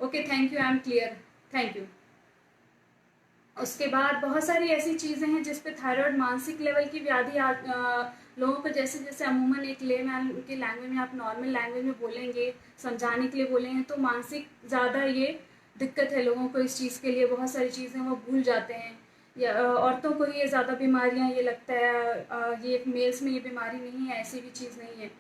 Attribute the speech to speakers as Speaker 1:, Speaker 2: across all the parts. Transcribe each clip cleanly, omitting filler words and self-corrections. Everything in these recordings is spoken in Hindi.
Speaker 1: Okay, thank you, I am clear, thank you. उसके बाद बहुत सारी ऐसी चीज़ें हैं जिस पे थायराइड मानसिक लेवल की व्याधि लोगों को जैसे जैसे अमूमन एक लेमैन की लैंग्वेज में, आप नॉर्मल लैंग्वेज में बोलेंगे, समझाने के लिए बोलेंगे, तो मानसिक ज़्यादा ये दिक्कत है लोगों को। इस चीज़ के लिए बहुत सारी चीज़ें वो भूल जाते हैं, या औरतों को ये ज़्यादा बीमारियां ये लगता है ये मेल्स में ये बीमारी नहीं है, ऐसी भी चीज़ नहीं है।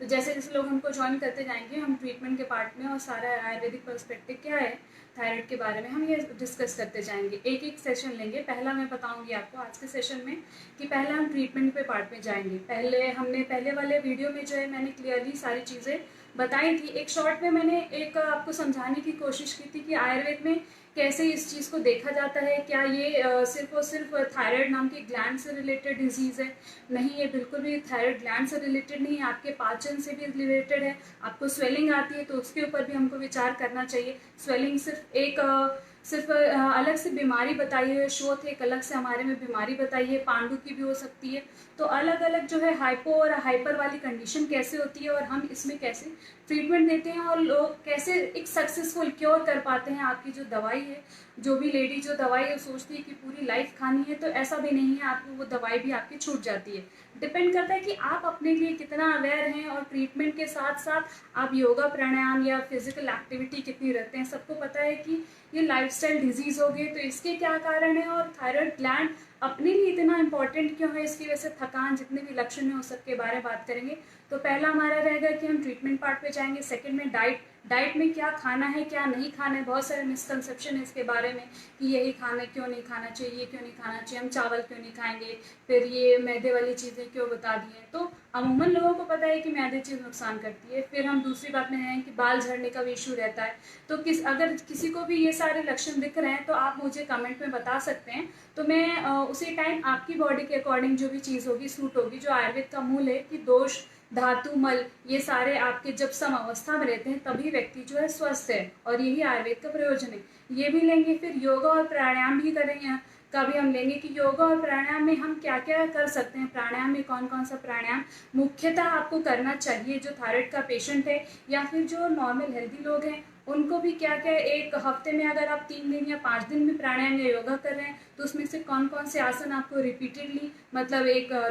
Speaker 1: तो जैसे जैसे लोग हमको ज्वाइन करते जाएंगे, हम ट्रीटमेंट के पार्ट में और सारा आयुर्वेदिक पर्सपेक्टिव क्या है थायराइड के बारे में हम ये डिस्कस करते जाएंगे। एक एक सेशन लेंगे। पहला मैं बताऊंगी आपको आज के सेशन में कि पहला हम ट्रीटमेंट पे पार्ट में जाएंगे। पहले वाले वीडियो में जो है मैंने क्लियरली सारी चीज़ें बताई थी। एक शॉर्ट में मैंने एक आपको समझाने की कोशिश की थी कि आयुर्वेद में कैसे इस चीज़ को देखा जाता है। क्या ये सिर्फ और सिर्फ थायराइड नाम की ग्लैंड से रिलेटेड डिजीज़ है? नहीं, ये बिल्कुल भी थायराइड ग्लैंड से रिलेटेड नहीं है, आपके पाचन से भी रिलेटेड है। आपको स्वेलिंग आती है तो उसके ऊपर भी हमको विचार करना चाहिए। स्वेलिंग सिर्फ अलग से बीमारी बताई है, शोथ एक अलग से हमारे में बीमारी बताई है, पांडु की भी हो सकती है। तो अलग अलग जो है हाइपो और हाइपर वाली कंडीशन कैसे होती है और हम इसमें कैसे ट्रीटमेंट देते हैं और लोग कैसे एक सक्सेसफुल क्योर कर पाते हैं। आपकी जो दवाई है, जो भी लेडी जो दवाई है सोचती है कि पूरी लाइफ खानी है, तो ऐसा भी नहीं है, आपको वो दवाई भी आपकी छूट जाती है। डिपेंड करता है कि आप अपने लिए कितना अवेयर हैं और ट्रीटमेंट के साथ साथ आप योगा प्राणायाम या फिजिकल एक्टिविटी कितनी रखते हैं। सबको पता है कि ये लाइफस्टाइल डिजीज हो गई, तो इसके क्या कारण है और थायराइड ग्लैंड अपने लिए इतना इंपॉर्टेंट क्यों है, इसकी वजह से थकान जितने भी लक्षण हैं उस सब के बारे में बात करेंगे। तो पहला हमारा रहेगा कि हम ट्रीटमेंट पार्ट पे जाएंगे। सेकंड में डाइट में क्या खाना है क्या नहीं खाना है। बहुत सारे मिसकंसेप्शन है इसके बारे में कि यही खाना क्यों नहीं खाना चाहिए, ये क्यों नहीं खाना चाहिए, हम चावल क्यों नहीं खाएंगे, फिर ये मैदे वाली चीज़ें क्यों बता दी हैं। तो अमूमन लोगों को पता है कि मैदे चीज़ नुकसान करती है। फिर हम दूसरी बात में हैं कि बाल झड़ने का भी इशू रहता है। तो अगर किसी को भी ये सारे लक्षण दिख रहे हैं तो आप मुझे कमेंट में बता सकते हैं, तो मैं उसी टाइम आपकी बॉडी के अकॉर्डिंग जो भी चीज़ होगी सूट होगी। जो आयुर्वेद का मूल है कि दोष धातु मल ये सारे आपके जब सम अवस्था में रहते हैं तभी व्यक्ति जो है स्वस्थ है, और यही आयुर्वेद का प्रयोजन है। ये भी लेंगे। फिर योगा और प्राणायाम भी करेंगे कभी हम लेंगे कि योगा और प्राणायाम में हम क्या क्या कर सकते हैं, प्राणायाम में कौन कौन सा प्राणायाम मुख्यतः आपको करना चाहिए जो थायराइड का पेशेंट है या फिर जो नॉर्मल हेल्दी लोग हैं उनको भी क्या क्या। एक हफ्ते में अगर आप 3 दिन या 5 दिन भी प्राणायाम या योगा कर रहे हैं तो उसमें से कौन कौन से आसन आपको रिपीटेडली मतलब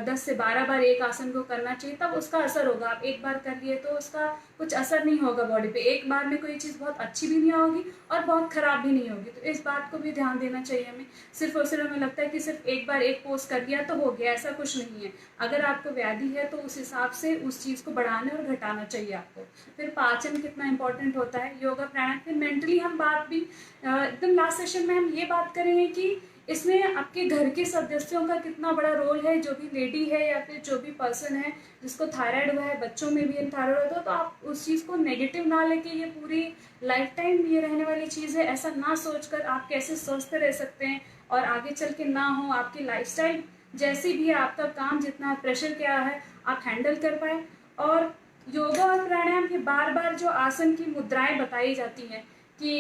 Speaker 1: 10 से 12 बार एक आसन को करना चाहिए, तब उसका असर होगा। आप एक बार कर लिए तो उसका कुछ असर नहीं होगा बॉडी पे। एक बार में कोई चीज़ बहुत अच्छी भी नहीं होगी और बहुत खराब भी नहीं होगी, तो इस बात को भी ध्यान देना चाहिए हमें। सिर्फ और सिर्फ हमें लगता है कि सिर्फ एक बार एक पोज कर दिया तो हो गया, ऐसा कुछ नहीं है। अगर आपको व्याधि है तो उस हिसाब से उस चीज़ को बढ़ाने और घटाना चाहिए आपको। फिर पाचन कितना इंपॉर्टेंट होता है, योगा प्राणायाम। फिर मेंटली हम बात भी एकदम लास्ट सेशन में हम ये बात करेंगे कि इसमें आपके घर के सदस्यों का कितना बड़ा रोल है। जो भी लेडी है या फिर जो भी पर्सन है जिसको थायराइड हुआ है, बच्चों में भी थायराइड होता है, तो आप उस चीज़ को नेगेटिव ना लेके ये पूरी लाइफ टाइम ये रहने वाली चीज़ है ऐसा ना सोचकर आप कैसे स्वस्थ रह सकते हैं और आगे चल के ना हो आपकी लाइफस्टाइल जैसी भी है, आपका काम जितना प्रेशर क्या है आप हैंडल कर पाए। और योगा और प्राणायाम के बार बार जो आसन की मुद्राएं बताई जाती हैं कि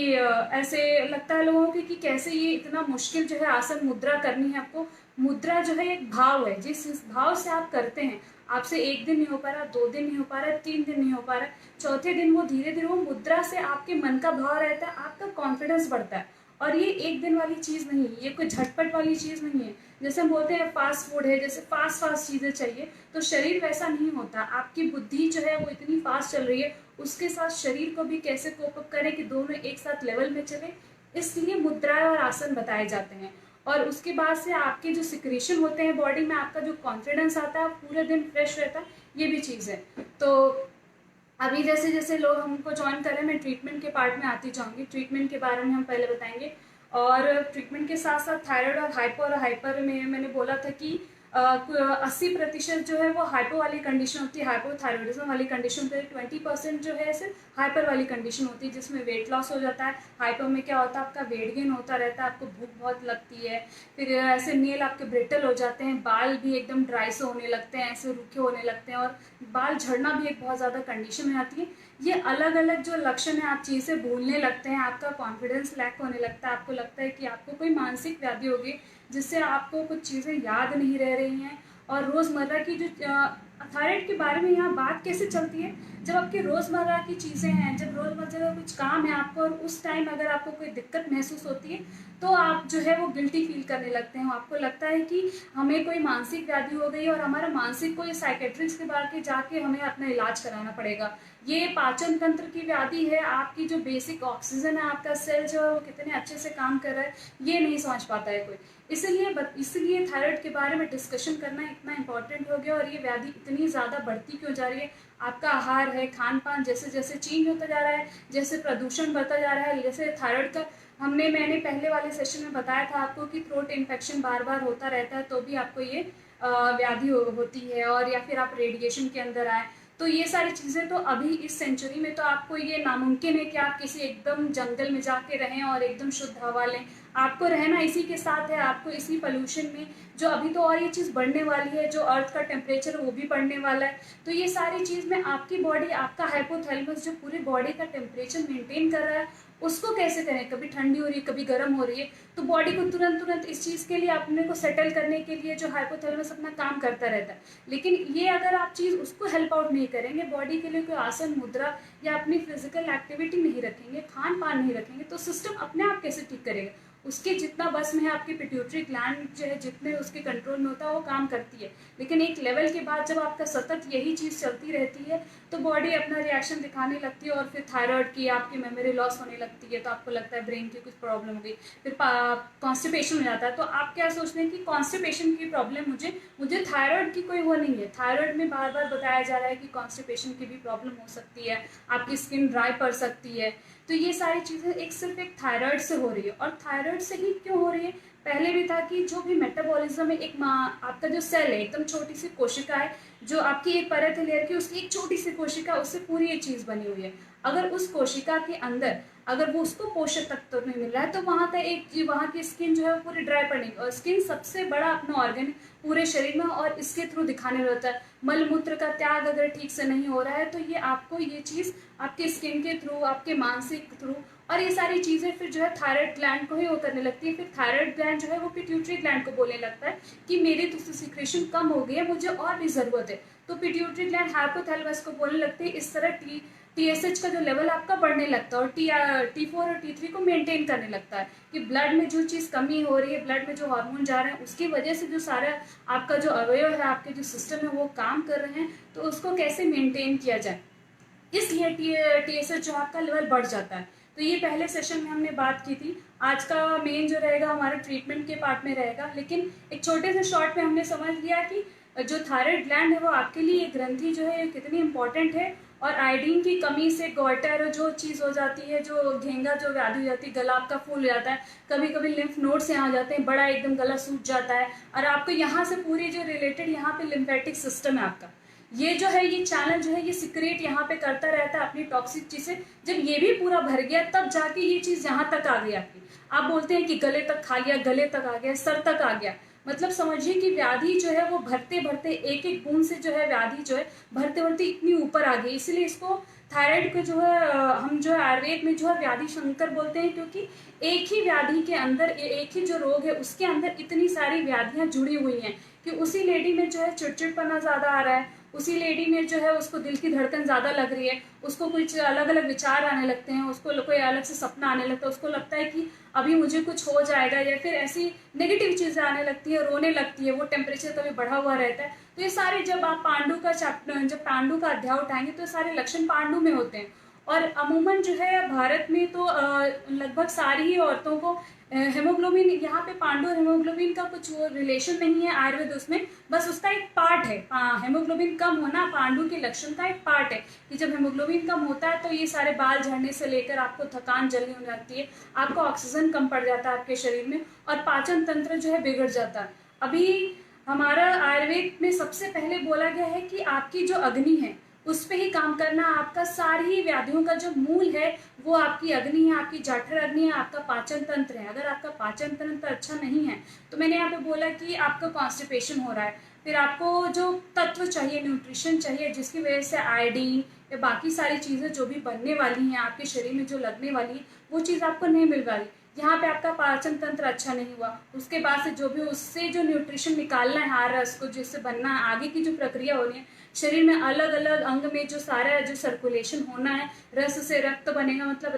Speaker 1: ऐसे लगता है लोगों को कि कैसे ये इतना मुश्किल जो है आसन मुद्रा करनी है आपको। मुद्रा जो है एक भाव है, जिस भाव से आप करते हैं आपसे 1 दिन नहीं हो पा रहा, 2 दिन नहीं हो पा रहा, 3 दिन नहीं हो पा रहा, चौथे दिन वो धीरे धीरे वो मुद्रा से आपके मन का भाव रहता है, आपका कॉन्फिडेंस बढ़ता है। और ये एक दिन वाली चीज़ नहीं है, ये कोई झटपट वाली चीज़ नहीं है। जैसे हम बोलते हैं फास्ट फूड है, जैसे फास्ट चीज़ें चाहिए, तो शरीर वैसा नहीं होता। आपकी बुद्धि जो है वो इतनी फास्ट चल रही है, उसके साथ शरीर को भी कैसे कोप अप करें कि दोनों एक साथ लेवल में चले, इसलिए मुद्राएं और आसन बताए जाते हैं। और उसके बाद से आपके जो सिक्रेशन होते हैं बॉडी में, आपका जो कॉन्फिडेंस आता है, पूरे दिन फ्रेश रहता है, ये भी चीज़ है। तो अभी जैसे जैसे लोग हमको ज्वाइन करें, मैं ट्रीटमेंट के पार्ट में आती जाऊंगी। ट्रीटमेंट के बारे में हम पहले बताएंगे, और ट्रीटमेंट के साथ साथ थायराइड और हाइपर में मैंने बोला था कि 80% जो है वो हाइपो वाली कंडीशन होती है, हाइपोथायरॉयडिज्म वाली कंडीशन होती है। 20% जो है सिर्फ हाइपर वाली कंडीशन होती है जिसमें वेट लॉस हो जाता है। हाइपर में क्या होता है, आपका वेट गेन होता रहता है, आपको भूख बहुत लगती है, फिर ऐसे नेल आपके ब्रिटल हो जाते हैं, बाल भी एकदम ड्राई से होने लगते हैं, ऐसे रूखे होने लगते हैं, और बाल झड़ना भी एक बहुत ज़्यादा कंडीशन में आती है। ये अलग अलग जो लक्षण है, आप चीज़ें भूलने लगते हैं, आपका कॉन्फिडेंस लैक होने लगता है, आपको लगता है कि आपको कोई मानसिक व्याधि होगी जिससे आपको कुछ चीज़ें याद नहीं रह रही हैं, और रोज़मर्रा की जो थायराइड के बारे में यहाँ बात कैसे चलती है, जब आपके रोज़मर्रा की चीज़ें हैं, जब रोज़मर्रा का कुछ काम है आपको और उस टाइम अगर आपको कोई दिक्कत महसूस होती है तो आप जो है वो गिल्टी फील करने लगते हैं। आपको लगता है कि हमें कोई मानसिक व्याधि हो गई और हमारा मानसिक कोई साइकेट्रिस्ट के पास के जाके हमें अपना इलाज कराना पड़ेगा। ये पाचन तंत्र की व्याधि है, आपकी जो बेसिक ऑक्सीजन है, आपका सेल जो है वो कितने अच्छे से काम कर रहा है ये नहीं समझ पाता है कोई। इसलिए थायराइड के बारे में डिस्कशन करना इतना इम्पोर्टेंट हो गया और ये व्याधि इतनी ज़्यादा बढ़ती क्यों जा रही है। आपका आहार है, खान पान जैसे जैसे चेंज होता जा रहा है, जैसे प्रदूषण बढ़ता जा रहा है, जैसे थायराइड का मैंने पहले वाले सेशन में बताया था आपको कि थ्रोट इन्फेक्शन बार बार होता रहता है तो भी आपको ये व्याधि होती है, और या फिर आप रेडिएशन के अंदर आए। तो ये सारी चीज़ें तो अभी इस सेंचुरी में तो आपको ये नामुमकिन है कि आप किसी एकदम जंगल में जाके रहें और एकदम शुद्ध हवा लें। आपको रहना इसी के साथ है, आपको इसी पोल्यूशन में जो अभी तो और ये चीज़ बढ़ने वाली है, जो अर्थ का टेम्परेचर वो भी बढ़ने वाला है। तो ये सारी चीज़ में आपकी बॉडी, आपका हाइपोथैलेमस जो पूरी बॉडी का टेम्परेचर मेंटेन कर रहा है उसको कैसे करें, कभी ठंडी हो रही है कभी गर्म हो रही है, तो बॉडी को तुरंत इस चीज़ के लिए अपने को सेटल करने के लिए जो हाइपोथैलेमस अपना काम करता रहता है। लेकिन ये अगर आप चीज़ उसको हेल्प आउट नहीं करेंगे, बॉडी के लिए कोई आसन मुद्रा या अपनी फिजिकल एक्टिविटी नहीं रखेंगे, खान पान नहीं रखेंगे, तो सिस्टम अपने आप कैसे ठीक करेगा। उसके जितना बस में है, आपकी पिट्यूटरी ग्लैंड जो है जितने उसके कंट्रोल में होता है वो काम करती है। लेकिन एक लेवल के बाद जब आपका सतत यही चीज़ चलती रहती है तो बॉडी अपना रिएक्शन दिखाने लगती है और फिर थायराइड की आपकी मेमोरी लॉस होने लगती है, तो आपको लगता है ब्रेन की कुछ प्रॉब्लम हो गई, फिर कॉन्स्टिपेशन हो जाता है। तो आप क्या सोचते हैं कि कॉन्स्टिपेशन की प्रॉब्लम मुझे थायराइड की कोई वो नहीं है। थायराइड में बार बार बताया जा रहा है कि कॉन्स्टिपेशन की भी प्रॉब्लम हो सकती है, आपकी स्किन ड्राई पड़ सकती है। तो ये सारी चीज़ें सिर्फ एक थायराइड से हो रही है। और थायराइड से ही क्यों हो रही है, पहले भी था कि जो भी मेटाबॉलिज्म है, एक आपका जो सेल है एकदम छोटी सी कोशिका है, जो आपकी एक परत है लेयर की, उसकी एक छोटी सी कोशिका, उससे पूरी ये चीज़ बनी हुई है। अगर उस कोशिका के अंदर अगर वो उसको पोषक तत्व नहीं मिल रहा है तो वहाँ की स्किन जो है वो पूरी ड्राई पड़ेगी। और स्किन सबसे बड़ा अपना ऑर्गन पूरे शरीर में और इसके थ्रू दिखाने रहता है। मल मूत्र का त्याग अगर ठीक से नहीं हो रहा है तो ये आपको ये चीज़ आपके स्किन के थ्रू, आपके मानसिक थ्रू, और ये सारी चीज़ें फिर जो है थायराइड ग्लैंड को ही वो करने लगती है। फिर थायराइड ग्लैंड जो है वो पिट्यूटरी ग्लैंड को बोलने लगता है कि मेरी तो सिक्रेशन कम हो गई है, मुझे और भी ज़रूरत है। तो पिट्यूटरी ग्लैंड हाइपोथैलेमस को बोलने लगती है। इस तरह TSH का जो लेवल आपका बढ़ने लगता है और T4 और T3 को मेंटेन करने लगता है कि ब्लड में जो चीज़ कमी हो रही है, ब्लड में जो हार्मोन जा रहे हैं उसकी वजह से जो सारा आपका जो अवयव है, आपके जो सिस्टम है वो काम कर रहे हैं, तो उसको कैसे मेंटेन किया जाए, इसलिए TSH जो आपका लेवल बढ़ जाता है। तो ये पहले सेशन में हमने बात की थी। आज का मेन जो रहेगा हमारा ट्रीटमेंट के पार्ट में रहेगा, लेकिन एक छोटे से शॉर्ट में हमने समझ लिया कि जो थायराइड ग्लैंड है वो आपके लिए एक ग्रंथि जो है कितनी इंपॉर्टेंट है। और आयोडीन की कमी से गॉइटर जो चीज़ हो जाती है, जो घेंगा जो व्याधि हो जाती है, गला आपका फूल जाता है, कभी कभी लिम्फ नोड से आ जाते हैं, बड़ा एकदम गला सूख जाता है, और आपको यहाँ से पूरी जो रिलेटेड यहाँ पे लिम्फेटिक सिस्टम है आपका, ये जो है ये चैनल जो है ये सिक्रेट यहाँ पे करता रहता है अपनी टॉक्सिक चीज़ें। जब ये भी पूरा भर गया तब जाके ये चीज़ यहाँ तक आ गई आपकी। आप बोलते हैं कि गले तक खा गया, गले तक आ गया, सर तक आ गया, मतलब समझिए कि व्याधि जो है वो भरते भरते एक एक बूंद से जो है व्याधि जो है भरते भरते इतनी ऊपर आ गई। इसलिए इसको थायराइड को जो है हम जो है आयुर्वेद में जो है व्याधि शंकर बोलते हैं, क्योंकि एक ही व्याधि के अंदर, एक ही जो रोग है उसके अंदर इतनी सारी व्याधियां जुड़ी हुई हैं कि उसी लेडी में जो है चिड़चिड़पना ज़्यादा आ रहा है, उसी लेडी में जो है उसको दिल की धड़कन ज़्यादा लग रही है, उसको कुछ अलग अलग विचार आने लगते हैं, उसको कोई अलग से सपना आने लगता है, उसको लगता है कि अभी मुझे कुछ हो जाएगा, या फिर ऐसी नेगेटिव चीज़ें आने लगती है, रोने लगती है, वो टेम्परेचर कभी बढ़ा हुआ रहता है। तो ये सारे जब आप जब पांडु का अध्याय उठाएंगे तो सारे लक्षण पांडु में होते हैं। और अमूमन जो है भारत में तो लगभग सारी ही औरतों को हेमोग्लोबिन, यहाँ पे पांडु और हेमोग्लोबिन का कुछ वो रिलेशन नहीं है आयुर्वेद, उसमें बस उसका एक पार्ट है। हेमोग्लोबिन कम होना पांडु के लक्षण का एक पार्ट है कि जब हेमोग्लोबिन कम होता है तो ये सारे बाल झड़ने से लेकर आपको थकान जल्दी हो जाती है, आपको ऑक्सीजन कम पड़ जाता है आपके शरीर में, और पाचन तंत्र जो है बिगड़ जाता है। अभी हमारा आयुर्वेद में सबसे पहले बोला गया है कि आपकी जो अग्नि है उस पे ही काम करना, आपका सारी ही व्याधियों का जो मूल है वो आपकी अग्नि है, आपकी जठर अग्नि है, आपका पाचन तंत्र है। अगर आपका पाचन तंत्र अच्छा नहीं है तो मैंने यहाँ पे बोला कि आपका कॉन्स्टिपेशन हो रहा है, फिर आपको जो तत्व चाहिए, न्यूट्रिशन चाहिए, जिसकी वजह से आयोडीन या बाकी सारी चीज़ें जो भी बनने वाली हैं आपके शरीर में जो लगने वाली है वो चीज़ आपको नहीं मिल रही। यहाँ पे आपका पाचन तंत्र अच्छा नहीं हुआ, उसके बाद से जो भी उससे जो न्यूट्रिशन निकालना है, हर रस को जिससे बनना है, आगे की जो प्रक्रिया हो रही है शरीर में अलग अलग अंग में जो सारा जो सर्कुलेशन होना है, रस से रक्त बनेगा, मतलब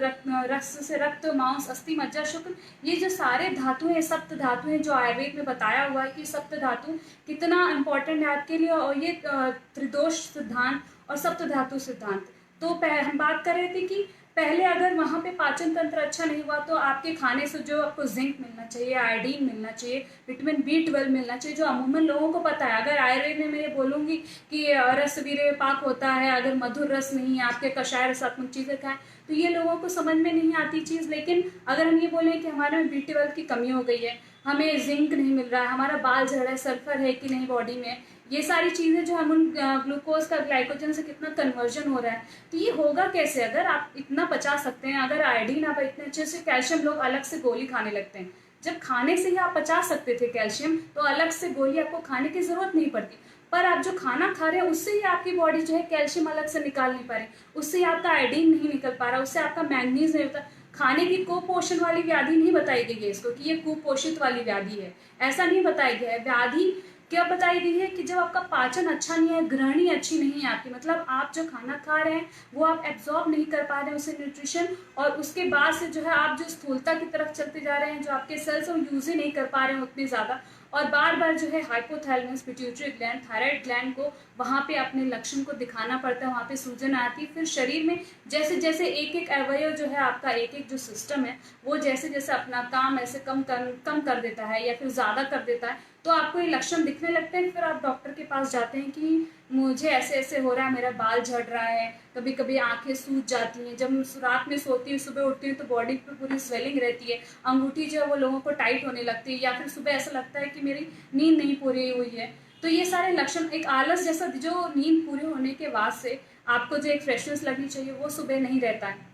Speaker 1: रस से रक्त, मांस, अस्थि, मज्जा, शुक्र, ये जो सारे धातु हैं, सप्त धातु हैं, जो आयुर्वेद में बताया हुआ है कि सप्त धातु कितना इंपॉर्टेंट है आपके लिए, और ये त्रिदोष सिद्धांत और सप्त धातु सिद्धांत। तो हम बात कर रहे थे कि पहले अगर वहाँ पे पाचन तंत्र अच्छा नहीं हुआ तो आपके खाने से जो आपको जिंक मिलना चाहिए, आयोडीन मिलना चाहिए, विटामिन B12 मिलना चाहिए, जो अमूमन लोगों को पता है। अगर आयुर्वेद में मैं ये बोलूँगी कि रस वीर्य पाक होता है, अगर मधुर रस नहीं है, आपके कषाय रसात्मक चीज़ें खाएं, तो ये लोगों को समझ में नहीं आती चीज़। लेकिन अगर हम ये बोलें कि हमारे में B12 की कमी हो गई है, हमें जिंक नहीं मिल रहा है, हमारा बाल झड़ रहा है, सल्फर है कि नहीं बॉडी में, ये सारी चीज़ें जो हम उन ग्लूकोज का ग्लाइकोजन से कितना कन्वर्जन हो रहा है, तो ये होगा कैसे? अगर आप इतना पचा सकते हैं, अगर आयोडीन आप इतने अच्छे से, कैल्शियम लोग अलग से गोली खाने लगते हैं, जब खाने से ही आप पचा सकते थे कैल्शियम, तो अलग से गोली आपको खाने की जरूरत नहीं पड़ती। पर आप जो खाना खा रहे हैं उससे ही आपकी बॉडी जो है कैल्शियम अलग से निकाल नहीं पा रही, उससे ही आपका आयोडीन नहीं निकल पा रहा, उससे आपका मैग्नीज नहीं होता। खाने की कुपोषण वाली व्याधि नहीं बताई गई है इसको कि ये कुपोषित वाली व्याधि है, ऐसा नहीं बताया गया है। व्याधि क्या बताई गई है कि जब आपका पाचन अच्छा नहीं है, ग्रहणी अच्छी नहीं है आपकी, मतलब आप जो खाना खा रहे हैं वो आप एब्जॉर्ब नहीं कर पा रहे हैं उसे न्यूट्रिशन, और उसके बाद से जो है आप जो स्थूलता की तरफ चलते जा रहे हैं, जो आपके सेल्स वो यूज ही नहीं कर पा रहे हैं उतने ज़्यादा, और बार बार जो है hypothalamus, pituitary gland, thyroid gland को वहाँ पे अपने लक्षण को दिखाना पड़ता है, वहाँ पे सूजन आती है। फिर शरीर में जैसे जैसे एक एक अवयव जो है आपका, एक एक जो सिस्टम है वो जैसे जैसे अपना काम ऐसे कम कर देता है या फिर ज़्यादा कर देता है, तो आपको ये लक्षण दिखने लगते हैं। फिर आप डॉक्टर के पास जाते हैं कि मुझे ऐसे ऐसे हो रहा है, मेरा बाल झड़ रहा है, कभी कभी आंखें सूज जाती हैं, जब रात में सोती हूँ सुबह उठती हूँ तो बॉडी पे पूरी स्वेलिंग रहती है, अंगूठी जो है वो लोगों को टाइट होने लगती है, या फिर सुबह ऐसा लगता है कि मेरी नींद नहीं पूरी हुई है। तो ये सारे लक्षण, एक आलस जैसा, जो नींद पूरी होने के बाद से आपको जो एक फ्रेशनेस लगनी चाहिए वो सुबह नहीं रहता है।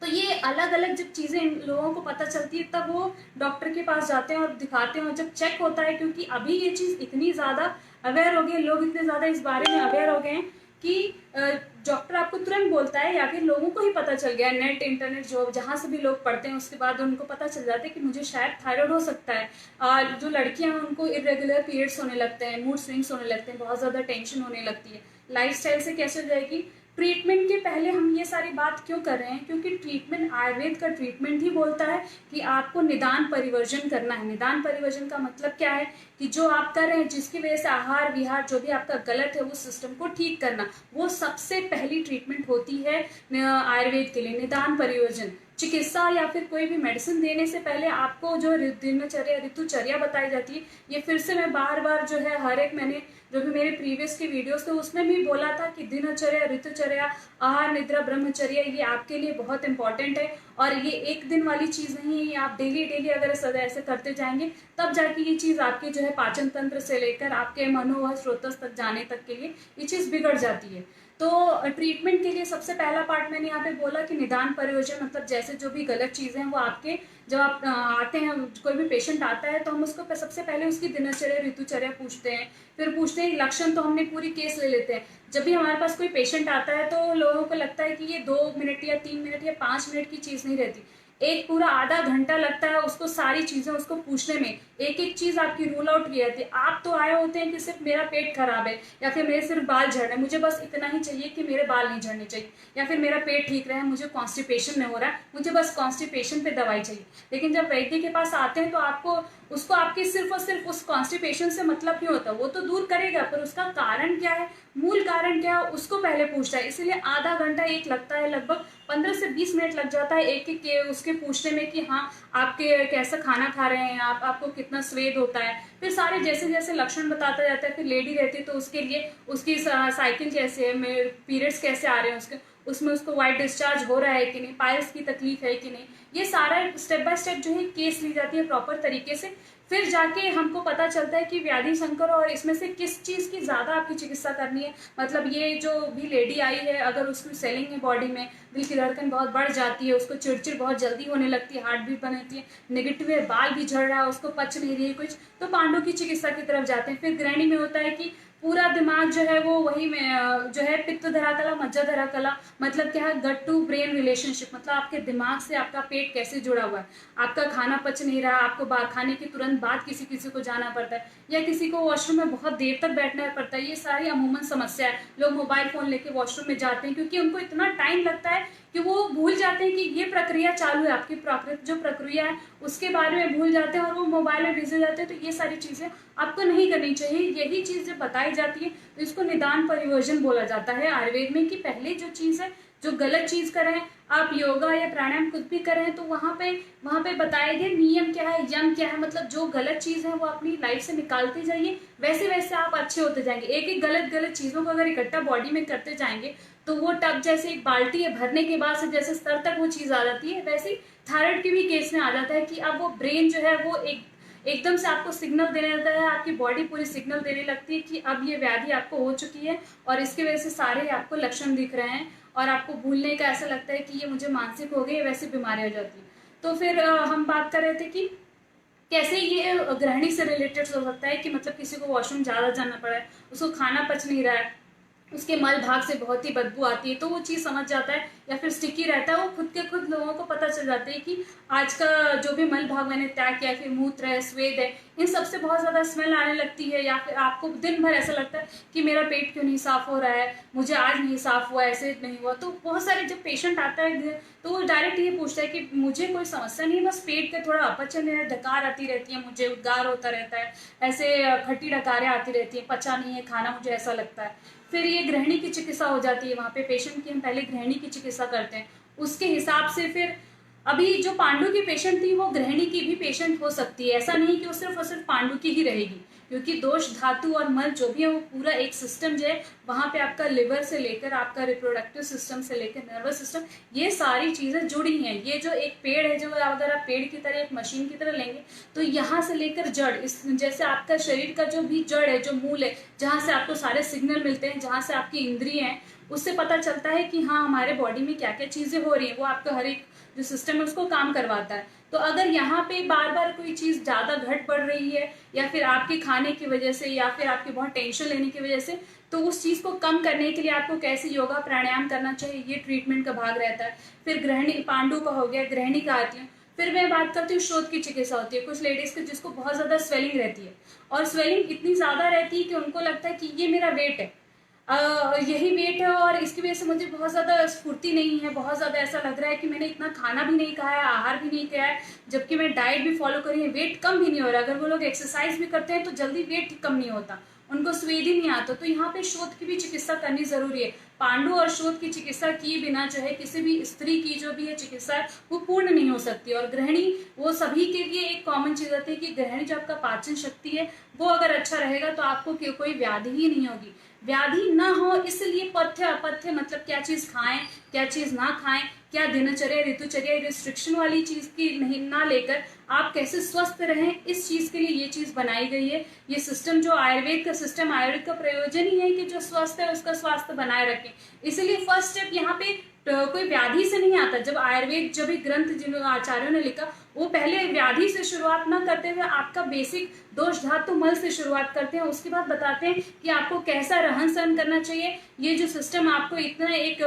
Speaker 1: तो ये अलग अलग जब चीज़ें इन लोगों को पता चलती है तब वो डॉक्टर के पास जाते हैं और दिखाते हैं, और जब चेक होता है, क्योंकि अभी ये चीज़ इतनी ज़्यादा अवेयर हो गई, लोग इतने ज़्यादा इस बारे में अवेयर हो गए हैं कि डॉक्टर आपको तुरंत बोलता है, या फिर लोगों को ही पता चल गया, नेट, इंटरनेट, जो जहाँ से भी लोग पढ़ते हैं उसके बाद उनको पता चल जाता है कि मुझे शायद थायराइड हो सकता है। जो लड़कियां हैं उनको इरेगुलर पीरियड्स होने लगते हैं, मूड स्विंग्स होने लगते हैं, बहुत ज़्यादा टेंशन होने लगती है। लाइफस्टाइल से कैसे हो जाएगी? ट्रीटमेंट के पहले हम ये सारी बात क्यों कर रहे हैं? क्योंकि ट्रीटमेंट, आयुर्वेद का ट्रीटमेंट ही बोलता है कि आपको निदान परिवर्जन करना है। निदान परिवर्जन का मतलब क्या है? कि जो आप कर रहे हैं, जिसकी वजह से आहार विहार जो भी आपका गलत है, वो सिस्टम को ठीक करना, वो सबसे पहली ट्रीटमेंट होती है आयुर्वेद के लिए, निदान परिवर्जन। चिकित्सा या फिर कोई भी मेडिसिन देने से पहले आपको जो दिनचर्या, ऋतुचर्या बताई जाती है, ये फिर से मैं बार बार जो है हर एक, मैंने जो भी मेरे प्रीवियस के वीडियोस थे उसमें भी बोला था कि दिनचर्या, ऋतुचर्या, आहार, निद्रा, ब्रह्मचर्या, ये आपके लिए बहुत इंपॉर्टेंट है। और ये एक दिन वाली चीज़ नहीं है, ये आप डेली डेली अगर सदा ऐसे करते जाएंगे तब जाके ये चीज़ आपके जो है पाचन तंत्र से लेकर आपके मनोवह स्रोतस तक जाने तक के लिए ये चीज़ बिगड़ जाती है। तो ट्रीटमेंट के लिए सबसे पहला पार्ट मैंने यहाँ पे बोला कि निदान परियोजना, मतलब जैसे जो भी गलत चीज़ें हैं वो आपके, जब आप आते हैं, कोई भी पेशेंट आता है तो हम उसको सबसे पहले उसकी दिनचर्या, ऋतुचर्या पूछते हैं, फिर पूछते हैं लक्षण, तो हमने पूरी केस ले लेते हैं। जब भी हमारे पास कोई पेशेंट आता है तो लोगों को लगता है कि ये 2 मिनट या 3 मिनट या 5 मिनट की चीज़ नहीं रहती, एक पूरा आधा घंटा लगता है उसको सारी चीज़ें उसको पूछने में, एक एक चीज़ आपकी रूल आउट की जाती है। आप तो आए होते हैं कि सिर्फ मेरा पेट खराब है, या फिर मेरे सिर्फ बाल झड़ रहे हैं, मुझे बस इतना ही चाहिए कि मेरे बाल नहीं झड़ने चाहिए, या फिर मेरा पेट ठीक रहे, मुझे कॉन्स्टिपेशन नहीं हो रहा है, मुझे बस कॉन्स्टिपेशन पे दवाई चाहिए। लेकिन जब वैद्य के पास आते हैं तो आपको उसको आपकी सिर्फ और सिर्फ उस कॉन्स्टिपेशन से मतलब नहीं होता, वो तो दूर करेगा, पर उसका कारण क्या है, मूल कारण क्या है, उसको पहले पूछता है। इसीलिए आधा घंटा एक लगता है, लगभग 15 से 20 मिनट लग जाता है एक एक के उसके पूछने में कि हाँ आपके कैसा खाना खा रहे हैं आप, आपको कितना स्वेद होता है, फिर सारे जैसे जैसे लक्षण बताता जाता है। फिर लेडी रहती है तो उसके लिए उसकी साइकिल कैसे है, पीरियड्स कैसे आ रहे हैं उसके, उसमें उसको वाइट डिस्चार्ज हो रहा है कि नहीं, पाइल्स की तकलीफ है कि नहीं, ये सारा स्टेप बाय स्टेप जो है केस ली जाती है प्रॉपर तरीके से। फिर जाके हमको पता चलता है कि व्याधि संकर और इसमें से किस चीज़ की ज़्यादा आपकी चिकित्सा करनी है। मतलब ये जो भी लेडी आई है, अगर उसकी सेलिंग है बॉडी में, दिल की धड़कन बहुत बढ़ जाती है, उसको चिड़चिड़ बहुत जल्दी होने लगती है, हार्ट बीट बनती है, नेगेटिव है, बाल भी झड़ रहा है, उसको पच नहीं रही है कुछ, तो पांडु की चिकित्सा की तरफ जाते हैं। फिर गृहिणी में होता है कि पूरा दिमाग जो है वो वही में जो है पित्त धरा कला मज्जा धरा कला, मतलब क्या है, गट टू ब्रेन रिलेशनशिप, मतलब आपके दिमाग से आपका पेट कैसे जुड़ा हुआ है। आपका खाना पच नहीं रहा, आपको खाने के तुरंत बाद किसी किसी को जाना पड़ता है, या किसी को वॉशरूम में बहुत देर तक बैठना पड़ता है। ये सारी अमूमन समस्या है। लोग मोबाइल फोन लेके वॉशरूम में जाते हैं क्योंकि उनको इतना टाइम लगता है कि वो भूल जाते हैं कि ये प्रक्रिया चालू है, आपकी प्राकृतिक जो प्रक्रिया है उसके बारे में भूल जाते हैं और वो मोबाइल में बिजी हो जाते हैं। तो ये सारी चीजें आपको नहीं करनी चाहिए। यही चीज जब बताई जाती है तो इसको निदान परिवर्जन बोला जाता है आयुर्वेद में, कि पहले जो चीज है, जो गलत चीज करें आप, योगा या प्राणायाम कुछ भी करें, तो वहां पे बताए गए नियम क्या है, यम क्या है, मतलब जो गलत चीज है वो अपनी लाइफ से निकालते जाइए, वैसे वैसे आप अच्छे होते जाएंगे। एक एक गलत चीजों को अगर इकट्ठा बॉडी में करते जाएंगे तो वो टब जैसे एक बाल्टी है, भरने के बाद से जैसे स्तर तक वो चीज आ जाती है, वैसे ही थायराइड के भी केस में आ जाता है कि अब वो ब्रेन जो है वो एकदम से आपको सिग्नल देने लगता है, आपकी बॉडी पूरी सिग्नल देने लगती है कि अब ये व्याधि आपको हो चुकी है, और इसकी वजह से सारे आपको लक्षण दिख रहे हैं और आपको भूलने का ऐसा लगता है कि ये मुझे मानसिक हो गई, वैसी बीमारी हो जाती है। तो फिर हम बात कर रहे थे कि कैसे ये गृहिणी से रिलेटेड हो सकता है कि मतलब किसी को वॉशरूम ज्यादा जाना पड़ा है, उसको खाना पच नहीं रहा है, उसके मल भाग से बहुत ही बदबू आती है, तो वो चीज समझ जाता है, या फिर स्टिकी रहता है, वो खुद के खुद लोगों को पता चल जाता है कि आज का जो भी मल भाग मैंने त्याग किया, फिर मूत्र है, स्वेद है, इन सबसे बहुत ज्यादा स्मेल आने लगती है, या फिर आपको दिन भर ऐसा लगता है कि मेरा पेट क्यों नहीं साफ हो रहा है, मुझे आज नहीं साफ हुआ, ऐसे नहीं हुआ। तो बहुत सारे जब पेशेंट आता है तो वो डायरेक्ट ये पूछता है कि मुझे कोई समस्या नहीं है, बस पेट का थोड़ा अपचन है, डकार आती रहती है, मुझे उद्गार होता रहता है, ऐसे खट्टी डकारें आती रहती है, पचा नहीं है खाना, मुझे ऐसा लगता है। फिर ये गृहिणी की चिकित्सा हो जाती है, वहां पे पेशेंट की हम पहले गृहिणी की चिकित्सा करते हैं, उसके हिसाब से फिर अभी जो पांडु की पेशेंट थी वो गृहिणी की भी पेशेंट हो सकती है, ऐसा नहीं कि वो सिर्फ और सिर्फ पांडु की ही रहेगी, क्योंकि दोष धातु और मल जो भी है वो पूरा एक सिस्टम जो है, वहां पे आपका लिवर से लेकर आपका रिप्रोडक्टिव सिस्टम से लेकर नर्वस सिस्टम, ये सारी चीजें जुड़ी हैं। ये जो एक पेड़ है, जो अगर आप पेड़ की तरह एक मशीन की तरह लेंगे तो यहाँ से लेकर जड़, इस जैसे आपका शरीर का जो भी जड़ है, जो मूल है, जहाँ से आपको सारे सिग्नल मिलते हैं, जहाँ से आपकी इंद्रिय है, उससे पता चलता है कि हाँ हमारे बॉडी में क्या क्या चीजें हो रही है, वो आपका हर एक जो सिस्टम है उसको काम करवाता है। तो अगर यहाँ पे बार बार कोई चीज ज्यादा घट बढ़ रही है, या फिर आपके खाने की वजह से, या फिर आपके बहुत टेंशन लेने की वजह से, तो उस चीज को कम करने के लिए आपको कैसे योगा प्राणायाम करना चाहिए, ये ट्रीटमेंट का भाग रहता है। फिर गृहिणी, पांडु का हो गया, गृहिणी का आती है। फिर मैं बात करती हूँ शोथ की चिकित्सा होती है, कुछ लेडीज की जिसको बहुत ज्यादा स्वेलिंग रहती है, और स्वेलिंग इतनी ज्यादा रहती है कि उनको लगता है कि ये मेरा वेट है, यही वेट है, और इसकी वजह से मुझे बहुत ज़्यादा स्फूर्ति नहीं है, बहुत ज़्यादा ऐसा लग रहा है कि मैंने इतना खाना भी नहीं खाया है, आहार भी नहीं किया है, जबकि मैं डाइट भी फॉलो करी है, वेट कम भी नहीं हो रहा। अगर वो लोग एक्सरसाइज भी करते हैं तो जल्दी वेट कम नहीं होता, उनको स्वेद ही नहीं आता। तो यहाँ पे शोथ की भी चिकित्सा करनी जरूरी है। पांडु और शोथ की चिकित्सा किए बिना जो है किसी भी स्त्री की जो भी है चिकित्सा है वो पूर्ण नहीं हो सकती। और गृहिणी, वो सभी के लिए एक कॉमन चीज होती है कि गृहिणी जो आपका पाचन शक्ति है वो अगर अच्छा रहेगा तो आपको कोई व्याधि ही नहीं होगी। व्याधि ना हो इसलिए पथ्य अपथ्य, मतलब क्या चीज खाएं क्या चीज ना खाएं, क्या दिनचर्या ऋतुचर्या रिस्ट्रिक्शन वाली चीज की नहीं ना लेकर आप कैसे स्वस्थ रहें, इस चीज के लिए ये चीज बनाई गई है। ये सिस्टम जो आयुर्वेद का सिस्टम, आयुर्वेद का प्रयोजन ही है कि जो स्वस्थ है उसका स्वास्थ्य बनाए रखें। इसलिए फर्स्ट स्टेप यहाँ पे कोई व्याधि से नहीं आता। जब आयुर्वेद, जब भी ग्रंथ जिन आचार्यों ने लिखा, वो पहले व्याधि से शुरुआत ना करते हुए आपका बेसिक दोष धातु मल से शुरुआत करते हैं, उसके बाद बताते हैं कि आपको कैसा रहन सहन करना चाहिए। ये जो सिस्टम आपको इतना एक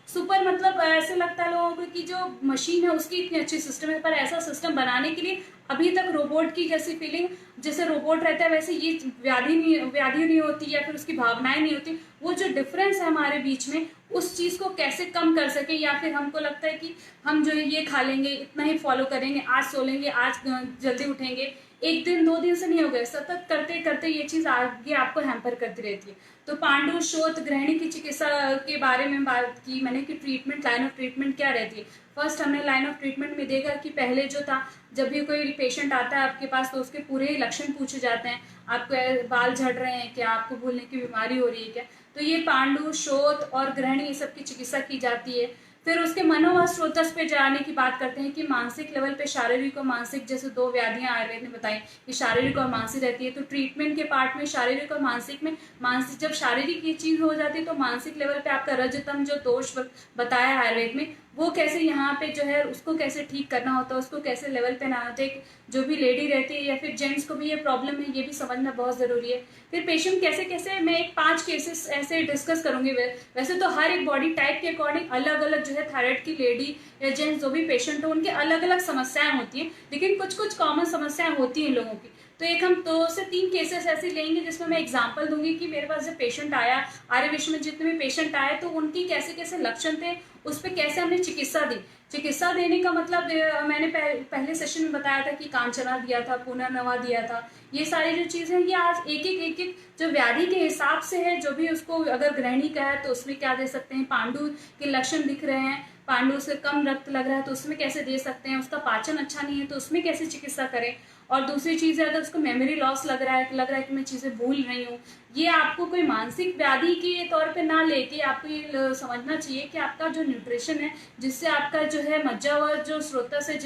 Speaker 1: सुपर, मतलब ऐसे लगता है लोगों को कि जो मशीन है उसकी इतनी अच्छी सिस्टम है, पर ऐसा सिस्टम बनाने के लिए अभी तक रोबोट की जैसी फीलिंग, जैसे रोबोट रहता है वैसे ये व्याधि नहीं होती, या फिर उसकी भावनाएं नहीं होती। वो जो डिफरेंस है हमारे बीच में, उस चीज को कैसे कम कर सके। या फिर हमको लगता है कि हम जो ये खा लेंगे, इतना ही फॉलो करेंगे, आज सो लेंगे, आज जल्दी उठेंगे, एक दिन दो दिन से नहीं हो गए, सतत करते करते ये चीज आगे आपको हैम्पर करती रहती है। तो पांडु शोथ गृहिणी की चिकित्सा के बारे में बात की मैंने कि ट्रीटमेंट, लाइन ऑफ ट्रीटमेंट क्या रहती है। फर्स्ट हमने लाइन ऑफ ट्रीटमेंट में देखा कि पहले जो था, जब भी कोई पेशेंट आता है आपके पास तो उसके पूरे लक्षण पूछे जाते हैं। आपको बाल झड़ रहे हैं क्या, आपको भूलने की बीमारी हो रही है क्या, तो ये पांडु शोथ और गृहिणी ये सब की चिकित्सा की जाती है। फिर उसके मनोवा स्रोतस पे जाने की बात करते हैं कि मानसिक लेवल पे, शारीरिक और मानसिक, जैसे दो व्याधियां आयुर्वेद ने बताई कि शारीरिक और मानसिक रहती है। तो ट्रीटमेंट के पार्ट में शारीरिक और मानसिक में, मानसिक जब शारीरिक ये चीज हो जाती है तो मानसिक लेवल पे आपका रजतम जो दोष बताया आयुर्वेद में वो कैसे यहाँ पे जो है उसको कैसे ठीक करना होता है, उसको कैसे लेवल पे ना होता है, जो भी लेडी रहती है या फिर जेंट्स को भी ये प्रॉब्लम है, ये भी समझना बहुत ज़रूरी है। फिर पेशेंट कैसे कैसे, मैं एक 5 केसेस ऐसे डिस्कस करूंगी। वैसे तो हर एक बॉडी टाइप के अकॉर्डिंग अलग अलग जो है थायराइड की लेडी या जेंट्स जो भी पेशेंट हो उनके अलग अलग समस्याएं होती हैं, लेकिन कुछ कुछ कॉमन समस्याएं होती हैं लोगों की। तो एक हम 2 से 3 केसेस ऐसे लेंगे जिसमें मैं एग्जांपल दूंगी कि मेरे पास जब पेशेंट आया, आर्य विश्व में जितने भी पेशेंट आए तो उनकी कैसे कैसे लक्षण थे, उस पर कैसे हमने चिकित्सा दी। चिकित्सा देने का मतलब मैंने पहले सेशन में बताया था कि कांचना दिया था, पुनर्नवा दिया था, ये सारी जो चीजें ये आज एक एक जो व्याधि के हिसाब से है, जो भी उसको अगर गृहिणी का है तो उसमें क्या दे सकते हैं, पांडु के लक्षण दिख रहे हैं, पांडु से कम रक्त लग रहा है तो उसमें कैसे दे सकते हैं, उसका पाचन अच्छा नहीं है तो उसमें कैसे चिकित्सा करें। और दूसरी चीज है, अगर उसको मेमोरी लॉस लग रहा है कि मैं चीजें भूल रही हूँ, ये आपको कोई मानसिक व्याधि के तौर पे ना लेके आपको ये समझना चाहिए कि आपका जो न्यूट्रिशन है, जिससे आपका जो है मज्जा व जो स्रोतस है,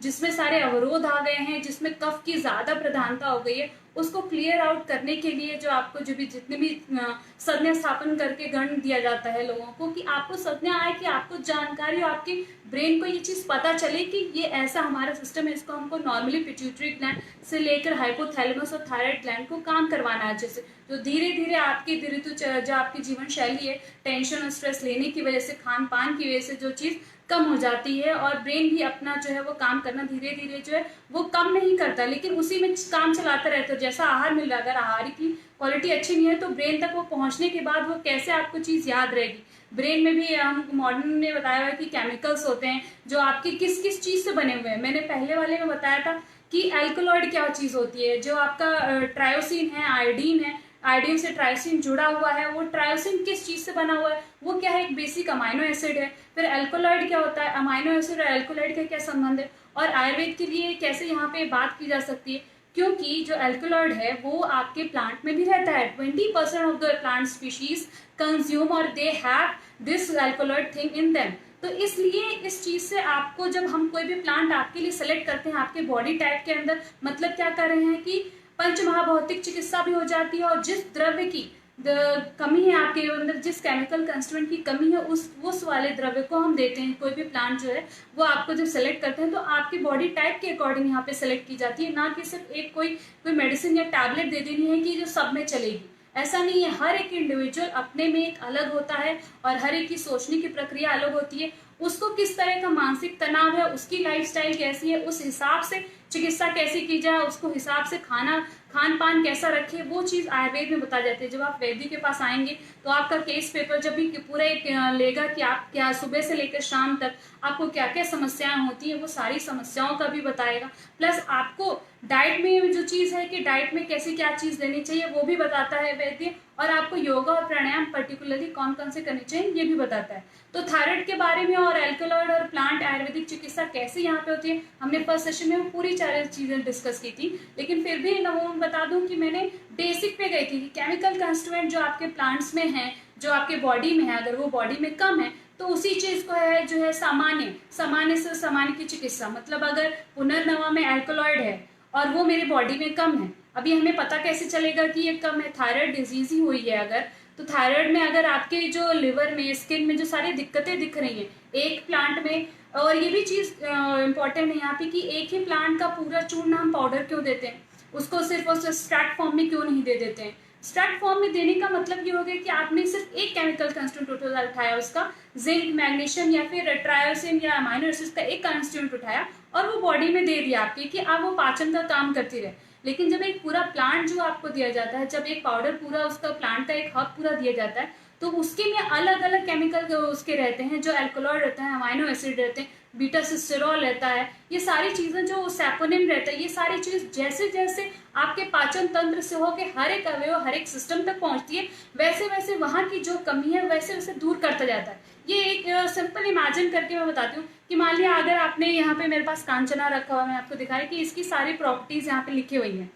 Speaker 1: जिसमें सारे अवरोध आ गए हैं, जिसमें कफ की ज्यादा प्रधानता हो गई है, उसको क्लियर आउट करने के लिए जो आपको जो भी जितने भी संज्ञा स्थापन करके गण दिया जाता है लोगों को, कि आपको संज्ञा आए, कि आपको जानकारी हो, आपके ब्रेन को ये चीज पता चले कि ये ऐसा हमारा सिस्टम है, इसको हमको नॉर्मली पिट्यूटरी ग्लैंड से लेकर हाइपोथैलेमस और थायराइड ग्लैंड को काम करवाना है, जैसे जो धीरे धीरे आपकी ऋतु जो आपकी जीवन शैली है, टेंशन और स्ट्रेस लेने की वजह से, खान पान की वजह से जो चीज कम हो जाती है, और ब्रेन भी अपना जो है वो काम करना धीरे धीरे जो है वो कम नहीं करता, लेकिन उसी में काम चलाता रहता है। जैसा आहार मिल रहा है, अगर आहार की क्वालिटी अच्छी नहीं है तो ब्रेन तक वो पहुंचने के बाद वो कैसे आपको चीज याद रहेगी। ब्रेन में भी हम मॉडर्न में बताया हुआ है कि केमिकल्स होते हैं जो आपके किस किस चीज से बने हुए हैं। मैंने पहले वाले में बताया था कि एल्कलॉइड क्या चीज होती है, जो आपका ट्रायोसिन है, आयोडीन है, आयोडीन से ट्रायोसिन जुड़ा हुआ है, वो ट्रायोसिन किस चीज से बना हुआ है, वो क्या है, एक बेसिक अमाइनो एसिड है। फिर एल्कोलॉइड क्या होता है, अमाइनो एसिड और एल्कोलॉइड का क्या संबंध है, और आयुर्वेद के लिए कैसे यहाँ पे बात की जा सकती है, क्योंकि जो एल्कोलॉइड है वो आपके प्लांट में भी रहता है। 20% of the plant species consume और they have this alkaloid thing in them. तो इसलिए इस चीज से आपको, जब हम कोई भी प्लांट आपके लिए सेलेक्ट करते हैं आपके बॉडी टाइप के अंदर, मतलब क्या कर रहे हैं कि पंच महाभौतिक चिकित्सा भी हो जाती है, और जिस द्रव्य की कमी है आपके अंदर, जिस केमिकल कंस्टिट्यूएंट की कमी है, उस वाले द्रव्य को हम देते हैं। कोई भी प्लांट जो है वो आपको जब सेलेक्ट करते हैं तो आपकी बॉडी टाइप के अकॉर्डिंग यहाँ पे सेलेक्ट की जाती है, ना कि सिर्फ एक कोई मेडिसिन या टैबलेट दे देनी है कि जो सब में चलेगी। ऐसा नहीं है, हर एक इंडिविजुअल अपने में एक अलग होता है, और हर एक की सोचने की प्रक्रिया अलग होती है। उसको किस तरह का मानसिक तनाव है, उसकी लाइफस्टाइल कैसी है, उस हिसाब से चिकित्सा कैसी की जाए, उसको हिसाब से खान पान कैसा रखे, वो चीज आयुर्वेद में बताई जाती है। जब आप वैद्य के पास आएंगे तो आपका केस पेपर जब भी पूरा एक लेगा कि आप क्या सुबह से लेकर शाम तक आपको क्या क्या समस्याएं होती है, वो सारी समस्याओं का भी बताएगा। प्लस आपको डाइट में जो चीज है कि डाइट में कैसे क्या चीज लेनी चाहिए वो भी बताता है वैद्य, और आपको योगा और प्राणायाम पर्टिकुलरली कौन कौन से करने चाहिए ये भी बताता है। तो थायराइड के बारे में और एल्कलॉइड और प्लांट आयुर्वेदिक चिकित्सा कैसे यहाँ पे होती है, हमने फर्स्ट सेशन में पूरी 4 चीजें डिस्कस की थी, लेकिन फिर भी मैं बता दूं कि मैंने बेसिक पे गई थी कि केमिकल कंस्टिट्यूएंट जो आपके प्लांट्स में है, जो आपके बॉडी में है, अगर वो बॉडी में कम है तो उसी चीज को है जो है सामान्य से सामान्य की चिकित्सा। मतलब अगर पुनर्नवा में एल्कलॉइड है और वो मेरी बॉडी में कम है, अभी हमें पता कैसे चलेगा कि ये कम है, थायराइड डिजीज ही हुई है अगर, तो थायराइड में अगर आपके जो लिवर में, स्किन में जो सारी दिक्कतें दिख रही हैं एक प्लांट में, और ये भी चीज इंपॉर्टेंट है यहाँ पे कि एक ही प्लांट का पूरा चूर्ण हम पाउडर क्यों देते हैं, उसको सिर्फ उस स्ट्रैक्ट फॉर्म में क्यों नहीं दे देते हैं। स्ट्रैक्ट फॉर्म में देने का मतलब ये हो गया कि आपने सिर्फ एक केमिकल कंस्टिट्यूंट उठाया, उसका जिंक, मैग्नीशियम या फिर ट्रायोसिन या अमाइनो एसिड्स का एक कंस्टिट्यूंट उठाया और वो बॉडी में दे दिया आपके कि आप वो पाचन का काम करती रहे। लेकिन जब एक पूरा प्लांट जो आपको दिया जाता है, जब एक पाउडर पूरा उसका प्लांट का एक हब पूरा दिया जाता है, तो उसके में अलग अलग केमिकल उसके रहते हैं, जो एल्कोलॉइड रहता है, अमाइनो एसिड रहते हैं, बीटा सिस्टेरॉल रहता है, ये सारी चीजें, जो सैपोनिन रहता है, ये सारी चीज जैसे जैसे आपके पाचन तंत्र से होके हर एक अवयव, हर एक सिस्टम तक पहुंचती है, वैसे वैसे वहां की जो कमी है वैसे वैसे दूर करता जाता है। ये एक सिंपल इमेजिन करके मैं बताती हूँ कि मान लिया अगर आपने यहाँ पे मेरे पास कांचना रखा हुआ, मैं आपको दिखाया कि इसकी सारी प्रॉपर्टीज यहाँ पे लिखी हुई है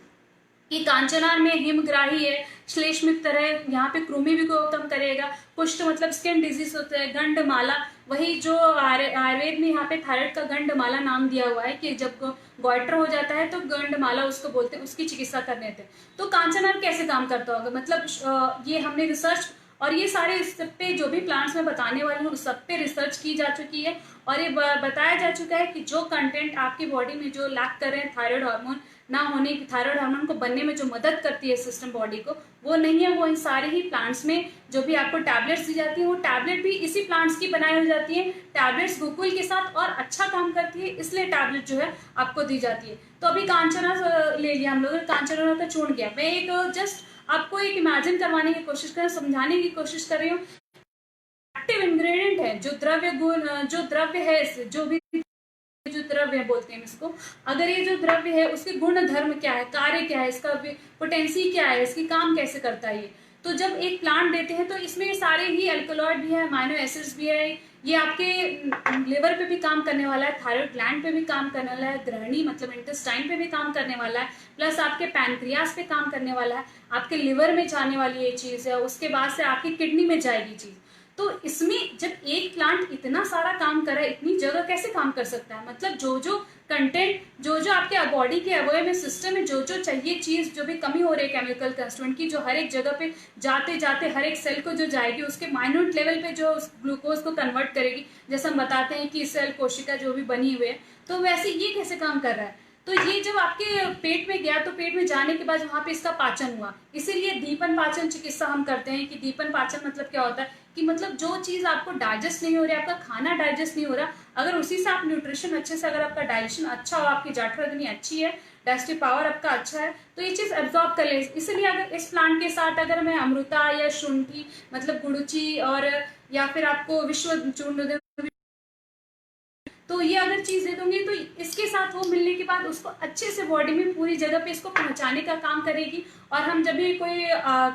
Speaker 1: कि कांचना में हिमग्राही है, श्लेष्मित्र है, यहाँ पे कृमि भी को कम करेगा, कुष्ठ मतलब स्किन डिजीज होता है, गंडमाला, वही जो आयुर्वेद में यहाँ पे थायराइड का गंडमाला नाम दिया हुआ है कि जब गॉइटर हो जाता है तो गंडमाला उसको बोलते हैं, उसकी चिकित्सा करने थे। तो कांचना कैसे काम करता होगा, मतलब ये हमने रिसर्च और ये सारे इस सब पे जो भी प्लांट्स मैं बताने वाली हूँ उस सब पे रिसर्च की जा चुकी है और ये बताया जा चुका है कि जो कंटेंट आपकी बॉडी में जो लैक कर रहे हैं थायराइड हार्मोन ना होने की, थायराइड हार्मोन को बनने में जो मदद करती है सिस्टम बॉडी को, वो नहीं है। वो इन सारे ही प्लांट्स में जो भी आपको टैबलेट्स दी जाती हैं वो टैबलेट भी इसी प्लांट्स की बनाई हो जाती है। टैबलेट्स गोकुल के साथ और अच्छा काम करती है, इसलिए टैबलेट जो है आपको दी जाती है। तो अभी कांचना ले लिया हम लोगों ने, कांचना का चूर्ण गया। मैं एक जस्ट आपको एक इमेजिन करवाने की कोशिश कर, समझाने की कोशिश कर रही हूँ। एक्टिव इंग्रेडिएंट है जो द्रव्य गुण, जो द्रव्य है, जो भी जो द्रव्य बोलते हैं इसको, अगर ये जो द्रव्य है उसके गुण धर्म क्या है, कार्य क्या है, इसका पोटेंसी क्या है, इसकी काम कैसे करता है ये, तो जब एक प्लांट देते हैं तो इसमें सारे ही अल्कलॉइड भी है, अमाइनो एसिड्स भी है। ये आपके लिवर पे भी काम करने वाला है, थायराइड ग्लैंड पे भी काम करने वाला है, ग्रहणी मतलब इंटेस्टाइन पे भी काम करने वाला है, प्लस आपके पैनक्रियास पे काम करने वाला है, आपके लिवर में जाने वाली ये चीज है, उसके बाद से आपकी किडनी में जाएगी चीज। तो इसमें जब एक प्लांट इतना सारा काम कर रहा है, इतनी जगह कैसे काम कर सकता है, मतलब जो जो कंटेंट, जो जो आपके बॉडी के अवयव में, सिस्टम में जो जो चाहिए चीज, जो भी कमी हो रही है केमिकल कंस्टिट्यूएंट की, जो हर एक जगह पे जाते जाते हर एक सेल को जो जाएगी उसके माइन्यूट लेवल पे जो ग्लूकोज को कन्वर्ट करेगी, जैसे हम बताते हैं कि सेल कोशिका जो भी बनी हुई है, तो वैसे ये कैसे काम कर रहा है। तो ये जब आपके पेट में गया तो पेट में जाने के बाद वहां पे इसका पाचन हुआ, इसीलिए दीपन पाचन चिकित्सा हम करते हैं। कि दीपन पाचन मतलब क्या होता है कि मतलब जो चीज आपको डाइजेस्ट नहीं हो रही, आपका खाना डाइजेस्ट नहीं हो रहा, अगर उसी से आप न्यूट्रिशन अच्छे से, अगर आपका डाइजेशन अच्छा हो, आपकी जाठराग्नि अच्छी है, डाइजेस्टिव पावर आपका अच्छा है, तो ये चीज एब्जॉर्ब कर ले। इसलिए अगर इस प्लांट के साथ अगर मैं अमृता या शुंठी मतलब गुड़ुची और या फिर आपको विश्व चूर्ण, तो ये अगर चीज दे दूंगी तो इसके साथ वो मिलने के बाद उसको अच्छे से बॉडी में पूरी जगह पे इसको पहुंचाने का काम करेगी। और हम जब भी कोई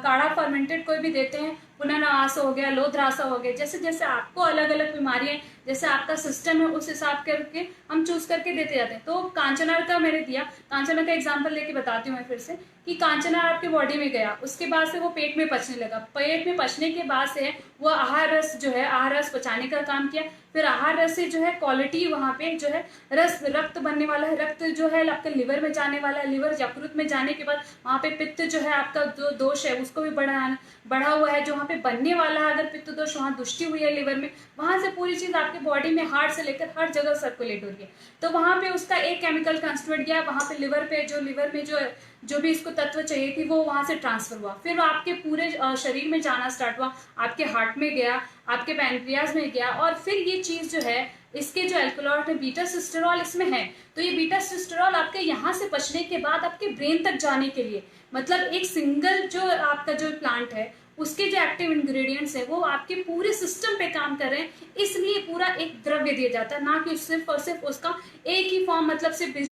Speaker 1: काढ़ा फर्मेंटेड कोई भी देते हैं, पुनर्नवास हो गया, लोधरासा हो गया, जैसे जैसे आपको अलग अलग बीमारियां, जैसे आपका सिस्टम है उस हिसाब करके हम चूज करके देते जाते हैं। तो कांचनार का मैंने दिया, कांचना का एग्जाम्पल लेके बताती हूँ मैं फिर से कि कांचनार आपके बॉडी में गया, उसके बाद से वो पेट में पचने लगा, पेट में पचने के बाद से वो आहार रस जो है, आहार रस पचाने का काम किया, फिर आहार रस से जो है क्वालिटी वहां पे जो है रस, रक्त बनने वाला है, रक्त जो है आपके लिवर में जाने वाला है, लिवर यकृत में जाने के बाद वहां पे पित्त जो है आपका जो दोष है उसको भी बढ़ा हुआ है, जो वहाँ पे बनने वाला है, अगर पित्त दोष वहाँ दुष्टि हुई है लिवर में, वहां से पूरी चीज आपके बॉडी में हार्ट से लेकर हर जगह सर्कुलेट हो रही है। तो वहां पे उसका एक केमिकल कंस्टिट्यूएंट गया, वहां पे लिवर पे जो लिवर में जो भी इसको तत्व चाहिए थी वो वहां से ट्रांसफर हुआ, फिर वो आपके पूरे शरीर में जाना स्टार्ट हुआ, आपके हार्ट में गया, आपके पैनक्रियाज में गया, और फिर ये चीज जो है, इसके जो अल्कोहल है बीटा सिस्टेरॉल इसमें है, तो ये बीटा सिस्टेरॉल आपके यहाँ से पचने के बाद आपके ब्रेन तक जाने के लिए, मतलब एक सिंगल जो आपका जो प्लांट है उसके जो एक्टिव इंग्रेडिएंट्स है वो आपके पूरे सिस्टम पे काम कर रहे हैं, इसलिए पूरा एक द्रव्य दिया जाता है, ना कि सिर्फ और सिर्फ उसका एक ही फॉर्म, मतलब सिर्फ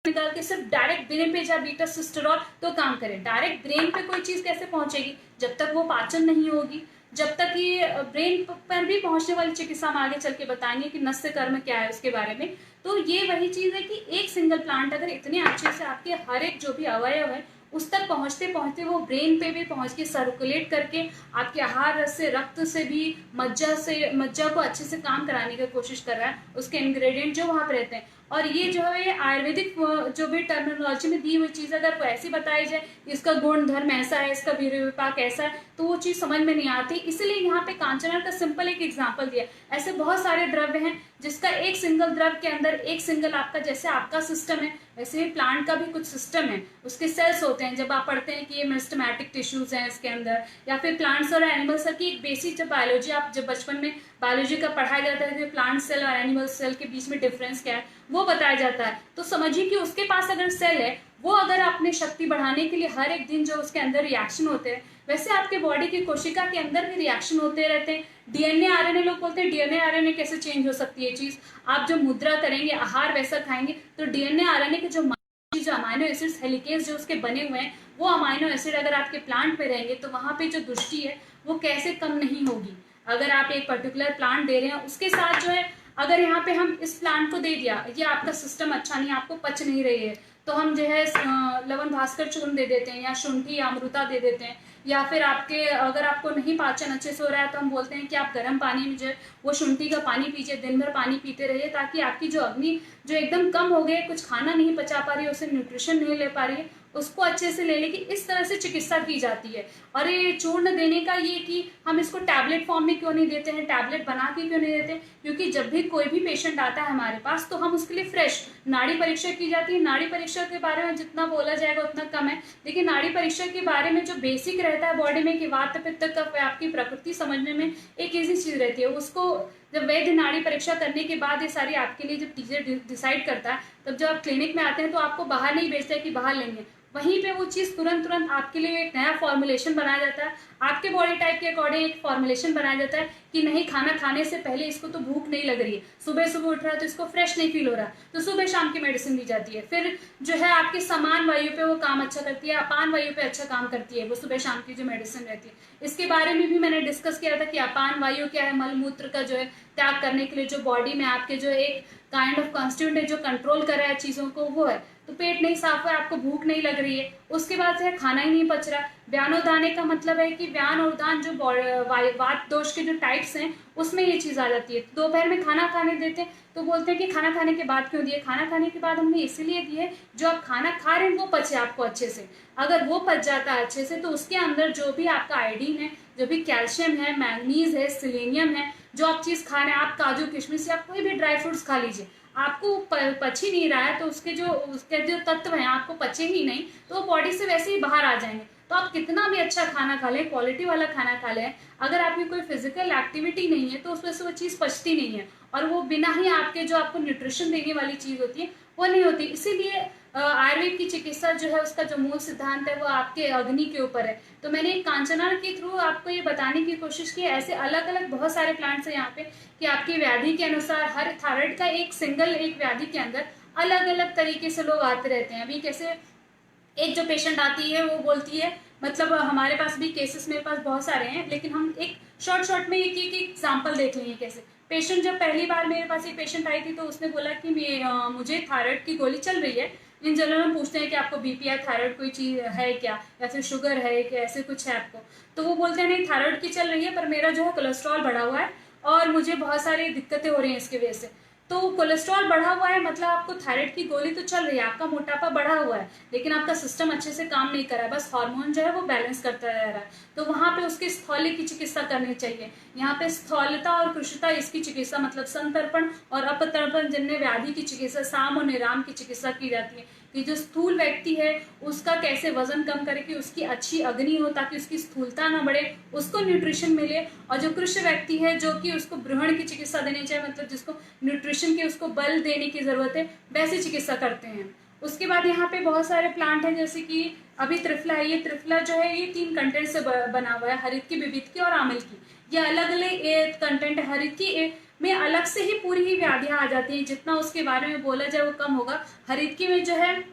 Speaker 1: निकाल के सिर्फ डायरेक्ट ब्रेन पे जा बीटा सिस्टेरॉल तो काम करे। डायरेक्ट ब्रेन पे कोई चीज कैसे पहुंचेगी, जब तक वो पाचन नहीं होगी, जब तक ये ब्रेन पर भी पहुंचने वाली चिकित्सा हम आगे चल के बताएंगे कि नस्य कर्म क्या है उसके बारे में। तो ये वही चीज है कि एक सिंगल प्लांट अगर इतने अच्छे से आपके हर एक जो भी अवयव है उस तक पहुंचते पहुंचते वो ब्रेन पे भी पहुंच के सर्कुलेट करके आपके आहार रस से, रक्त से भी, मज्जा को अच्छे से काम कराने की कोशिश कर रहा है, उसके इंग्रेडिएंट जो वहां पे रहते हैं। और ये जो है आयुर्वेदिक जो भी टर्मिनोलॉजी में दी हुई चीज अगर वैसी बताई जाए, इसका गुण धर्म ऐसा है, इसका वीर्य विपाक ऐसा है, तो वो चीज समझ में नहीं आती, इसलिए यहाँ पे कांचना का सिंपल एक एग्जांपल दिया। ऐसे बहुत सारे द्रव्य हैं जिसका एक सिंगल द्रव्य के अंदर एक सिंगल आपका, जैसे आपका सिस्टम है वैसे ही प्लांट का भी कुछ सिस्टम है, उसके सेल्स होते हैं। जब आप पढ़ते हैं कि ये मेरिस्टेमेटिक टिश्यूज हैं इसके अंदर, या फिर प्लांट्स और एनिमल सेल की एक बेसिक जब बायोलॉजी, आप जब बचपन में बायोलॉजी का पढ़ाया जाता है कि प्लांट सेल और एनिमल सेल के बीच में डिफरेंस क्या है वो बताया जाता है। तो समझिए कि उसके पास अगर सेल है, वो अगर अपनी शक्ति बढ़ाने के लिए हर एक दिन जो उसके अंदर रिएक्शन होते हैं, वैसे आपके बॉडी की कोशिका के अंदर भी रिएक्शन होते रहते हैं। डीएनए आरएनए, लोग बोलते हैं डीएनए आरएनए कैसे चेंज हो सकती है चीज, आप जो मुद्रा करेंगे, आहार वैसा खाएंगे, तो डीएनए आरएनए के जो अमाइनो एसिड्स, हेलिकेज जो उसके बने हुए हैं, वो अमाइनो एसिड अगर आपके प्लांट पे रहेंगे तो वहां पे जो दुष्टि है वो कैसे कम नहीं होगी। अगर आप एक पर्टिकुलर प्लांट दे रहे हैं, उसके साथ जो है अगर यहाँ पे हम इस प्लांट को दे दिया, ये आपका सिस्टम अच्छा नहीं, आपको पच नहीं रही है, तो हम जो है लवण भास्कर चूर्ण दे देते हैं, या शुंठी या अमृता दे देते हैं, या फिर आपके अगर आपको नहीं पाचन अच्छे से हो रहा है तो हम बोलते हैं कि आप गर्म पानी में जो है वो शुंठी का पानी पीजिए, दिन भर पानी पीते रहिए, ताकि आपकी जो अग्नि जो एकदम कम हो गई, कुछ खाना नहीं पचा पा रही है, उसे न्यूट्रिशन नहीं ले पा रही है, उसको अच्छे से ले लेगी, इस तरह से चिकित्सा की जाती है। और ये चूर्ण देने का ये कि हम इसको टैबलेट फॉर्म में क्यों नहीं देते हैं, टैबलेट बना के क्यों नहीं देते, क्योंकि जब भी कोई भी पेशेंट आता है हमारे पास तो हम उसके लिए फ्रेश नाड़ी परीक्षा की जाती है। नाड़ी परीक्षा के बारे में जितना बोला जाएगा उतना कम है, लेकिन नाड़ी परीक्षा के बारे में जो बेसिक रहता है बॉडी में कि वात पित्त कफ आपकी प्रकृति समझने में एक ईजी चीज रहती है, उसको जब वैद्य नाड़ी परीक्षा करने के बाद ये सारी आपके लिए जब टीचर डिसाइड करता है, तब जब आप क्लिनिक में आते हैं तो आपको बाहर नहीं भेजते कि बाहर लेंगे, वहीं पे वो चीज तुरंत आपके लिए एक नया फॉर्मुलेशन बनाया जाता है, आपके बॉडी टाइप के अकॉर्डिंग एक फॉर्मुलेशन बनाया जाता है कि नहीं खाना खाने से पहले इसको तो भूख नहीं लग रही है, सुबह सुबह उठ रहा है तो इसको फ्रेश नहीं फील हो रहा, तो सुबह शाम की मेडिसिन दी जाती है। फिर जो है आपकी समान वायु पे वो काम अच्छा करती है, अपान वायु पे अच्छा काम करती है वो सुबह शाम की जो मेडिसिन रहती है। इसके बारे में भी मैंने डिस्कस किया था कि अपान वायु क्या है, मल मूत्र का जो है त्याग करने के लिए जो बॉडी में आपके जो एक काइंड ऑफ कॉन्स्टिट्यूएंट है जो कंट्रोल कर रहा है चीजों को, वो है। तो पेट नहीं साफ है, आपको भूख नहीं लग रही है, उसके बाद से खाना ही नहीं पच रहा। व्यानोदाने का मतलब है कि व्यान और दान जो वात दोष के जो टाइप्स हैं उसमें ये चीज आ जाती है। दोपहर में खाना खाने देते हैं तो बोलते हैं कि खाना खाने के बाद क्यों दिए, खाना खाने के बाद हमने इसीलिए दिए जो आप खाना खा रहे हैं वो पचे आपको अच्छे से। अगर वो पच जाता है अच्छे से तो उसके अंदर जो भी आपका आयोडीन है, जो भी कैल्शियम है, मैग्नीज है, सिलेनियम है, जो आप चीज खा रहे हैं, आप काजू किशमिश या कोई भी ड्राई फ्रूट्स खा लीजिए, आपको पच ही नहीं रहा है तो उसके जो तत्व हैं आपको पचे ही नहीं, तो वो बॉडी से वैसे ही बाहर आ जाएंगे। तो आप कितना भी अच्छा खाना खा लें, क्वालिटी वाला खाना खा लें, अगर आपकी कोई फिजिकल एक्टिविटी नहीं है तो उसमें से वो चीज़ पचती नहीं है, और वो बिना ही आपके जो आपको न्यूट्रिशन देने वाली चीज़ होती है वो नहीं होती। इसीलिए आयुर्वेद की चिकित्सा जो है उसका जो मूल सिद्धांत है वो आपके अग्नि के ऊपर है। तो मैंने एक कांचनार के थ्रू आपको ये बताने की कोशिश की, ऐसे अलग अलग बहुत सारे प्लांट्स हैं यहाँ पे कि आपकी व्याधि के अनुसार हर थायराइड का एक व्याधि के अंदर अलग अलग तरीके से लोग आते रहते हैं। अभी कैसे एक जो पेशेंट आती है वो बोलती है, मतलब हमारे पास भी केसेस मेरे पास बहुत सारे हैं, लेकिन हम एक शॉर्ट में एक एग्जाम्पल देख लेंगे। कैसे पेशेंट जब पहली बार मेरे पास एक पेशेंट आई थी तो उसने बोला कि मुझे थायराइड की गोली चल रही है। इन जनरल हम पूछते हैं कि आपको बीपी या थायराइड कोई चीज है क्या, या फिर शुगर है क्या, ऐसे कुछ है आपको, तो वो बोलते हैं नहीं थायराइड की चल रही है पर मेरा जो है कोलेस्ट्रॉल बढ़ा हुआ है और मुझे बहुत सारी दिक्कतें हो रही हैं इसकी वजह से। तो कोलेस्ट्रॉल बढ़ा हुआ है मतलब आपको थायराइड की गोली तो चल रही है, आपका मोटापा बढ़ा हुआ है, लेकिन आपका सिस्टम अच्छे से काम नहीं कर रहा है, बस हार्मोन जो है वो बैलेंस करता रह रहा है। तो वहां पे उसकी स्थौल्य की चिकित्सा करनी चाहिए। यहाँ पे स्थौल्यता और कृशता इसकी चिकित्सा मतलब संतर्पण और अपतर्पण जन्य व्याधि की चिकित्सा, साम और निराम की चिकित्सा की जाती है कि जो स्थूल व्यक्ति है उसका कैसे वजन कम करे कि उसकी अच्छी अग्नि हो ताकि उसकी स्थूलता ना बढ़े, उसको न्यूट्रिशन मिले। और जो कृष्ण व्यक्ति है जो कि उसको ब्रूहण की चिकित्सा देनी चाहिए, मतलब जिसको न्यूट्रिशन की उसको बल देने की जरूरत है, वैसी चिकित्सा करते हैं। उसके बाद यहाँ पे बहुत सारे प्लांट हैं जैसे कि अभी त्रिफला है। ये त्रिफला जो है ये 3 कंटेंट से बना हुआ है, हरित की, विविध की और आमिल की। ये अलग अलग कंटेंट है। हरित की में अलग से ही पूरी ही व्याधियां आ जाती हैं, जितना उसके बारे में बोला जाए वो कम होगा। हरितकी में जो है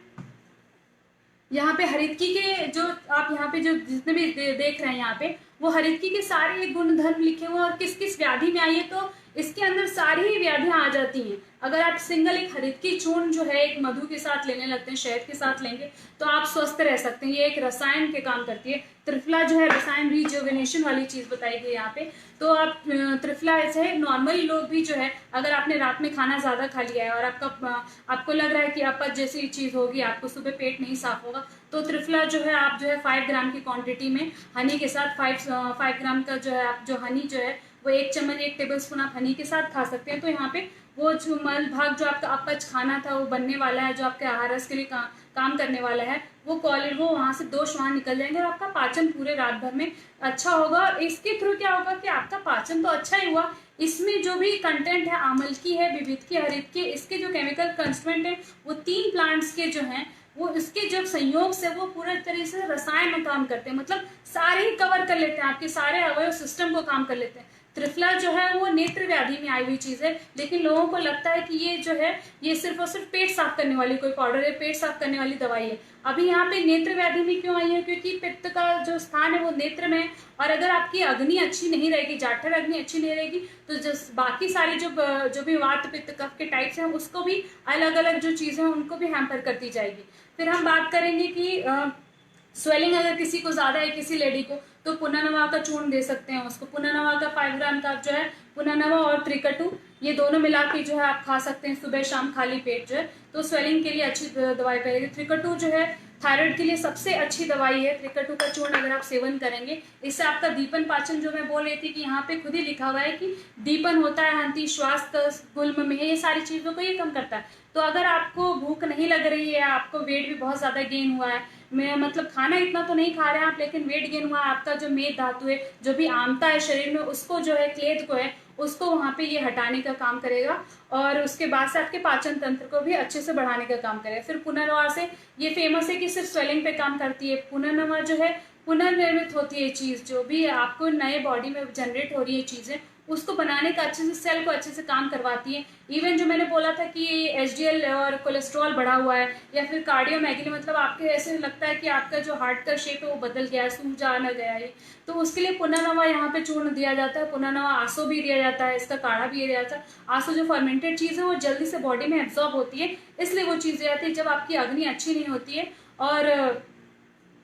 Speaker 1: यहाँ पे हरितकी के जो आप यहाँ पे जो जितने भी देख रहे हैं यहाँ पे वो हरितकी के सारे गुण धर्म लिखे हुए हैं और किस किस व्याधि में आई है, तो इसके अंदर सारी ही व्याधियां आ जाती हैं। अगर आप सिंगल एक हरितकी चूर्ण जो है एक मधु के साथ लेने लगते हैं, शहद के साथ लेंगे तो आप स्वस्थ रह सकते हैं। ये एक रसायन के काम करती है। त्रिफला जो है रसायन रिजुवेनेशन वाली चीज बताई गई यहाँ पे। तो आप त्रिफला ऐसे नॉर्मल लोग भी जो है अगर आपने रात में खाना ज्यादा खा लिया है और आपको लग रहा है कि अपच जैसी चीज होगी, आपको सुबह पेट नहीं साफ होगा, तो त्रिफला जो है आप जो है 5 ग्राम की क्वांटिटी में हनी के साथ 5 ग्राम का जो है आप जो हनी जो है वो 1 चम्मच 1 टेबल स्पून आप हनी के साथ खा सकते हैं। तो यहाँ पे वो जो मल भाग जो आपका अपच खाना था वो बनने वाला है, जो आपके आहार रस के लिए काम करने वाला है, वो वहां से दोष वहां निकल जाएंगे और आपका पाचन पूरे रात भर में अच्छा होगा। और इसके थ्रू क्या होगा कि आपका पाचन तो अच्छा ही हुआ, इसमें जो भी कंटेंट है आमल की है, विविध की, हरित की, इसके जो केमिकल कंस्टिट्यूएंट है वो 3 प्लांट्स के जो हैं वो इसके जो संयोग से वो पूरे तरीके से रसायन में काम करते हैं, मतलब सारे ही कवर कर लेते हैं, आपके सारे अवयव सिस्टम को काम कर लेते हैं। त्रिफला जो है वो नेत्र व्याधि में आई हुई चीज है, लेकिन लोगों को लगता है कि ये जो है ये सिर्फ और सिर्फ पेट साफ करने वाली कोई पाउडर है, पेट साफ करने वाली दवाई है। अभी यहाँ पे नेत्र व्याधि में क्यों आई है, क्योंकि पित्त का जो स्थान है वो नेत्र में है, और अगर आपकी अग्नि अच्छी नहीं रहेगी, जाठर अग्नि अच्छी नहीं रहेगी, तो जो बाकी सारे जो भी वात पित्त कफ के टाइप्स हैं उसको भी अलग अलग जो चीजें हैं उनको भी हैम्पर करती जाएगी। फिर हम बात करेंगे कि स्वेलिंग अगर किसी को ज्यादा है, किसी लेडी को, तो पुनर्नवा का चूर्ण दे सकते हैं उसको। पुनर्नवा का 5 ग्राम का जो है पुनर्नवा और त्रिकटु ये दोनों मिला के जो है आप खा सकते हैं सुबह शाम खाली पेट जो है, तो स्वेलिंग के लिए अच्छी दवाई पड़ेगी। त्रिकटु जो है थायराइड के लिए सबसे अच्छी दवाई है त्रिकटु का चूर्ण, अगर आप सेवन करेंगे। इससे आपका दीपन पाचन, जो मैं बोल रही थी कि यहाँ पे खुद ही लिखा हुआ है कि दीपन होता है, हंती श्वास गुल्म में है, ये सारी चीज़ों को ये कम करता है। तो अगर आपको भूख नहीं लग रही है, आपको वेट भी बहुत ज़्यादा गेन हुआ है, मैं मतलब खाना इतना तो नहीं खा रहे हैं आप, लेकिन वेट गेन हुआ है, आपका जो मेद धातु है, जो भी आमता है शरीर में, उसको जो है क्लेद को है, उसको वहाँ पे ये हटाने का काम करेगा। और उसके बाद से आपके पाचन तंत्र को भी अच्छे से बढ़ाने का काम करेगा। फिर पुनर्नवा से ये फेमस है कि सिर्फ स्वेलिंग पे काम करती है। पुनर्नवा जो है पुनर्निर्मित होती है चीज़, जो भी आपको नए बॉडी में जनरेट हो रही है चीज़ें, उसको बनाने का अच्छे से, सेल को अच्छे से काम करवाती है। इवन जो मैंने बोला था कि एचडीएल और कोलेस्ट्रॉल बढ़ा हुआ है, या फिर कार्डियोमैगली, मतलब आपके ऐसे लगता है कि आपका जो हार्ट का शेप है वो बदल गया है, सूज जा न गया है, तो उसके लिए पुनर्नवा यहाँ पे चूर्ण दिया जाता है। पुनर्नवा आसो भी दिया जाता है, इसका काढ़ा भी दिया जाता है। आसो जो फर्मेंटेड चीज़ है वो जल्दी से बॉडी में एब्जॉर्ब होती है, इसलिए वो चीज़ दी जाती है। जब आपकी अग्नि अच्छी नहीं होती है और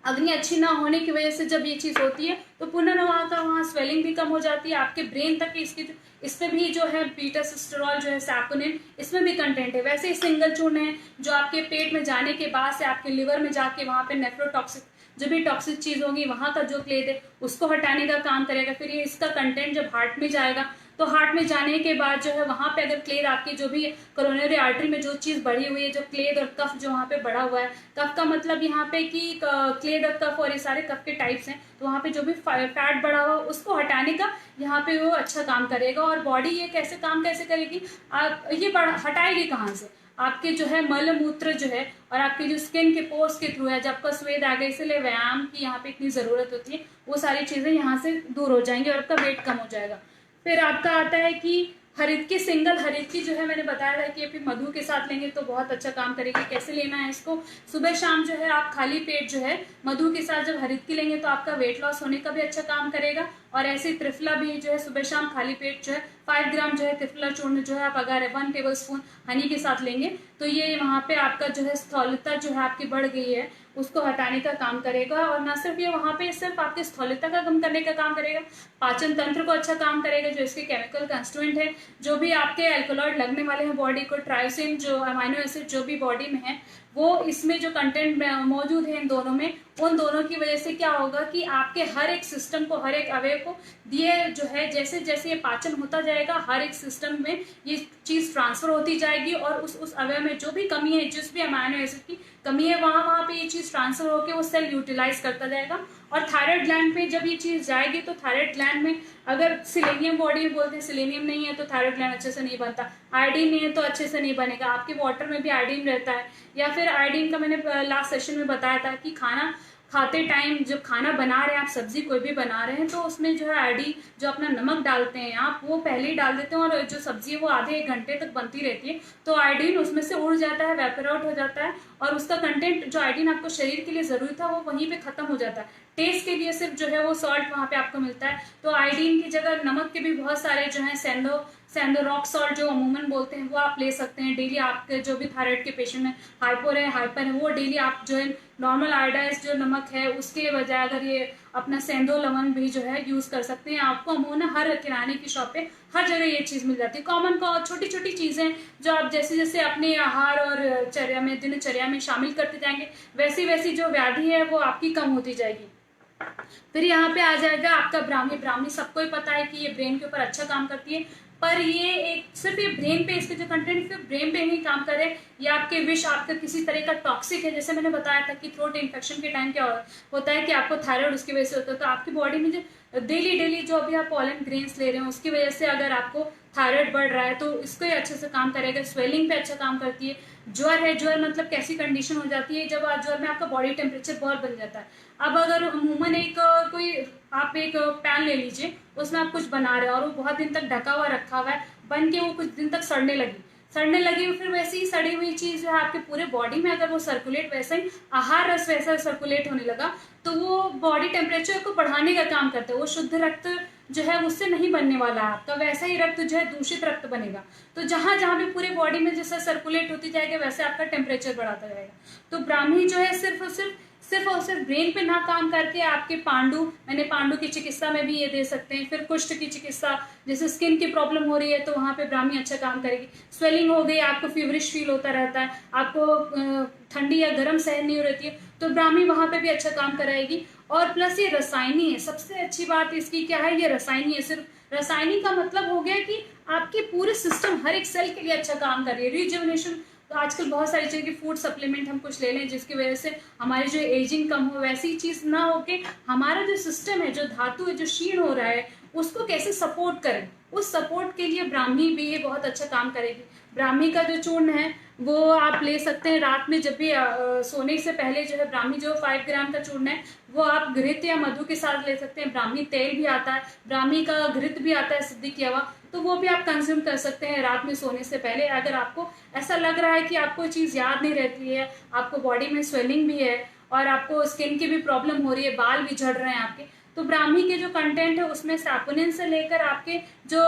Speaker 1: अग्नि अच्छी ना होने की वजह से जब ये चीज़ होती है, तो पुनर्नवा का वहाँ स्वेलिंग भी कम हो जाती है, आपके ब्रेन तक इसकी, इसमें भी जो है बीटा सिस्टेरॉल जो है सैपोनिन, इसमें भी कंटेंट है। वैसे ही सिंगल चूर्ण है जो आपके पेट में जाने के बाद से आपके लिवर में जाके वहाँ पे नेफ्रोटॉक्सिक, जो भी टॉक्सिक चीज़ होगी, वहाँ का जो क्लेद है उसको हटाने का काम करेगा। फिर ये इसका कंटेंट जब हार्ट में जाएगा, तो हार्ट में जाने के बाद जो है वहाँ पे अगर क्लेद, आपकी जो भी कोरोनरी आर्टरी में जो चीज़ बढ़ी हुई है, जो क्लेद और कफ जो वहाँ पे बढ़ा हुआ है, कफ का मतलब यहाँ पे कि क्लेद और कफ और ये सारे कफ के टाइप्स हैं, तो वहाँ पे जो भी फैट बढ़ा हुआ उसको हटाने का यहाँ पे वो अच्छा काम करेगा। और बॉडी ये कैसे काम कैसे करेगी, आप ये हटाएगी कहाँ से, आपके जो है मल मूत्र जो है और आपके जो स्किन के पोर्स के थ्रू है, जब आपका स्वेद आ गया, इसलिए व्यायाम की यहाँ पे इतनी ज़रूरत होती है, वो सारी चीज़ें यहाँ से दूर हो जाएंगी और आपका वेट कम हो जाएगा। फिर आपका आता है कि हरित की, सिंगल हरित की जो है मैंने बताया था कि फिर मधु के साथ लेंगे तो बहुत अच्छा काम करेगी। कैसे लेना है इसको, सुबह शाम जो है आप खाली पेट जो है मधु के साथ जब हरित की लेंगे तो आपका वेट लॉस होने का भी अच्छा काम करेगा। और ऐसे त्रिफला भी जो है सुबह शाम खाली पेट जो है 5 ग्राम जो है त्रिफला चूर्ण जो है आप अगर 1 टेबल स्पून हनी के साथ लेंगे तो ये वहाँ पे आपका जो है स्थूलता जो है आपकी बढ़ गई है उसको हटाने का काम करेगा। और ना सिर्फ ये वहाँ पे सिर्फ आपकी स्थूलता का कम करने का काम करेगा, पाचन तंत्र को अच्छा काम करेगा। जो इसके केमिकल कंस्टिट्यूएंट है, जो भी आपके एल्कोलॉइड लगने वाले हैं बॉडी को, ट्रायोसिन जो अमाइनो एसिड जो भी बॉडी में है, वो इसमें जो कंटेंट मौजूद है इन दोनों में, उन दोनों की वजह से क्या होगा कि आपके हर एक सिस्टम को, हर एक अवयव को दिए जो है, जैसे जैसे ये पाचन होता जाएगा हर एक सिस्टम में ये चीज़ ट्रांसफर होती जाएगी और उस अवयव में जो भी कमी है, जिस भी अमाइनो एसिड की कमी है, वहाँ पे ये चीज़ ट्रांसफर होकर वो सेल यूटिलाइज करता जाएगा। और थायराइड ग्लैंड पे जब ये चीज़ जाएगी तो थायराइड ग्लैंड में अगर सिलेनियम बॉडी में बोलते हैं, सिलेनियम नहीं है तो थायराइड ग्लैंड अच्छे से नहीं बनता, आयोडीन नहीं है तो अच्छे से नहीं बनेगा। आपके वाटर में भी आयोडीन रहता है, या फिर आयोडीन का मैंने लास्ट सेशन में बताया था कि खाना खाते टाइम जब खाना बना रहे हैं आप, सब्जी कोई भी बना रहे हैं, तो उसमें जो है आयोडीन, जो अपना नमक डालते हैं आप, वो पहले ही डाल देते हैं और जो सब्जी है वो आधे 1 घंटे तक बनती रहती है, तो आयोडीन उसमें से उड़ जाता है, वेपोरेट हो जाता है और उसका कंटेंट जो आयोडीन आपको शरीर के लिए जरूरी था वो वहीं पे खत्म हो जाता है। टेस्ट के लिए सिर्फ जो है वो सॉल्ट वहाँ पे आपको मिलता है। तो आयोडीन की जगह नमक के भी बहुत सारे जो है सैंडो रॉक सॉल्ट जो अमूमन बोलते हैं वो आप ले सकते हैं डेली। आपके जो भी थायराइड के पेशेंट में हाइपोर है, हाइपर है, वो डेली आप जो है नॉर्मल आयोडाइज जो नमक है उसके बजाय अगर ये अपना सेंधो लवण भी जो है यूज़ कर सकते हैं। आपको अमूमन हर किराने की शॉप पे हर जगह ये चीज़ मिल जाती है। कॉमन छोटी छोटी चीज़ें जो आप जैसे जैसे अपने आहार और चर्या में, दिनचर्या में शामिल करते जाएंगे, वैसी वैसी जो व्याधि है वो आपकी कम होती जाएगी। फिर यहाँ पे आ जाएगा आपका ब्राह्मी। ब्राह्मी सबको ही पता है कि ये ब्रेन के ऊपर अच्छा काम करती है, पर ये एक सिर्फ ये ब्रेन पे, इसके जो कंटेंट सिर्फ ब्रेन पे ही काम करे, या आपके विष आपका किसी तरह का टॉक्सिक है, जैसे मैंने बताया था कि थ्रोट इन्फेक्शन के टाइम क्या होता है कि आपको थायराइड उसकी वजह से होता है, तो आपकी बॉडी में जो डेली जो अभी आप पॉलन ग्रेन्स ले रहे हैं उसकी वजह से अगर आपको थायराइड बढ़ रहा है तो इसको ही अच्छे से काम करेगा। स्वेलिंग पे अच्छा काम करती है। ज्वर है, ज्वर मतलब कैसी कंडीशन हो जाती है जब ज्वर में आपका बॉडी टेम्परेचर बहुत बढ़ जाता है। अब अगर अमूमन कोई आप एक पैन ले लीजिए, उसमें आप कुछ बना रहे हो और वो बहुत दिन तक ढका हुआ रखा हुआ है, बन के वो कुछ दिन तक सड़ने लगी, फिर वैसे ही सड़ी हुई चीज़ जो है आपके पूरे बॉडी में अगर वो सर्कुलेट, वैसा ही आहार रस वैसा सर्कुलेट होने लगा तो वो बॉडी टेम्परेचर को बढ़ाने का काम करता है। वो शुद्ध रक्त जो है उससे नहीं बनने वाला है आपका, वैसा ही रक्त जो है दूषित रक्त बनेगा। तो जहाँ जहाँ भी पूरे बॉडी में जैसा सर्कुलेट होती जाएगा वैसे आपका टेम्परेचर बढ़ाता जाएगा। तो ब्राह्मी जो है सिर्फ और सिर्फ सिर्फ और सिर्फ ब्रेन पे ना काम करके आपके पांडु, मैंने पांडु की चिकित्सा में भी ये दे सकते हैं। फिर कुष्ठ की चिकित्सा, जैसे स्किन की प्रॉब्लम हो रही है तो वहाँ पे ब्राह्मी अच्छा काम करेगी। स्वेलिंग हो गई, आपको फीवरिश फील होता रहता है, आपको ठंडी या गर्म सहन नहीं हो रहती है, तो ब्राह्मी वहाँ पे भी अच्छा काम कराएगी। और प्लस ये रसायनी है, सबसे अच्छी बात इसकी क्या है, ये रसायनी है। सिर्फ रसायनी का मतलब हो गया कि आपके पूरे सिस्टम, हर एक सेल के लिए अच्छा काम कर रही है, रिजुविनेशन। तो आजकल बहुत सारी चीज़ की फूड सप्लीमेंट हम कुछ ले लें जिसकी वजह से हमारी जो एजिंग कम हो, वैसी चीज़ ना हो के हमारा जो सिस्टम है, जो धातु है, जो क्षीण हो रहा है, उसको कैसे सपोर्ट करें, उस सपोर्ट के लिए ब्राह्मी भी ये बहुत अच्छा काम करेगी। ब्राह्मी का जो चूर्ण है वो आप ले सकते हैं रात में, जब भी सोने से पहले जो है ब्राह्मी जो 5 ग्राम का चूर्ण है वो आप घृत या मधु के साथ ले सकते हैं। ब्राह्मी तेल भी आता है, ब्राह्मी का घृत भी आता है सिद्ध किया हुआ, तो वो भी आप कंज्यूम कर सकते हैं रात में सोने से पहले। अगर आपको ऐसा लग रहा है कि आपको चीज़ याद नहीं रहती है, आपको बॉडी में स्वेलिंग भी है और आपको स्किन की भी प्रॉब्लम हो रही है, बाल भी झड़ रहे हैं आपके, तो ब्राह्मी के जो कंटेंट है उसमें सैपोनिन से लेकर आपके जो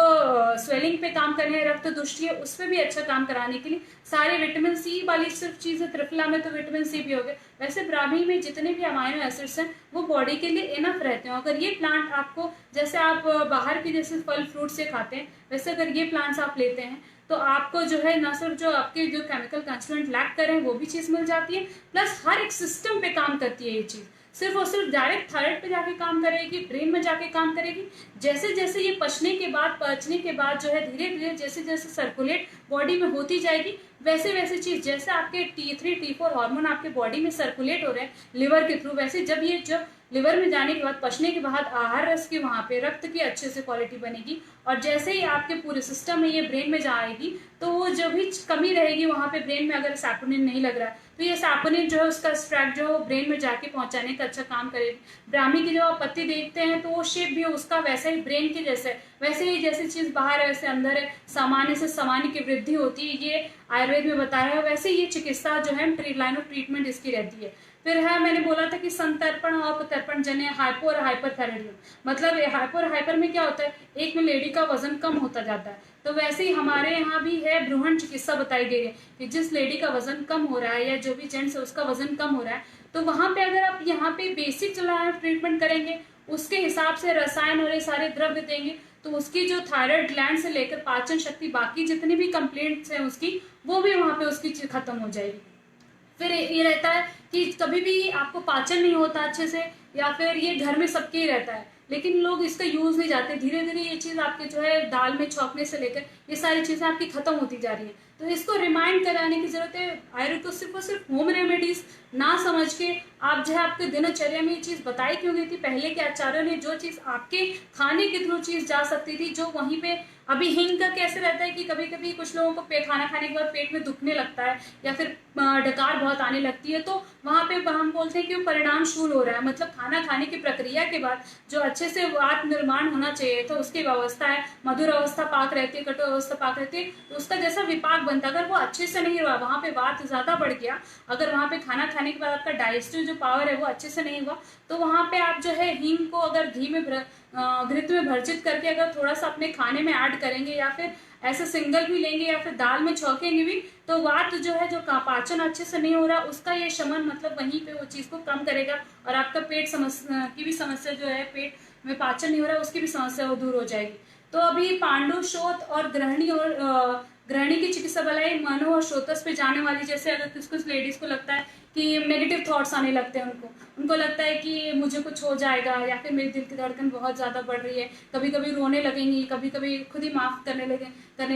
Speaker 1: स्वेलिंग पे काम कर रहे हैं, रक्त दुष्टि है, उस पर भी अच्छा काम कराने के लिए सारे विटामिन सी वाली सिर्फ चीज़ है। त्रिफला में तो विटामिन सी भी हो गया। वैसे ब्राह्मी में जितने भी अमाइनो एसिड्स हैं वो बॉडी के लिए इनफ रहते हैं। अगर ये प्लांट आपको, जैसे आप बाहर की जैसे फल फ्रूट से खाते हैं, वैसे अगर ये प्लांट्स आप लेते हैं तो आपको जो है ना सिर्फ जो आपके जो केमिकल कंस्टिट्यूएंट लैक करें वो भी चीज़ मिल जाती है, प्लस हर एक सिस्टम पे काम करती है ये चीज़। सिर्फ और सिर्फ डायरेक्ट थायराइड पे जाके काम करेगी, ब्रेन में जाके काम करेगी। जैसे जैसे ये पचने के बाद जो है धीरे धीरे जैसे जैसे सर्कुलेट बॉडी में होती जाएगी, वैसे वैसे चीज, जैसे आपके T3 T4 हार्मोन आपके बॉडी में सर्कुलेट हो रहे हैं लिवर के थ्रू, वैसे जब ये जो लिवर में जाने के बाद, पचने के बाद आहार रस की वहाँ पे रक्त की अच्छे से क्वालिटी बनेगी, और जैसे ही आपके पूरे सिस्टम में ये ब्रेन में जाएगी तो वो जो भी कमी रहेगी वहाँ पे ब्रेन में, अगर सैपोनिन नहीं लग रहा है तो ये सैपोनिन जो है उसका एक्सट्रैक्ट जो है ब्रेन में जाके पहुंचाने का अच्छा काम करेगी। ब्राह्मी की जो आप पत्ती देखते हैं तो वो शेप भी उसका वैसा ही ब्रेन के जैसे, वैसे ही जैसी चीज बाहर है वैसे अंदर है, सामान्य से सामान्य की वृद्धि होती है, ये आयुर्वेद में बताया है। वैसे ये चिकित्सा जो है लाइन ऑफ ट्रीटमेंट इसकी रहती है। फिर है, मैंने बोला था कि संतर्पण और प्रतर्पण जन्य हाइपो और हाइपरथायराइडिज्म, मतलब हाइपो और हाइपर में क्या होता है, एक में लेडी का वजन कम होता जाता है, तो वैसे ही हमारे यहाँ भी है भ्रूण चिकित्सा बताई गई है कि जिस लेडी का वजन कम हो रहा है या जो भी जेंट्स है उसका वजन कम हो रहा है, तो वहां पे अगर आप यहाँ पे बेसिक ट्रीटमेंट करेंगे, उसके हिसाब से रसायन और ये सारे द्रव्य देंगे, तो उसकी जो थायराइड ग्लैंड से लेकर पाचन शक्ति, बाकी जितनी भी कंप्लेंट्स हैं उसकी, वो भी वहां पे उसकी खत्म हो जाएगी। फिर ये रहता है कि कभी भी आपको पाचन नहीं होता अच्छे से, या फिर ये घर में सबके ही रहता है लेकिन लोग इसका यूज नहीं जाते, धीरे धीरे ये चीज आपके जो है दाल में छौंकने से लेकर ये सारी चीजें आपकी खत्म होती जा रही है। तो इसको रिमाइंड कराने की जरूरत है। आयुर्वेद को सिर्फ और सिर्फ होम रेमेडीज ना समझ के आप जो है आपके दिनचर्या में ये चीज बताई क्यों गई थी, पहले के आचार्यों ने जो चीज आपके खाने के थ्रू चीज जा सकती थी, जो वहीं पे, अभी हिंग का कैसे रहता है कि कभी कभी कुछ लोगों को खाना खाने के बाद पेट में दुखने लगता है या फिर डकार बहुत आने लगती है, तो वहां पे हम बोलते हैं कि वो परिणाम शूल हो रहा है, मतलब खाना खाने की प्रक्रिया के बाद जो अच्छे से वात निर्माण होना चाहिए था उसकी व्यवस्था है, मधुर अवस्था पाक रहती है, कटु अवस्था पाक रहती है, तो उसका जैसा विपाक बनता है, अगर वो अच्छे से नहीं हुआ, वहां पे वात ज्यादा बढ़ गया, अगर वहां पे खाना खाने के बाद आपका डाइजेस्टिव जो पावर है वो अच्छे से नहीं हुआ, तो वहां पे आप जो है हींग को अगर घी में घृत में भर्जित करके अगर थोड़ा सा अपने खाने में ऐड करेंगे, या फिर ऐसे सिंगल भी लेंगे या फिर दाल में छौंकेंगे भी, तो वात जो है, जो पाचन अच्छे से नहीं हो रहा, उसका ये शमन, मतलब वहीं पे वो चीज को कम करेगा, और आपका पेट समस्या की भी समस्या जो है, पेट में पाचन नहीं हो रहा उसकी भी समस्या वो दूर हो जाएगी। तो अभी पांडु, शोथ और ग्रहणी की चिकित्सा बलाई मनो और शोतस पे जाने वाली, जैसे अगर कुछ लेडीज को लगता है कि नेगेटिव थॉट्स आने लगते हैं, उनको लगता है कि मुझे कुछ हो जाएगा, या फिर मेरी दिल की धड़कन बहुत ज़्यादा बढ़ रही है, कभी कभी रोने लगेंगी, कभी कभी खुद ही माफ़ करने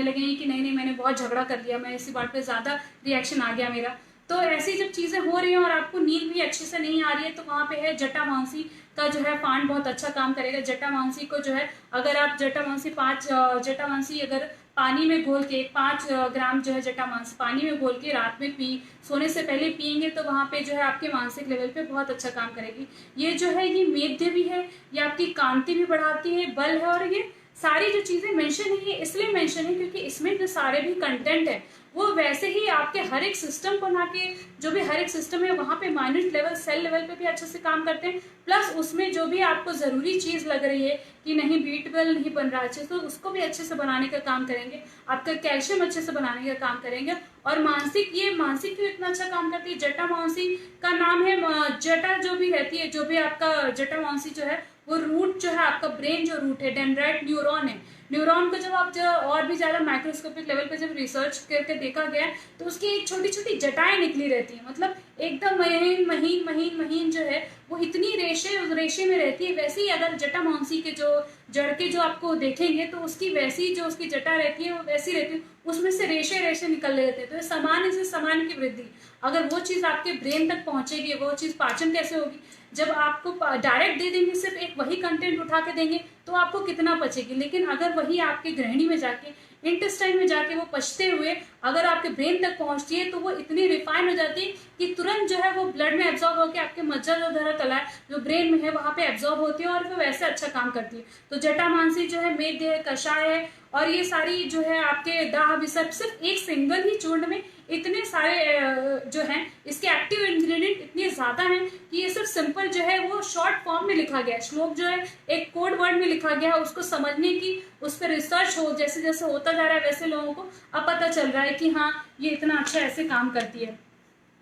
Speaker 1: लगेंगी कि नहीं नहीं मैंने बहुत झगड़ा कर लिया, मैं इसी बात पे ज़्यादा रिएक्शन आ गया मेरा। तो ऐसी जब चीज़ें हो रही हैं और आपको नींद भी अच्छे से नहीं आ रही है, तो वहाँ पे है जटामांसी का जो है पान बहुत अच्छा काम करेगा। जटामांसी को जो है, अगर आप जटामांसी अगर पानी में घोल के 5 ग्राम जो है जटामांसी पानी में घोल के रात में सोने से पहले पियेंगे, तो वहाँ पे जो है आपके मानसिक लेवल पे बहुत अच्छा काम करेगी। ये जो है ये मेद्य भी है, ये आपकी कांति भी बढ़ाती है, बल है, और ये सारी जो चीजें मेंशन है ये इसलिए मेंशन है क्योंकि इसमें जो सारे भी कंटेंट है वो वैसे ही आपके हर एक सिस्टम को ना के जो भी हर एक सिस्टम है वहां पे माइन्यूट लेवल सेल लेवल पे भी अच्छे से काम करते हैं, प्लस उसमें जो भी आपको जरूरी चीज लग रही है कि नहीं बीटवेल नहीं बन रहा अच्छे तो उसको भी अच्छे से बनाने का काम करेंगे, आपका कैल्शियम अच्छे से बनाने का काम करेंगे। और मानसिक, ये मानसिक क्यों इतना अच्छा काम करती है, जटा मानसी का नाम है, जटा जो भी रहती है, जो भी आपका जटा मानसी जो है वो रूट जो है आपका ब्रेन जो रूट है डेंड्राइट न्यूरॉन है, न्यूरॉन को जब आप और भी ज्यादा माइक्रोस्कोपिक लेवल पे जब रिसर्च करके देखा गया तो उसकी एक छोटी छोटी जटाएं निकली रहती है, मतलब एकदम महीन महीन महीन महीन जो है वो इतनी रेशे उस रेशे में रहती है। वैसे ही अगर जटा मांसी के जो जड़ के जो आपको देखेंगे तो उसकी वैसी जो उसकी जटा रहती है वो वैसी रहती है, उसमें से रेशे रेशे निकल रहे थे। तो सामान्य से सामान्य की वृद्धि, अगर वो चीज आपके ब्रेन तक पहुंचेगी, वो चीज पाचन कैसे होगी, जब आपको डायरेक्ट दे देंगे सिर्फ एक वही कंटेंट उठा के देंगे तो आपको कितना पचेगी, लेकिन अगर वही आपके ग्रहणी में जाके इंटेस्टाइन में जाके वो पचते हुए अगर आपके ब्रेन तक पहुंचती है तो वो इतनी रिफाइन हो जाती है कि तुरंत जो है वो ब्लड में एब्जॉर्ब होकर आपके मज्जा जो धरा तला है जो ब्रेन में है वहां पे एब्जॉर्ब होती है और वो वैसे अच्छा काम करती है। तो जटा मानसी जो है मेघ है, कषाय है और ये सारी जो है आपके दाह विसर्प सिर्फ एक सिंगल ही चूर्ण में इतने सारे जो हैं इसके एक्टिव इंग्रेडिएंट इतने ज्यादा हैं कि ये सिर्फ सिंपल जो है वो शॉर्ट फॉर्म में लिखा गया है, श्लोक जो है एक कोड वर्ड में लिखा गया है, उसको समझने की उस पर रिसर्च हो जैसे जैसे होता जा रहा है वैसे लोगों को अब पता चल रहा है कि हाँ ये इतना अच्छा ऐसे काम करती है।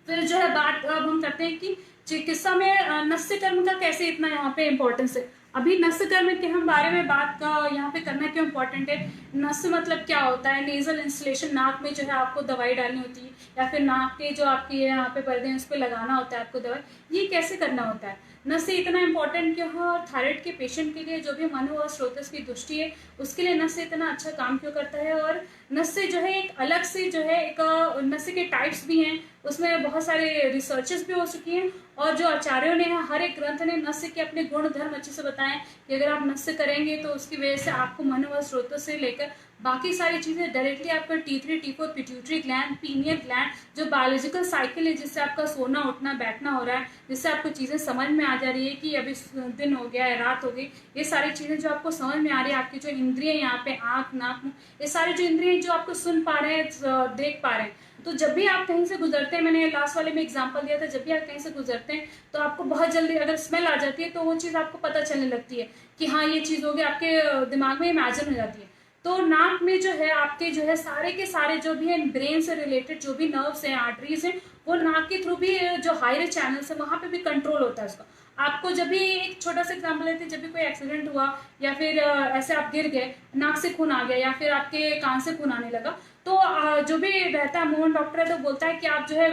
Speaker 1: फिर जो है बात अब हम करते हैं कि चिकित्सा में नस्य कर्म का कैसे इतना यहाँ पे इम्पोर्टेंस है। अभी नस्य कर्म के हम बारे में बात यहाँ पे करना क्यों इम्पोर्टेंट है, नस्य मतलब क्या होता है, नेजल इंस्टलेशन, नाक में जो है आपको दवाई डालनी होती है या फिर नाक के जो आपके यहाँ पे पर्दे हैं उस पर लगाना होता है आपको दवाई, ये कैसे करना होता है। नस्य इतना इम्पोर्टेंट क्यों है और थायराइड के पेशेंट के लिए जो भी मनु और स्रोतस की दृष्टि है उसके लिए नस्य इतना अच्छा काम क्यों करता है। और नस्य जो है एक अलग से जो है एक नस्य के टाइप्स भी हैं, उसमें बहुत सारे रिसर्चेस भी हो चुकी हैं और जो आचार्यों ने हर एक ग्रंथ ने नस्य के अपने गुण धर्म अच्छे से बताए कि अगर आप नस्य करेंगे तो उसकी वजह से आपको मनु और स्रोतस से लेकर बाकी सारी चीजें डायरेक्टली आपका T3 T4 pituitary gland pineal gland जो बायोलॉजिकल साइकिल है जिससे आपका सोना उठना बैठना हो रहा है, जिससे आपको चीजें समझ में आ जा रही है कि अभी दिन हो गया है रात हो गई, ये सारी चीजें जो आपको समझ में आ रही है, आपकी जो इंद्रिय यहाँ पे आंख नाक ये सारी जो इंद्रिय जो आपको सुन पा रहे हैं देख पा रहे हैं, तो जब भी आप कहीं से गुजरते हैं, मैंने लास्ट वाले में एग्जांपल दिया था, जब भी आप कहीं से गुजरते हैं तो आपको बहुत जल्दी अगर स्मेल आ जाती है तो वो चीज़ आपको पता चलने लगती है कि हाँ ये चीज़ होगी, आपके दिमाग में इमेजिन हो जाती है। तो नाक में जो है आपके जो है सारे के सारे जो भी है ब्रेन से रिलेटेड जो भी नर्व्स हैं आर्टरीज हैं वो नाक के थ्रू भी जो हायर चैनल्स है वहां पे भी कंट्रोल होता है उसका। आपको जब भी एक छोटा सा एग्जांपल लेते हैं, जब भी कोई एक्सीडेंट हुआ या फिर ऐसे आप गिर गए, नाक से खून आ गया या फिर आपके कान से खून आने लगा, तो जो भी रहता है मोहन डॉक्टर है तो बोलता है कि आप जो है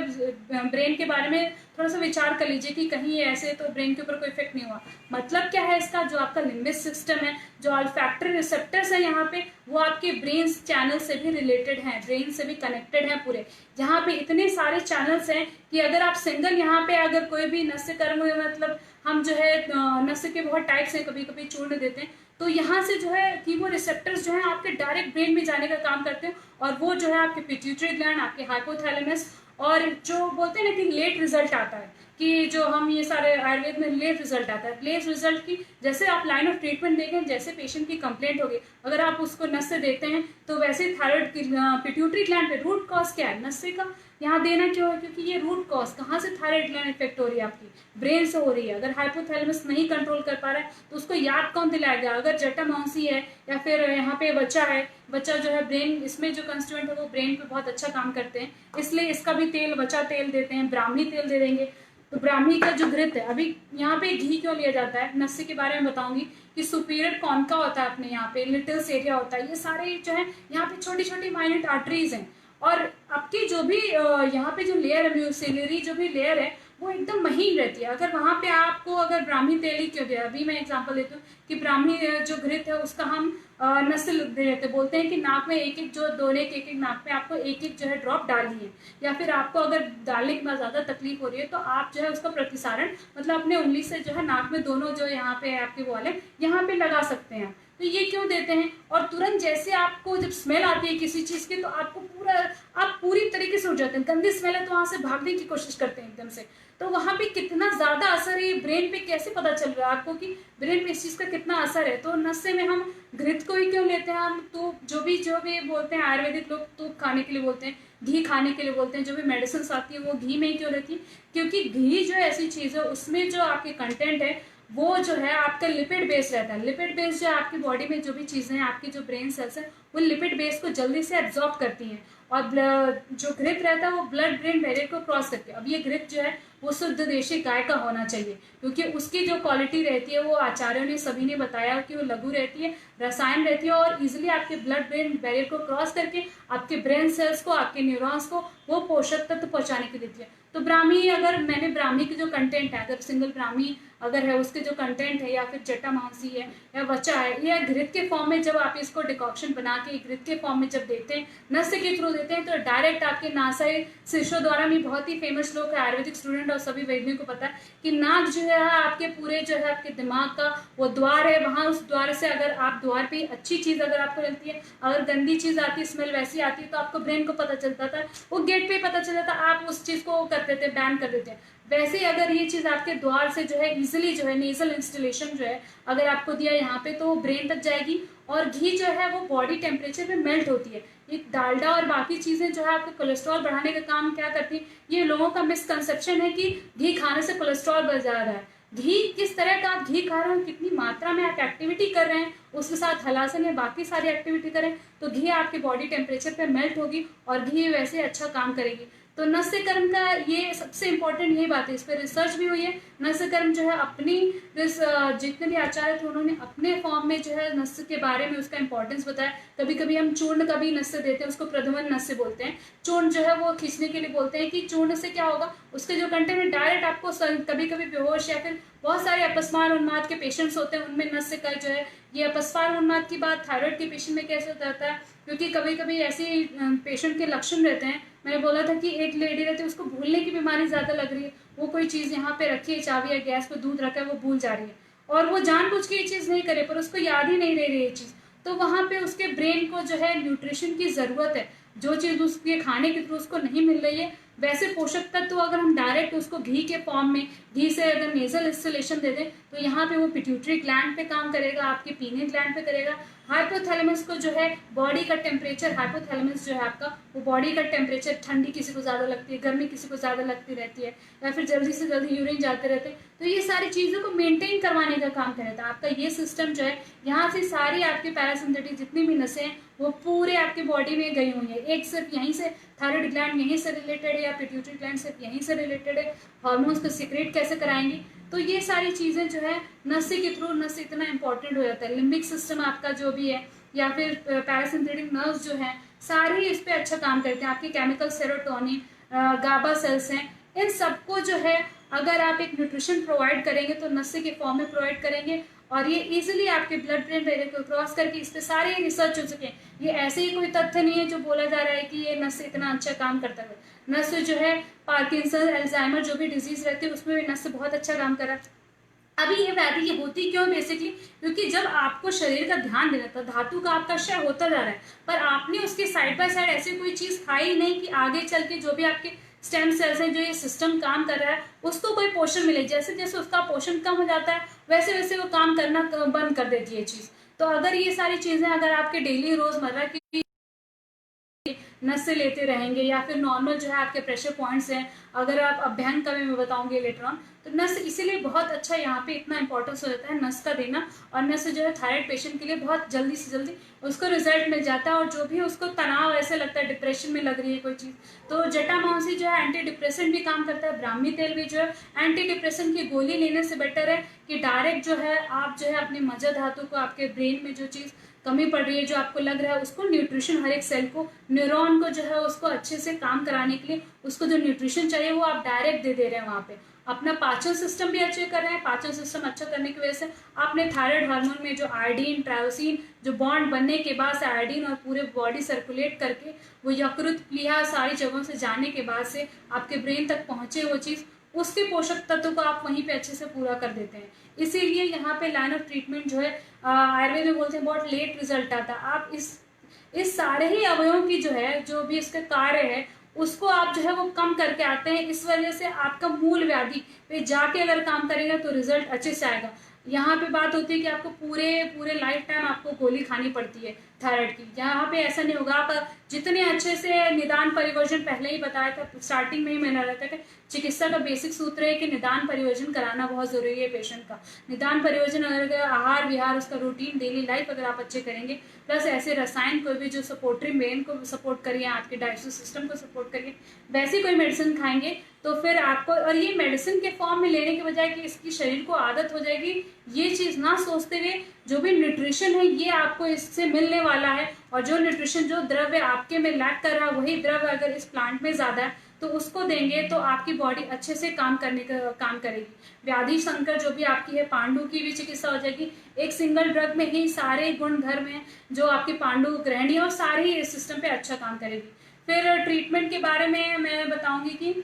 Speaker 1: ब्रेन के बारे में थोड़ा सा विचार कर लीजिए कि कहीं ये ऐसे तो ब्रेन के ऊपर कोई इफेक्ट नहीं हुआ। मतलब क्या है इसका, जो आपका लिम्बिक सिस्टम है, जो ऑल्फैक्टरी रिसेप्टर्स है यहाँ पे वो आपके ब्रेन चैनल से भी रिलेटेड हैं, ब्रेन से भी कनेक्टेड है पूरे। यहाँ पे इतने सारे चैनल्स हैं कि अगर आप सिंगल यहाँ पे अगर कोई भी नस्य कर्म मतलब हम जो है नस्य के बहुत टाइप्स हैं, कभी कभी चूर्ण देते हैं, तो यहाँ से जो है कीमो रिसेप्टर्स जो है आपके डायरेक्ट ब्रेन में जाने का काम करते हैं और वो जो है आपके पिट्यूटरी ग्लैंड, आपके हाइपोथैलेमस, और जो बोलते हैं ना कि लेट रिजल्ट आता है कि जो हम ये सारे आयुर्वेद में लेट रिजल्ट आता है, लेट रिजल्ट की जैसे आप लाइन ऑफ ट्रीटमेंट देखें, जैसे पेशेंट की कंप्लेंट होगी अगर आप उसको नस्य देते हैं तो वैसे थायराइड की पिट्यूटरी ग्लैंड पे रूट कॉज क्या है नस्य का यहाँ देना क्यों है, क्योंकि ये रूट कॉज कहाँ से थायराइड ग्लैंड इफेक्ट हो रही है आपकी ब्रेन से हो रही है। अगर हाइपोथैलेमस नहीं कंट्रोल कर पा रहा है तो उसको याद कौन दिलाएगा, अगर जटा मांसी है या फिर यहाँ पे बच्चा है, बच्चा जो है ब्रेन इसमें जो कंस्टिट्यूएंट है वो ब्रेन पे बहुत अच्छा काम करते हैं, इसलिए इसका भी तेल बच्चा तेल देते हैं, ब्राह्मी तेल दे देंगे। तो ब्राह्मी का जो घृत है, अभी यहाँ पे घी क्यों लिया जाता है, नस्य के बारे में बताऊंगी कि सुपीरियर कॉन्का होता है अपने यहाँ पे, लिटिल्स एरिया होता है, ये सारे जो है यहाँ पे छोटी छोटी माइन्यूट आर्टरीज हैं और आपकी जो भी यहाँ पे जो लेयर है म्यूसिलरी जो भी लेयर है वो एकदम महीन रहती है। अगर वहां पे आपको अगर ब्राह्मी तेल ही क्यों दिया, अभी मैं एग्जांपल देती हूँ कि ब्राह्मी जो घृत है उसका हम नस्य दे देते, बोलते हैं कि नाक में एक एक जो दोने के एक एक नाक में आपको एक एक जो है ड्रॉप डालनी है, या फिर आपको अगर डालने के बाद ज्यादा तकलीफ हो रही है तो आप जो है उसका प्रतिसारण मतलब अपने उंगली से जो है नाक में दोनों जो यहाँ पे आपके वो वाले यहाँ पे लगा सकते हैं। तो ये क्यों देते हैं, और तुरंत जैसे आपको जब स्मेल आती है किसी चीज की तो आपको पूरा आप पूरी तरीके वापिस उठ जाते हैं, गंदी स्मेल है तो वहां से भागने की कोशिश करते हैं एकदम से। तो वहां पे कितना ज्यादा असर है ब्रेन पे, कैसे पता चल रहा है आपको कि ब्रेन पे इस चीज का कितना असर है। तो नशे में हम घृत को ही क्यों लेते हैं, हम तो जो भी बोलते हैं आयुर्वेदिक लोग तो खाने के लिए बोलते हैं, घी खाने के लिए बोलते हैं, जो भी मेडिसिन आती है वो घी में ही क्यों रहती है, क्योंकि घी जो ऐसी चीज है उसमें जो आपके कंटेंट है वो जो है आपका लिपिड बेस रहता है। लिपिड बेस जो है आपकी बॉडी में जो भी चीजें हैं, आपकी जो ब्रेन सेल्स है वो लिपिड बेस को जल्दी से एब्जॉर्ब करती हैं, और जो घृत रहता है वो ब्लड ब्रेन बैरियर को क्रॉस करके, अब ये घृत जो है वो शुद्ध देशी गाय का होना चाहिए, क्योंकि उसकी जो क्वालिटी रहती है वो आचार्यों ने सभी ने बताया कि वो लघु रहती है, रसायन रहती है, और इजिली आपके ब्लड ब्रेन बैरियर को क्रॉस करके आपके ब्रेन सेल्स को, आपके न्यूरॉन्स को वो पोषक तत्व पहुंचाने की देती है। तो ब्राह्मी, अगर मैंने ब्राह्मी की जो कंटेंट है, अगर सिंगल ब्राह्मी अगर है उसके जो कंटेंट है, या फिर जटामांसी है या वचा है, या घृत के फॉर्म में जब आप इसको डिकॉक्शन बना के घृत के फॉर्म में जब देते हैं, नस्य के थ्रू देते हैं, तो डायरेक्ट आपके नासाई शिष्यों द्वारा भी, बहुत ही फेमस लोग है आयुर्वेदिक स्टूडेंट और सभी वैद्यों को पता है कि नाक जो है आपके पूरे जो है आपके दिमाग का वो द्वार है, वहां उस द्वार से अगर आप द्वार पे अच्छी चीज अगर आपको मिलती है, अगर गंदी चीज आती है, स्मेल वैसी आती है, तो आपको ब्रेन को पता चलता था, वो गेट पे पता चल जाता, आप उस चीज को कर देते, बैन कर देते हैं। वैसे ही अगर ये चीज आपके द्वार से जो है इजिली जो है नेजल इंस्टॉलेशन जो है अगर आपको दिया यहाँ पे, तो वो ब्रेन तक जाएगी, और घी जो है वो बॉडी टेम्परेचर पे मेल्ट होती है। ये डालडा और बाकी चीजें जो है आपके कोलेस्ट्रॉल बढ़ाने का काम क्या करती है, ये लोगों का मिसकंसेप्शन है कि घी खाने से कोलेस्ट्रॉल बढ़ जा रहा है। घी किस तरह का आप घी खा रहे हो, कितनी मात्रा में आप एक्टिविटी कर रहे हैं, उसके साथ हलासन या बाकी सारी एक्टिविटी करें, तो घी आपके बॉडी टेम्परेचर पे मेल्ट होगी और घी वैसे अच्छा काम करेगी। तो नस्य कर्म का ये सबसे इंपॉर्टेंट यही बात है, इस पर रिसर्च भी हुई है। नस्य कर्म जो है अपनी जितने भी आचार्य थे उन्होंने अपने फॉर्म में जो है नस्य के बारे में उसका इंपॉर्टेंस बताया। कभी कभी हम चूर्ण का भी नस्य देते हैं, उसको प्रधमन नस्य बोलते हैं। चूर्ण जो है वो खींचने के लिए बोलते हैं कि चूर्ण से क्या होगा, उसके जो कंटेंट है डायरेक्ट आपको कभी कभी बेहोश या फिर बहुत सारे अपस्मार उन्माद के पेशेंट्स होते हैं, उनमें नस्य का जो है ये अपस्मार उन्माद की बात थायराइड के पेशेंट में कैसे होता है, क्योंकि कभी कभी ऐसे पेशेंट के लक्षण रहते हैं। मैंने बोला था कि एक लेडी रहती है, उसको भूलने की बीमारी ज्यादा लग रही है, वो कोई चीज यहाँ पे रखी है, चाबी या गैस पे दूध रखा है, वो भूल जा रही है, और वो जानबूझ के ये चीज नहीं करे, पर उसको याद ही नहीं रह रही ये चीज। तो वहां पे उसके ब्रेन को जो है न्यूट्रिशन की जरूरत है, जो चीज उसके खाने के थ्रू उसको नहीं मिल रही है, वैसे पोषक तत्व अगर हम डायरेक्ट उसको घी के फॉर्म में, घी से अगर नेजल इंस्टॉलेशन दे दें, तो यहाँ पे वो पिट्यूटरी ग्लैंड पे काम करेगा, आपके पीने ग्लैंड पे करेगा। हाइपोथैलेमस को जो है बॉडी का टेम्परेचर, हाइपोथैलेमस जो है आपका वो बॉडी का टेम्परेचर, ठंडी किसी को ज्यादा लगती है, गर्मी किसी को ज्यादा लगती रहती है, या फिर जल्दी से जल्दी यूरिन जाते रहते हैं, तो ये सारी चीजों को मेंटेन करवाने का काम करता है आपका ये सिस्टम जो है। यहाँ से सारी आपके पैरासिम्पथेटिक जितनी भी नसें हैं वो पूरे आपके बॉडी में गई हुई है। एक सिर्फ यहीं से थायराइड ग्लैंड यहीं से रिलेटेड है, या पिट्यूटरी ग्लैंड सिर्फ यहीं से रिलेटेड है, हार्मोन्स को सीक्रेट कैसे कराएंगी। तो ये सारी चीजें जो है नस्य के थ्रू, नस्य इतना इंपॉर्टेंट हो जाता है। लिम्बिक सिस्टम आपका जो भी है, या फिर पैरासिम्पथेटिक नर्व्स जो है, सारे इस पे अच्छा काम करते हैं। आपके केमिकल सेरोटोनिन, गाबा सेल्स हैं, इन सबको जो है अगर आप एक न्यूट्रिशन प्रोवाइड करेंगे तो नस्य के फॉर्म में प्रोवाइड करेंगे, और ये इजीली आपके ब्लड ब्रेन बैरियर को क्रॉस करके, इस पे सारे रिसर्च हो चुके हैं। ये ऐसे ही कोई तथ्य नहीं है जो बोला जा रहा है कि ये नस्य इतना अच्छा काम करता है। नस्य जो है पार्किंसन, अल्जाइमर जो भी डिजीज रहती है उसमें भी नस्य बहुत अच्छा काम कर रहा है। अभी ये व्याधि ये होती क्यों बेसिकली, क्योंकि जब आपको शरीर का ध्यान देना था, धातु का आपका क्षय होता जा रहा है, पर आपने उसके साइड बाय साइड ऐसी कोई चीज खाई नहीं कि आगे चल के जो भी आपके स्टेम सेल्स हैं, जो ये सिस्टम काम कर रहा है, उसको कोई पोषण मिले। जैसे जैसे उसका पोषण कम हो जाता है वैसे वैसे वो काम करना बंद कर देती है चीज। तो अगर ये सारी चीजें अगर आपके डेली रोजमर्रा की नस्य लेते रहेंगे, या फिर नॉर्मल जो है आपके प्रेशर पॉइंट्स हैं, अगर आप अभ्यंग का भी मैं बताऊंगी लेटर ऑन, तो नस इसीलिए बहुत अच्छा यहाँ पे इतना इंपॉर्टेंस हो जाता है नस का देना। और नस जो है थायराइड पेशेंट के लिए बहुत जल्दी से जल्दी उसको रिजल्ट मिल जाता है, और जो भी उसको तनाव ऐसे लगता है, डिप्रेशन में लग रही है कोई चीज, तो जटामांसी जो है एंटी डिप्रेसेंट भी काम करता है। ब्राह्मी तेल भी जो है एंटी डिप्रेशन की गोली लेने से बेटर है कि डायरेक्ट जो है आप जो है अपने मज्जा धातु को, आपके ब्रेन में जो चीज कमी पड़ रही है, जो आपको लग रहा है, उसको न्यूट्रिशन, हर एक सेल को, न्यूरॉन को जो है उसको अच्छे से काम कराने के लिए उसको जो न्यूट्रिशन चाहिए वो आप डायरेक्ट दे रहे हैं वहां पे। अपना पाचन सिस्टम भी अच्छे कर रहे हैं। पाचन सिस्टम अच्छा करने की वजह से आपने थायराइड हार्मोन में जो आयोडीन, ट्रायोसिन, जो बॉन्ड बनने के बाद से आयोडीन और पूरे बॉडी सर्कुलेट करके वो यकृत, प्लीहा सारी जगहों से जाने के बाद से आपके ब्रेन तक पहुंचे वो चीज, उसके पोषक तत्व को आप वहीं पे अच्छे से पूरा कर देते हैं। इसीलिए यहाँ पे लाइन ऑफ ट्रीटमेंट जो है आयुर्वेद में बोलते हैं बहुत लेट रिजल्ट आता है। आप इस सारे ही अवयवों की जो है, जो भी इसका कार्य है, उसको आप जो है वो कम करके आते हैं। इस वजह से आपका मूल व्याधि पे जाके अगर काम करेंगे तो रिजल्ट अच्छे से आएगा। यहाँ पे बात होती है कि आपको पूरे पूरे लाइफ टाइम आपको गोली खानी पड़ती है थायराइड की। यहाँ पे ऐसा नहीं होगा। आप जितने अच्छे से निदान परिवर्जन, पहले ही बताया था स्टार्टिंग में ही मैंने बताया था कि चिकित्सा का बेसिक सूत्र है कि निदान परिवर्जन कराना बहुत जरूरी है पेशेंट का। निदान परिवर्जन अगर आहार विहार, उसका रूटीन, डेली लाइफ अगर आप अच्छे करेंगे, प्लस ऐसे रसायन कोई भी जो सपोर्टरी मेन को सपोर्ट करिए, आपके डाइजेस्टिव सिस्टम को सपोर्ट करिए, वैसी कोई मेडिसिन खाएंगे तो फिर आपको, और ये मेडिसिन के फॉर्म में लेने के बजाय कि इसकी शरीर को आदत हो जाएगी, ये चीज ना सोचते हुए जो भी न्यूट्रिशन है ये आपको इससे मिलने वाला है, और जो न्यूट्रिशन, जो द्रव्य आपके में लैक कर रहा है वही द्रव्य अगर इस प्लांट में ज्यादा है तो उसको देंगे तो आपकी बॉडी अच्छे से काम करेगी। व्याधि संकर जो भी आपकी है, पांडु की भी चिकित्सा हो जाएगी। एक सिंगल ड्रग में ही सारे गुण धर्म है जो आपकी पांडु ग्रहणी है और सारे ही इस सिस्टम पे अच्छा काम करेगी। फिर ट्रीटमेंट के बारे में मैं बताऊंगी कि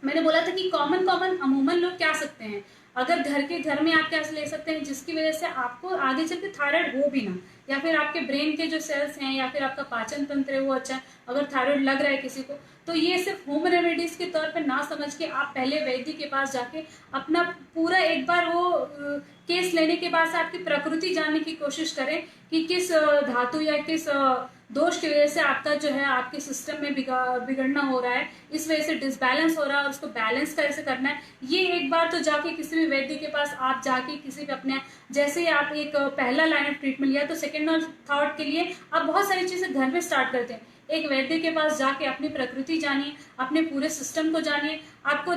Speaker 1: मैंने बोला था कि कॉमन अमूमन लोग क्या सकते हैं, अगर घर में आप क्या ले सकते हैं जिसकी वजह से आपको आगे चल के थायराइड हो भी ना, या फिर आपके ब्रेन के जो सेल्स हैं या फिर आपका पाचन तंत्र है वो अच्छा है, अगर थायराइड लग रहा है किसी को, तो ये सिर्फ होम रेमेडीज के तौर पे ना समझ के आप पहले वैद्य के पास जाके अपना पूरा एक बार वो केस लेने के बाद से आपकी प्रकृति जानने की कोशिश करें कि किस धातु या किस दोष की वजह से आपका जो है आपके सिस्टम में बिगड़ना हो रहा है, इस वजह से डिसबैलेंस हो रहा है और उसको बैलेंस कैसे करना है। ये एक बार तो जाके किसी भी वैद्य के पास आप जाके किसी भी अपने, जैसे ही आप एक पहला लाइन ऑफ ट्रीटमेंट लिया तो सेकेंड और थर्ड के लिए आप बहुत सारी चीजें घर में स्टार्ट करते हैं। एक वैद्य के पास जाके अपनी प्रकृति जानिए, अपने पूरे सिस्टम को जानिए, आपका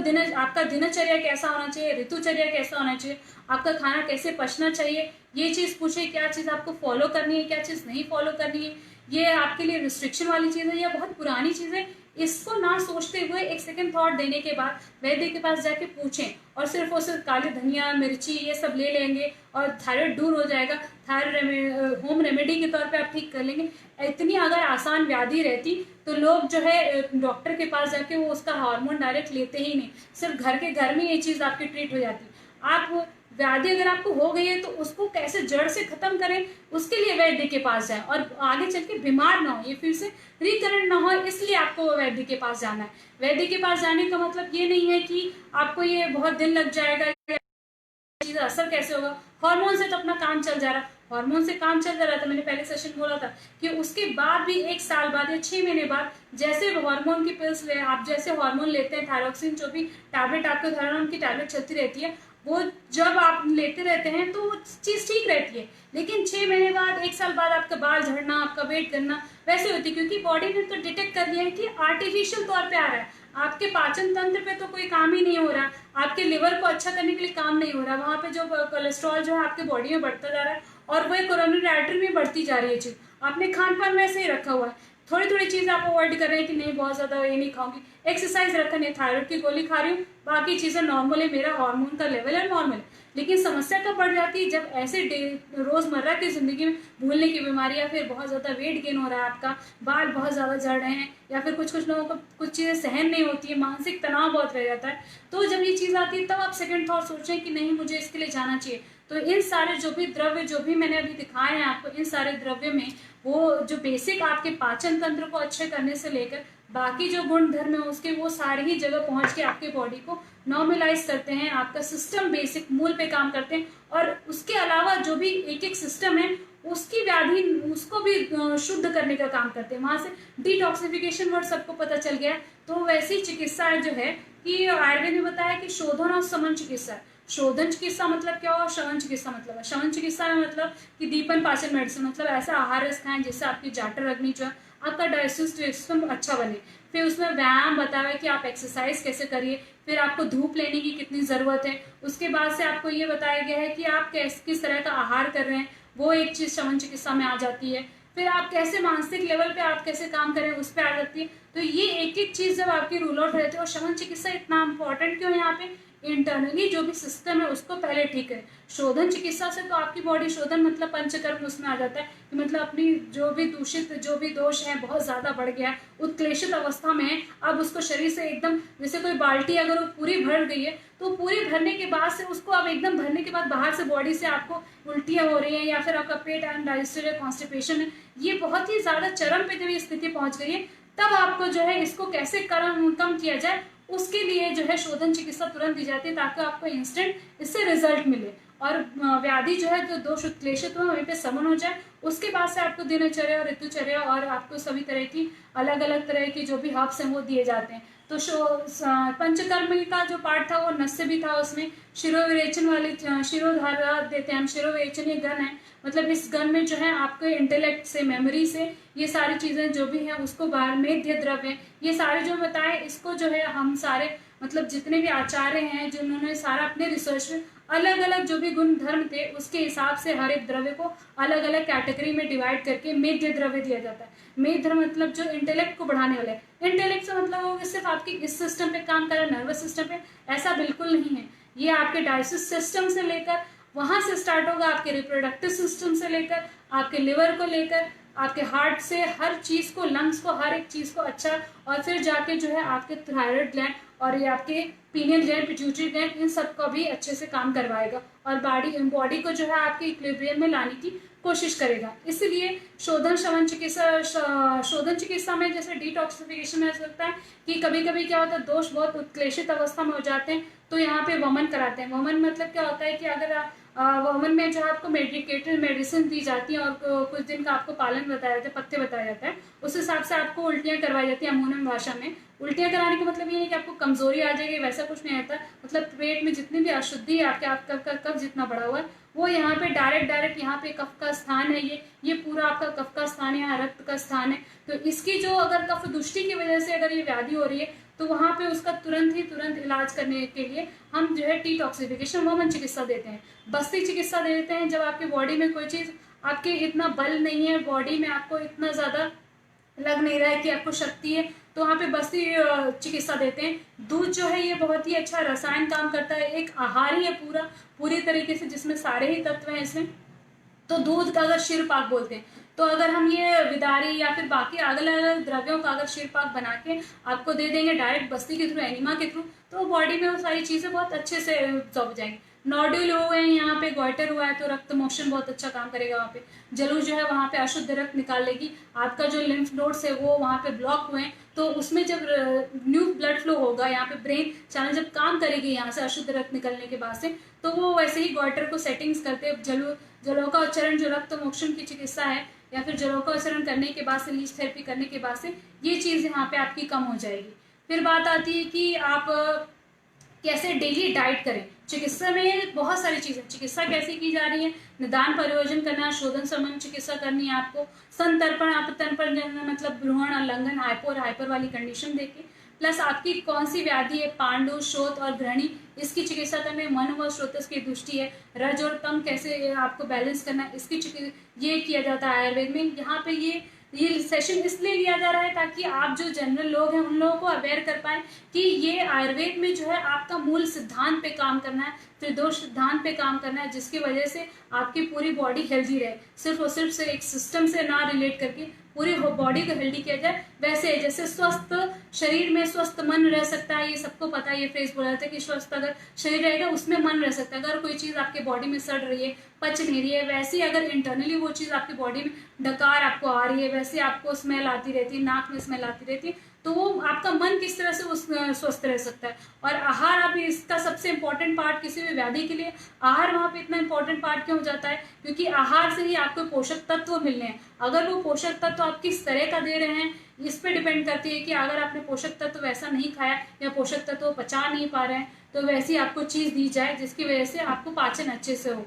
Speaker 1: दिनचर्या कैसा होना चाहिए, ऋतुचर्या कैसा होना चाहिए, आपका खाना कैसे पचना चाहिए, ये चीज पूछिए, क्या चीज आपको फॉलो करनी है, क्या चीज नहीं फॉलो करनी है, ये आपके लिए रिस्ट्रिक्शन वाली चीज है या बहुत पुरानी चीज है, इसको ना सोचते हुए एक सेकंड थॉट देने के बाद वैद्य के पास जाके पूछें, और सिर्फ वो सिर्फ काली धनिया मिर्ची ये सब ले लेंगे और थायराइड दूर हो जाएगा, थायराइड होम रेमेडी के तौर पे आप ठीक कर लेंगे। इतनी अगर आसान व्याधि रहती तो लोग जो है डॉक्टर के पास जाके वो उसका हार्मोन डायरेक्ट लेते ही नहीं, सिर्फ घर में ये चीज आपकी ट्रीट हो जाती। आप व्याधि अगर आपको हो गई है तो उसको कैसे जड़ से खत्म करें, उसके लिए वैद्य के पास जाए और आगे चल के बीमार ना हो, ये फिर से रिकरेंट ना हो, इसलिए आपको वैद्य के पास जाना है। वैद्य के पास जाने का मतलब ये नहीं है कि आपको ये बहुत दिन लग जाएगा, चीज असर कैसे होगा, हार्मोन से तो अपना काम चल जा रहा, हार्मोन से काम चल जा रहा था। मैंने पहले सेशन बोला था कि उसके बाद भी 1 साल बाद या 6 महीने बाद जैसे हार्मोन की पिल्स ले, आप जैसे हार्मोन लेते हैं, थायरोक्सिन जो भी टैबलेट आपके थायराइड की टैबलेट चलती रहती है, वो जब आप लेते रहते हैं तो वो चीज ठीक रहती है, लेकिन 6 महीने बाद 1 साल बाद आपका बाल झड़ना, आपका वेट करना वैसे होती है, क्योंकि बॉडी ने तो डिटेक्ट कर लिया है कि आर्टिफिशियल तौर पे आ रहा है, आपके पाचन तंत्र पे तो कोई काम ही नहीं हो रहा, आपके लिवर को अच्छा करने के लिए काम नहीं हो रहा, वहां पे जो कोलेस्ट्रॉल जो है आपके बॉडी में बढ़ता जा रहा है और वो कोरोनरी आर्टरी में बढ़ती जा रही है चीज, आपने खान पान वैसे ही रखा हुआ है, थोड़ी थोड़ी चीज आप अवॉइड कर रहे हैं कि नहीं बहुत ज्यादा ये नहीं खाऊंगी, एक्सरसाइज रखा नहीं, थायराइड की गोली खा रही हूँ, बाकी चीजें नॉर्मल है, मेरा हार्मोन का लेवल है नॉर्मल। लेकिन समस्या कब बढ़ जाती है, जब ऐसे रोजमर्रा की जिंदगी में भूलने की बीमारी, या फिर बहुत ज्यादा वेट गेन हो रहा है, आपका बाल बहुत ज्यादा झड़ रहे हैं, या फिर कुछ लोगों को कुछ चीजें सहन नहीं होती है, मानसिक तनाव बहुत रह जाता है, तो जब ये चीज आती है तब आप सेकंड थॉट सोचें कि नहीं मुझे इसके लिए जाना चाहिए। तो इन सारे जो भी द्रव्य जो भी मैंने अभी दिखाए हैं आपको, इन सारे द्रव्य में वो जो बेसिक आपके पाचन तंत्र को अच्छे करने से लेकर बाकी जो गुण धर्म है उसके, वो सारी ही जगह पहुंच के आपके बॉडी को नॉर्मलाइज करते हैं, आपका सिस्टम बेसिक मूल पे काम करते हैं, और उसके अलावा जो भी एक एक सिस्टम है उसकी व्याधि उसको भी शुद्ध करने का काम करते हैं। वहां से डिटॉक्सिफिकेशन वर्ड सबको पता चल गया। तो वैसी चिकित्सा जो है कि आयुर्वेद ने बताया कि शोधन और समन चिकित्सा है। शोधन चिकित्सा मतलब क्या हुआ, श्रवण चिकित्सा मतलब है, श्रवण चिकित्सा में मतलब कि दीपन पाचन मेडिसिन, मतलब ऐसा आहार रस खाएं जिससे आपकी जाटर अग्नि जो है आपका डाइजेस्टिव सिस्टम अच्छा बने। फिर उसमें व्यायाम बताया कि आप एक्सरसाइज कैसे करिए, फिर आपको धूप लेने की कितनी जरूरत है, उसके बाद से आपको ये बताया गया है कि आप किस तरह का आहार कर रहे हैं, वो एक चीज श्रवण चिकित्सा में आ जाती है। फिर आप कैसे मानसिक लेवल पे आप कैसे काम करें उस पर आ जाती है। तो ये एक एक चीज जब आपकी रूल आउट रहती है, और श्रवण चिकित्सा इतना इंपॉर्टेंट क्यों है यहाँ पे, इंटरनली जो भी सिस्टम है उसको पहले ठीक है। शोधन चिकित्सा से तो आपकी बॉडी, शोधन मतलब पंचकर्म उसमें आ जाता है कि मतलब अपनी जो भी दूषित जो भी दोष है बहुत ज्यादा बढ़ गया, उत्क्लेशित अवस्था में है, अब उसको शरीर से एकदम, जैसे कोई बाल्टी अगर वो पूरी भर गई है तो पूरी भरने के बाद से उसको अब एकदम भरने के बाद बाहर से बॉडी से आपको उल्टियां हो रही है या फिर आपका पेट अनडाइजेस्टेड है, कॉन्स्टिपेशन है, ये बहुत ही ज्यादा चरम पे जब ये स्थिति पहुंच गई है तब आपको जो है इसको कैसे कम किया जाए उसके लिए जो है शोधन चिकित्सा तुरंत दी जाती है, ताकि आपको इंस्टेंट इससे रिजल्ट मिले और व्याधि जो है जो दोष उत्क्लेशित हो वहीं पे समन हो जाए। उसके बाद से आपको दिनचर्या और ऋतुचर्या और आपको सभी तरह की अलग अलग तरह की जो भी हर्ब्स हैं वो दिए जाते हैं। तो पंचकर्म का जो पार्ट था वो नस्य भी था, उसमें शिरोविरेचन वाले शिरोधारा देते हैं हम। शिरोविरेचन ये गन है, मतलब इस गन में जो है आपके इंटेलेक्ट से, मेमोरी से ये सारी चीजें जो भी हैं उसको बाहर मेध्य द्रव्य, ये सारे जो बताए इसको जो है हम सारे मतलब जितने भी आचार्य हैं जिन्होंने सारा अपने रिसर्च में अलग अलग जो भी गुण धर्म थे उसके हिसाब से हर एक द्रव्य को अलग अलग कैटेगरी में डिवाइड करके मेध्य द्रव्य दिया जाता है। मेध्य मतलब जो इंटेलेक्ट को बढ़ाने वाला है। इंटेलेक्ट से मतलब होगा सिर्फ आपकी इस सिस्टम पे काम कर रहा है, नर्वस सिस्टम पे, ऐसा बिल्कुल नहीं है। ये आपके डाइजेस्टिव सिस्टम से लेकर वहां से स्टार्ट होगा, आपके रिप्रोडक्टिव सिस्टम से लेकर आपके लिवर को लेकर आपके हार्ट से हर चीज को, लंग्स को, हर एक चीज को अच्छा, और फिर जाके जो है आपके थायराइड ग्लैंड और ये आपके पीनियल ग्लैंड, पिट्यूटरी ग्लैंड, इन सब का भी अच्छे से काम करवाएगा और बॉडी को जो है आपके इक्विलिब्रियम में लाने की कोशिश करेगा। इसलिए शोधन चिकित्सा में जैसे डिटॉक्सिफिकेशन में सकता है कि कभी कभी क्या होता है दोष बहुत उत्क्लेशित अवस्था में हो जाते हैं तो यहाँ पे वमन कराते हैं। वमन मतलब क्या होता है कि अगर वमन में जो आपको मेडिकेटेड मेडिसिन दी जाती है और कुछ दिन का आपको पालन बताया जाता है, पथ्य बताया जाता है, उस हिसाब से आपको उल्टियाँ करवाई जाती है अमूनन भाषा में। उल्टियाँ कराने का मतलब ये है कि आपको कमजोरी आ जाएगी, वैसा कुछ नहीं आता। मतलब पेट में जितनी भी अशुद्धि है आपका कफ जितना बढ़ा हुआ है वो यहाँ पे डायरेक्ट यहाँ पे कफ का स्थान है, ये पूरा आपका कफ का स्थान है, यहाँ रक्त का स्थान है। तो इसकी जो अगर कफ दुष्टि की वजह से अगर ये व्याधि हो रही है तो वहाँ पे उसका तुरंत इलाज करने के लिए हम जो है डिटॉक्सिफिकेशन वमन चिकित्सा देते हैं। बस्ती चिकित्सा देते हैं जब आपकी बॉडी में कोई चीज आपके इतना बल नहीं है, बॉडी में आपको इतना ज्यादा लग नहीं रहा है कि आपको शक्ति है, तो वहाँ पे बस्ती चिकित्सा देते हैं। दूध जो है ये बहुत ही अच्छा रसायन काम करता है, एक आहार ही है पूरी तरीके से जिसमें सारे ही तत्व हैं इसमें। तो दूध का अगर शिरपाक बोलते हैं, तो अगर हम ये विदारी या फिर बाकी अलग अलग द्रव्यों का अगर शिरपाक बना के आपको दे देंगे डायरेक्ट बस्ती के थ्रू, एनिमा के थ्रू, तो बॉडी में वो सारी चीजें बहुत अच्छे से जब जाएंगी। नोड्यूल हुए हैं यहाँ पे, गोइटर हुआ है तो रक्त मोशन बहुत अच्छा काम करेगा वहाँ पे। जलू जो है वहाँ पे अशुद्ध रक्त निकाल लेगी। आपका जो लिम्फ नोड्स है वो वहाँ पे ब्लॉक हुए हैं तो उसमें जब न्यू ब्लड फ्लो होगा यहाँ पे ब्रेन चैनल जब काम करेगी यहाँ से अशुद्ध रक्त निकलने के बाद से, तो वो वैसे ही गोइटर को सेटिंग्स करते जलोका उच्चारण जो रक्त मोक्षण की चिकित्सा है या फिर जलोका उच्चारण करने के बाद से, लीच थेरेपी करने के बाद से ये चीज यहाँ पे आपकी कम हो जाएगी। फिर बात आती है कि आप कैसे डेली डाइट करें। चिकित्सा में बहुत सारी चीजें, चिकित्सा कैसे की जा रही है, निदान परियोजन करना, शोधन संबंध चिकित्सा करनी है आपको, संतर्पण अपतर्पण मतलब भ्रूण अलंघन, हाइपो और हाइपर वाली कंडीशन देके, प्लस आपकी कौन सी व्याधि है, पांडु, शोथ और ग्रहणी, इसकी चिकित्सा करने, मन व स्रोतस की दृष्टि है, रज और तम कैसे आपको बैलेंस करना है, इसकी ये किया जाता है आयुर्वेद में। यहाँ पे ये सेशन इसलिए लिया जा रहा है ताकि आप जो जनरल लोग हैं उन लोगों को अवेयर कर पाए कि ये आयुर्वेद में जो है आपका मूल सिद्धांत पे काम करना है, त्रिदोष सिद्धांत पे काम करना है, जिसकी वजह से आपकी पूरी बॉडी हेल्दी रहे, सिर्फ और सिर्फ से एक सिस्टम से ना रिलेट करके पूरी बॉडी को हेल्दी किया जाए। वैसे जैसे स्वस्थ शरीर में स्वस्थ मन रह सकता है, ये सबको पता है, ये फ्रेज बोला जाता है कि स्वस्थ अगर शरीर रहेगा उसमें मन रह सकता है। अगर कोई चीज आपके बॉडी में सड़ रही है, पच नहीं रही है, वैसे ही अगर इंटरनली वो चीज आपकी बॉडी में डकार आपको आ रही है, वैसे आपको स्मेल आती रहती है, नाक में स्मेल आती रहती है, तो वो आपका मन किस तरह से स्वस्थ रह सकता है। और आहार अभी इसका सबसे इंपॉर्टेंट पार्ट किसी भी व्याधि के लिए आहार वहाँ पे इतना इंपॉर्टेंट पार्ट क्यों हो जाता है, क्योंकि आहार से ही आपको पोषक तत्व मिलने हैं। अगर वो पोषक तत्व आप किस तरह का दे रहे हैं इस पे डिपेंड करती है कि अगर आपने पोषक तत्व वैसा नहीं खाया या पोषक तत्व पचा नहीं पा रहे हैं तो वैसी आपको चीज दी जाए जिसकी वजह से आपको पाचन अच्छे से हो।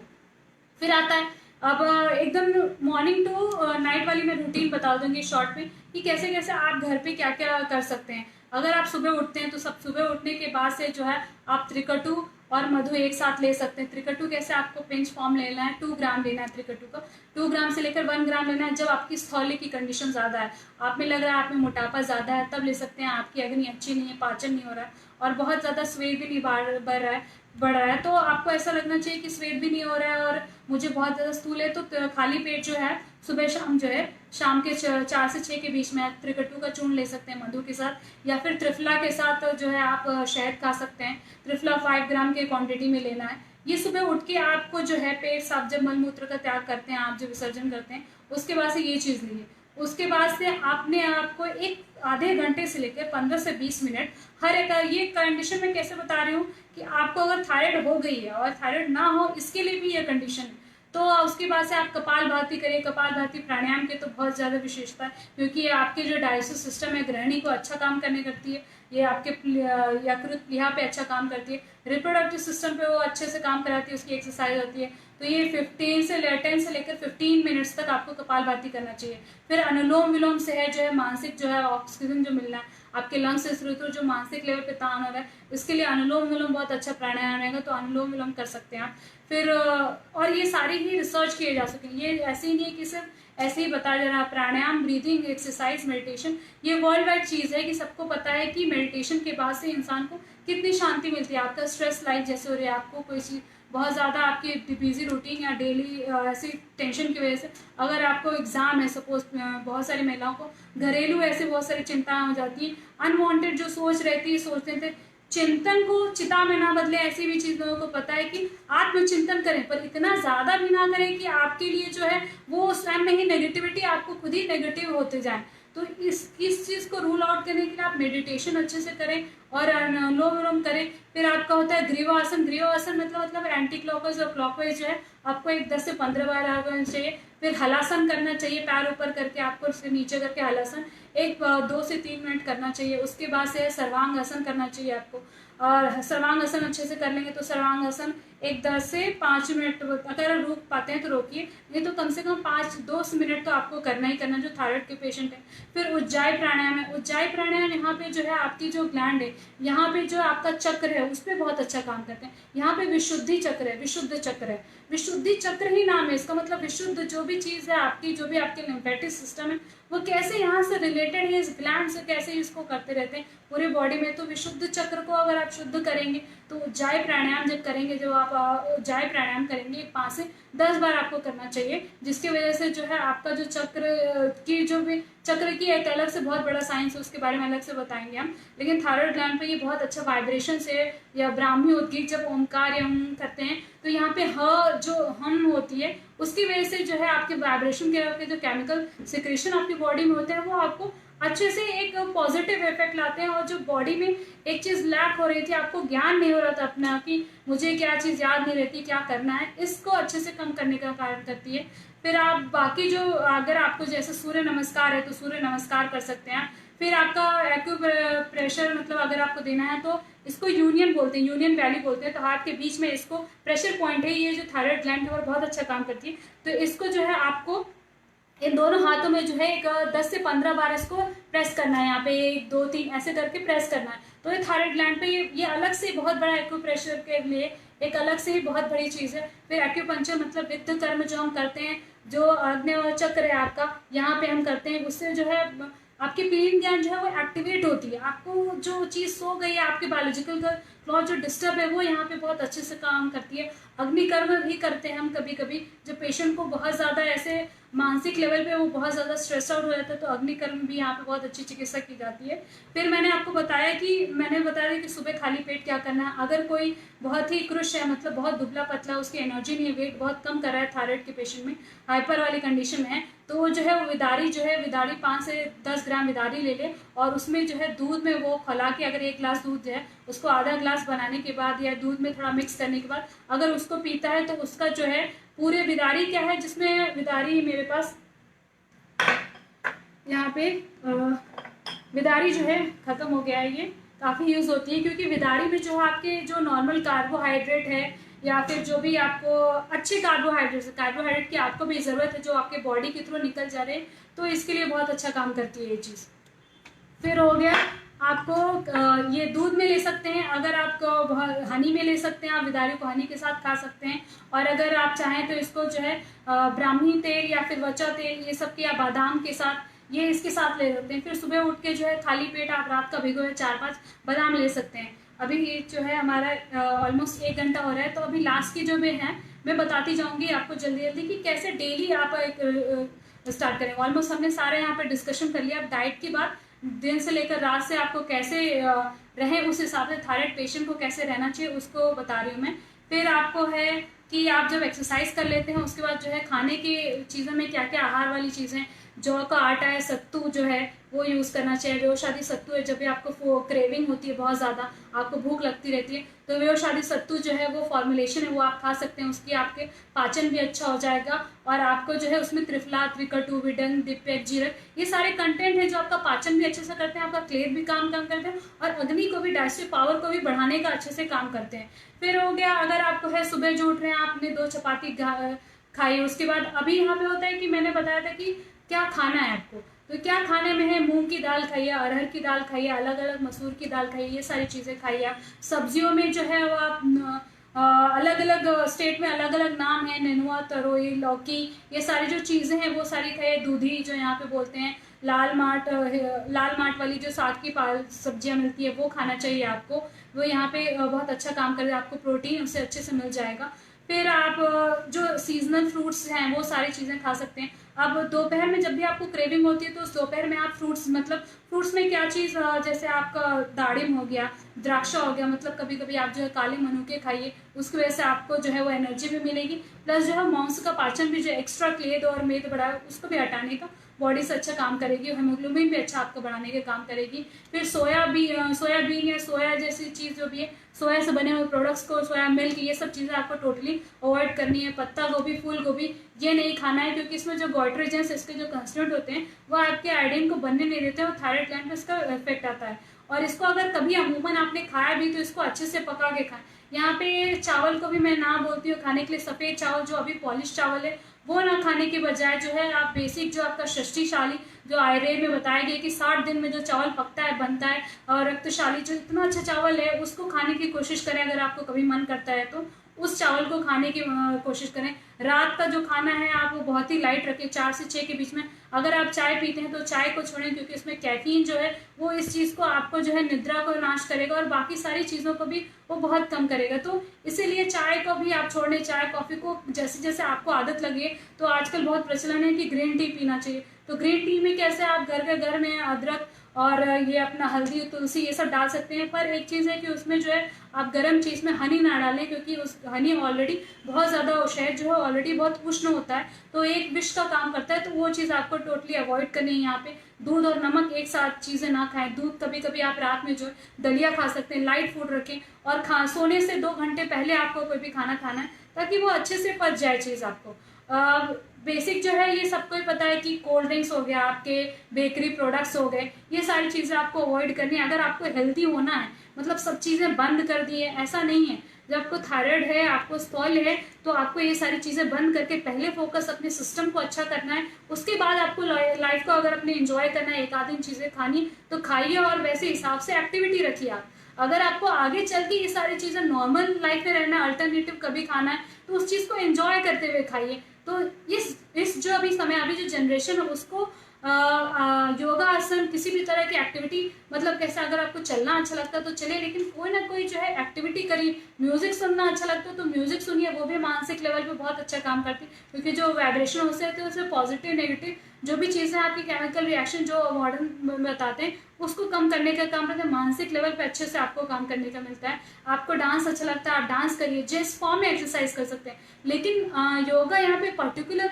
Speaker 1: फिर आता है अब एकदम मॉर्निंग टू नाइट वाली मैं रूटीन बता दूंगी शॉर्ट में कि कैसे कैसे आप घर पे क्या क्या कर सकते हैं। अगर आप सुबह उठते हैं तो सब सुबह उठने के बाद से जो है आप त्रिकटु और मधु एक साथ ले सकते हैं। त्रिकटु कैसे, आपको पिंच फॉर्म लेना है, 2 ग्राम लेना है त्रिकटु का, 2 ग्राम से लेकर 1 ग्राम लेना है। जब आपकी स्थौल्य की कंडीशन ज्यादा है, आप में लग रहा है आप में मोटापा ज्यादा है, तब ले सकते हैं। आपकी अग्नि अच्छी नहीं है, पाचन नहीं हो रहा है और बहुत ज्यादा स्वेद भी नहीं बढ़ रहा है, तो आपको ऐसा लगना चाहिए कि स्वेद भी नहीं हो रहा है और मुझे बहुत ज्यादा स्थूल है, तो खाली पेट जो है सुबह शाम जो है शाम के 4 से 6 के बीच में त्रिकटु का चूर्ण ले सकते हैं मधु के साथ, या फिर त्रिफला के साथ जो है आप शहद खा सकते हैं। त्रिफला 5 ग्राम के क्वांटिटी में लेना है। ये सुबह उठ के आपको जो है पेट साफ, जब मलमूत्र का त्याग करते हैं आप, जब विसर्जन करते हैं उसके बाद से ये चीज लीजिए। उसके बाद से आपने आपको एक आधे घंटे से लेकर 15 से 20 मिनट हर एक, ये कंडीशन में कैसे बता रही हूँ कि आपको अगर थायराइड हो गई है और थायराइड ना हो इसके लिए भी ये कंडीशन है, तो उसके बाद से आप कपाल भाती करिए। कपाल भाती प्राणायाम के तो बहुत ज़्यादा विशेषता है, क्योंकि ये आपके जो डाइजेस्टिव सिस्टम है, ग्रहणी को अच्छा काम करने करती है, ये आपके यकृत प्लीहा पे अच्छा काम करती है, रिप्रोडक्टिव सिस्टम पे वो अच्छे से काम कराती है, उसकी एक्सरसाइज होती है। तो ये 10 से लेकर 15 मिनट्स तक आपको कपाल भाती करना चाहिए। फिर अनुलोम विलोम से है जो है मानसिक जो है ऑक्सीजन जो मिलना है आपके लंग्स से थ्रू जो मानसिक लेवल पे तान हो रहा है, इसके लिए अनुलोम विलोम बहुत अच्छा प्राणायाम रहेगा, तो अनुलोम विलोम कर सकते हैं आप। फिर और ये सारी ही रिसर्च किए जा सके, ये ऐसे ही नहीं है कि सिर्फ ऐसे ही बताया जा रहा है। प्राणायाम, ब्रीदिंग एक्सरसाइज, मेडिटेशन, ये वर्ल्ड वाइड चीज़ है कि सबको पता है कि मेडिटेशन के बाद से इंसान को कितनी शांति मिलती है। आपका स्ट्रेस लाइफ जैसे हो रही है, आपको कोई चीज़ बहुत ज़्यादा आपकी बिजी रूटीन या डेली ऐसी टेंशन की वजह से, अगर आपको एग्जाम है सपोज, बहुत सारी महिलाओं को घरेलू ऐसे बहुत सारी चिंताएं हो जाती हैं, अनवांटेड जो सोच रहती है, सोचते थे चिंतन को चिता में ना बदले, ऐसी भी चीज लोगों को पता है कि आत्मचिंतन करें, पर इतना ज्यादा भी ना करें कि आपके लिए जो है वो उस टाइम में ही नेगेटिविटी आपको खुद ही नेगेटिव होते जाए। तो इस चीज को रूल आउट करने के लिए आप मेडिटेशन अच्छे से करें और अनुलोम विलोम करें। फिर आपका होता है ग्रीवासन। ग्रीवासन मतलब एंटी क्लॉकवाइज और क्लॉकवाइज जो है आपको एक 10 से 15 बार करना चाहिए। फिर हलासन करना चाहिए, पैर ऊपर करके आपको नीचे करके हलासन एक 2 से 3 मिनट करना चाहिए। उसके बाद से सर्वांगासन करना चाहिए आपको, और सर्वांगासन अच्छे से कर लेंगे तो सर्वांगासन एक 10 से 5 मिनट, अगर रुक पाते हैं तो रोकिए, नहीं तो कम से कम 5-2 मिनट तो आपको करना ही करना, जो थायराइड के पेशेंट है। फिर उज्जाई प्राणायाम है। उज्जाई प्राणायाम यहाँ पे जो है आपकी जो ग्लैंड है, यहाँ पे जो आपका चक्र है उस पर बहुत अच्छा काम करते हैं। यहाँ पे विशुद्धि चक्र है, विशुद्ध चक्र है, विशुद्धि चक्र ही नाम है इसका, मतलब विशुद्ध जो भी चीज़ है आपकी, जो भी आपके लिम्फेटिक सिस्टम है वो कैसे यहाँ से रिलेटेड है, इस ग्लैंड से कैसे इसको करते रहते हैं पूरे बॉडी में। तो विशुद्ध चक्र को अगर आप शुद्ध करेंगे तो उज्जाई प्राणायाम जब करेंगे, जब आप उज्जाई प्राणायाम करेंगे 5 से 10 बार आपको करना चाहिए, जिसकी वजह से जो है आपका जो चक्र की जो भी चक्र की एक अलग से बहुत बड़ा साइंस है, उसके बारे में अलग से बताएंगे हम। लेकिन थायराइड ग्लैंड पे ये बहुत अच्छा वाइब्रेशन से, या ब्राह्मी उद्गीत जब ओमकार या करते हैं तो यहाँ पे ह जो हम होती है उसकी वजह से जो है आपके वाइब्रेशन के जो केमिकल सिक्रेशन आपकी बॉडी में होते हैं वो आपको अच्छे से एक पॉजिटिव इफेक्ट लाते हैं। और जो बॉडी में एक चीज़ लैक हो रही थी, आपको ज्ञान नहीं हो रहा था अपना कि मुझे क्या चीज़ याद नहीं रहती, क्या करना है, इसको अच्छे से कम करने का कारण करती है। फिर आप बाकी जो, अगर आपको जैसे सूर्य नमस्कार है तो सूर्य नमस्कार कर सकते हैं। फिर आपका एक्यूप्रेशर, मतलब अगर आपको देना है तो इसको यूनियन बोलते हैं, यूनियन वैली बोलते हैं, तो हाथ के बीच में इसको प्रेशर पॉइंट है, ये जो थायराइड ग्लैंड है और बहुत अच्छा काम करती है। तो इसको जो है आपको इन दोनों हाथों में जो है एक 10 से 15 बार इसको प्रेस करना है, यहाँ पे 1 2 3 ऐसे करके प्रेस करना है। तो ये थायराइड ग्लैंड पे ये अलग से बहुत बड़ा एक्यूप्रेशर के लिए एक अलग से ही बहुत बड़ी चीज़ है। फिर एक्यूपंक्चर मतलब विद्ध कर्म जो हम करते हैं, जो आग्नेय चक्र है आपका, यहाँ पे हम करते हैं, उससे जो है आपकी पीलिंग ग्लैंड जो है वो एक्टिवेट होती है। आपको जो चीज़ सो गई है, आपके बायोलॉजिकल क्लॉक जो डिस्टर्ब है वो यहाँ पे बहुत अच्छे से काम करती है। अग्निकर्म भी करते हैं हम कभी कभी, जब पेशेंट को बहुत ज़्यादा ऐसे मानसिक लेवल पे वो बहुत ज़्यादा स्ट्रेस आउट हो जाता है, तो अग्निकर्म भी यहाँ पे बहुत अच्छी चिकित्सा की जाती है। फिर मैंने आपको बताया कि सुबह खाली पेट क्या करना है। अगर कोई बहुत ही कृश है, मतलब बहुत दुबला पतला, उसकी एनर्जी नहीं है, वेट बहुत कम कर रहा है, थायराइड के पेशेंट में हाइपर वाली कंडीशन में है, तो वो जो है वो विदारी 5 से 10 ग्राम विदारी ले ले, और उसमें जो है दूध में वो खौला के, अगर 1 गिलास दूध है उसको आधा गिलास बनाने के बाद या दूध में थोड़ा मिक्स करने के बाद अगर उसको पीता है तो उसका जो है पूरे विदारी क्या है, जिसमें विदारी मेरे पास यहाँ पे विदारी जो है खत्म हो गया है, ये काफ़ी यूज़ होती है, क्योंकि विदारी में जो आपके जो नॉर्मल कार्बोहाइड्रेट है या फिर जो भी आपको अच्छे कार्बोहाइड्रेट की आपको भी ज़रूरत है, जो आपके बॉडी के थ्रू निकल जा रहे हैं, तो इसके लिए बहुत अच्छा काम करती है ये चीज़। फिर हो गया आपको ये दूध में ले सकते हैं, अगर आपको हनी में ले सकते हैं, आप विदारी को हनी के साथ खा सकते हैं, और अगर आप चाहें तो इसको जो है ब्राह्मी तेल या फिर वचा तेल ये सब के, या बादाम के साथ, ये इसके साथ ले सकते हैं। फिर सुबह उठ के जो है खाली पेट आप रात का भिगोए 4-5 बादाम ले सकते हैं। अभी जो है हमारा ऑलमोस्ट 1 घंटा हो रहा है, तो अभी लास्ट की जो भी है मैं बताती जाऊँगी आपको जल्दी जल्दी कि कैसे डेली आप स्टार्ट करें। ऑलमोस्ट हमने सारे यहाँ पर डिस्कशन कर लिया। अब डाइट की बात, दिन से लेकर रात से आपको कैसे रहे, उस हिसाब से थायराइड पेशेंट को कैसे रहना चाहिए उसको बता रही हूँ मैं। फिर आपको है कि आप जब एक्सरसाइज कर लेते हैं उसके बाद जो है खाने की चीज़ों में क्या क्या आहार वाली चीज़ें, जौ का आटा है, सत्तू जो है वो यूज़ करना चाहिए। बेहोशादी सत्तू है, जब भी आपको क्रेविंग होती है बहुत ज़्यादा, आपको भूख लगती रहती है, तो बेहोशादी सत्तू जो है वो फॉर्मुलेशन है वो आप खा सकते हैं। उसकी आपके पाचन भी अच्छा हो जाएगा और आपको जो है उसमें त्रिफला, त्रिकटु, विडंग, दिप्यक, जीरक, ये सारे कंटेंट है जो आपका पाचन भी अच्छे से करते हैं, आपका क्लेद भी काम कम करते हैं और अग्नि को भी, डाइजेस्टिव पावर को भी बढ़ाने का अच्छे से काम करते हैं। फिर हो गया, अगर आपको है सुबह जो उठ रहे हैं आपने 2 चपाती खाई, उसके बाद अभी यहाँ पे होता है कि मैंने बताया था कि क्या खाना है आपको, तो क्या खाने में है, मूंग की दाल खाइए, अरहर की दाल खाइए, अलग अलग मसूर की दाल खाइए, ये सारी चीज़ें खाइए आप। सब्जियों में जो है वो आप अलग अलग स्टेट में अलग अलग नाम है, नेनुआ, तरोई, लौकी, ये सारी जो चीज़ें हैं वो सारी खाइए। दूधी जो यहाँ पे बोलते हैं, लाल मार्ट वाली जो साग की सब्जियां मिलती है वो खाना चाहिए आपको, वो यहाँ पे बहुत अच्छा काम करे, आपको प्रोटीन उससे अच्छे से मिल जाएगा। फिर आप जो सीजनल फ्रूट्स हैं वो सारी चीज़ें खा सकते हैं। अब दोपहर में जब भी आपको क्रेविंग होती है तो उस दोपहर में आप फ्रूट्स, मतलब फ्रूट्स में क्या चीज़, जैसे आपका दाड़िम हो गया, द्राक्षा हो गया, मतलब कभी कभी आप जो है काले मनुके खाइए, उसकी वजह से आपको जो है वो एनर्जी भी मिलेगी, प्लस जो है मांस का पाचन भी, जो एक्स्ट्रा क्लेद और मेद बढ़ा है उसको भी हटाने का बॉडी से अच्छा काम करेगी, हेमोग्लोबिन भी अच्छा आपको बढ़ाने का काम करेगी। फिर सोयाबीन या सोया जैसी चीज़ जो भी है, सोया से बने हुए प्रोडक्ट्स को, सोया मिल्क, ये सब चीज़ें आपको टोटली अवॉइड करनी है। पत्ता गोभी, फूल गोभी ये नहीं खाना है, क्योंकि इसमें जो गॉइट्रोजेंस, इसके जो कंस्टिट्यूएंट होते हैं वो आपके आयोडीन को बनने नहीं देते हैं और थायराइड ग्लैंड पर इसका इफेक्ट आता है। और इसको अगर कभी अमूमन आपने खाया भी तो इसको अच्छे से पका के खाएं। यहाँ पे चावल को भी मैं ना बोलती हूँ खाने के लिए, सफ़ेद चावल जो अभी पॉलिश चावल है वो ना खाने के बजाय जो है आप बेसिक जो आपका षष्टिशाली, जो आयुर्वेद में बताया गया कि 60 दिन में जो चावल पकता है, बनता है, और रक्तशाली जो इतना अच्छा चावल है उसको खाने की कोशिश करें। अगर आपको कभी मन करता है तो उस चावल को खाने की कोशिश करें। रात का जो खाना है आप वो बहुत ही लाइट रखें, 4 से 6 के बीच में। अगर आप चाय पीते हैं तो चाय को छोड़ें, क्योंकि उसमें कैफीन जो है वो इस चीज़ को, आपको जो है निद्रा को नाश करेगा और बाकी सारी चीज़ों को भी वो बहुत कम करेगा। तो इसीलिए चाय को भी आप छोड़ दें, चाय कॉफ़ी को जैसे जैसे आपको आदत लगे। तो आजकल बहुत प्रचलन है कि ग्रीन टी पीना चाहिए, तो ग्रीन टी में कैसे आप घर में अदरक और ये अपना हल्दी, तुलसी, ये सब डाल सकते हैं। पर एक चीज़ है कि उसमें जो है आप गर्म चीज़ में हनी ना डालें, क्योंकि उस हनी ऑलरेडी बहुत ज़्यादा, शहद जो है ऑलरेडी बहुत उष्ण होता है, तो एक विष का काम करता है, तो वो चीज़ आपको टोटली अवॉइड करनी है। यहाँ पे दूध और नमक एक साथ चीज़ें ना खाएं। दूध कभी कभी आप रात में जो है दलिया खा सकते हैं, लाइट फूड रखें, और सोने से 2 घंटे पहले आपको कोई भी खाना खाना है, ताकि वो अच्छे से पच जाए चीज़ आपको। बेसिक जो है ये सबको ही पता है कि कोल्ड ड्रिंक्स हो गया, आपके बेकरी प्रोडक्ट्स हो गए, ये सारी चीज़ें आपको अवॉइड करनी है। अगर आपको हेल्दी होना है, मतलब सब चीज़ें बंद कर दी है ऐसा नहीं है। जब आपको थायराइड है, आपको स्टॉल है, तो आपको ये सारी चीज़ें बंद करके पहले फोकस अपने सिस्टम को अच्छा करना है। उसके बाद आपको लाइफ को अगर अपने एंजॉय करना है, एक आध दिन चीज़ें खानी तो खाइए, और वैसे हिसाब से एक्टिविटी रखिए आप। अगर आपको आगे चल के ये सारी चीज़ें नॉर्मल लाइफ में रहना, अल्टरनेटिव कभी खाना है, तो उस चीज़ को एंजॉय करते हुए खाइए। तो इस जो अभी समय, अभी जो जनरेशन है उसको योगा आसन, किसी भी तरह की एक्टिविटी, मतलब कैसे, अगर आपको चलना अच्छा लगता है तो चलिए, लेकिन कोई ना कोई जो है एक्टिविटी करिए। म्यूजिक सुनना अच्छा लगता है तो म्यूजिक सुनिए, वो भी मानसिक लेवल पे बहुत अच्छा काम करती है, क्योंकि जो वाइब्रेशन होते हैं तो उसमें पॉजिटिव नेगेटिव जो भी चीज़ें आपकी केमिकल रिएक्शन जो मॉडर्न में बताते हैं उसको कम करने का काम करते हैं। मानसिक लेवल पे अच्छे से आपको काम करने का मिलता है। आपको डांस अच्छा लगता है, आप डांस करिए, जिस फॉर्म में एक्सरसाइज कर सकते हैं। लेकिन योगा यहाँ पे पर्टिकुलर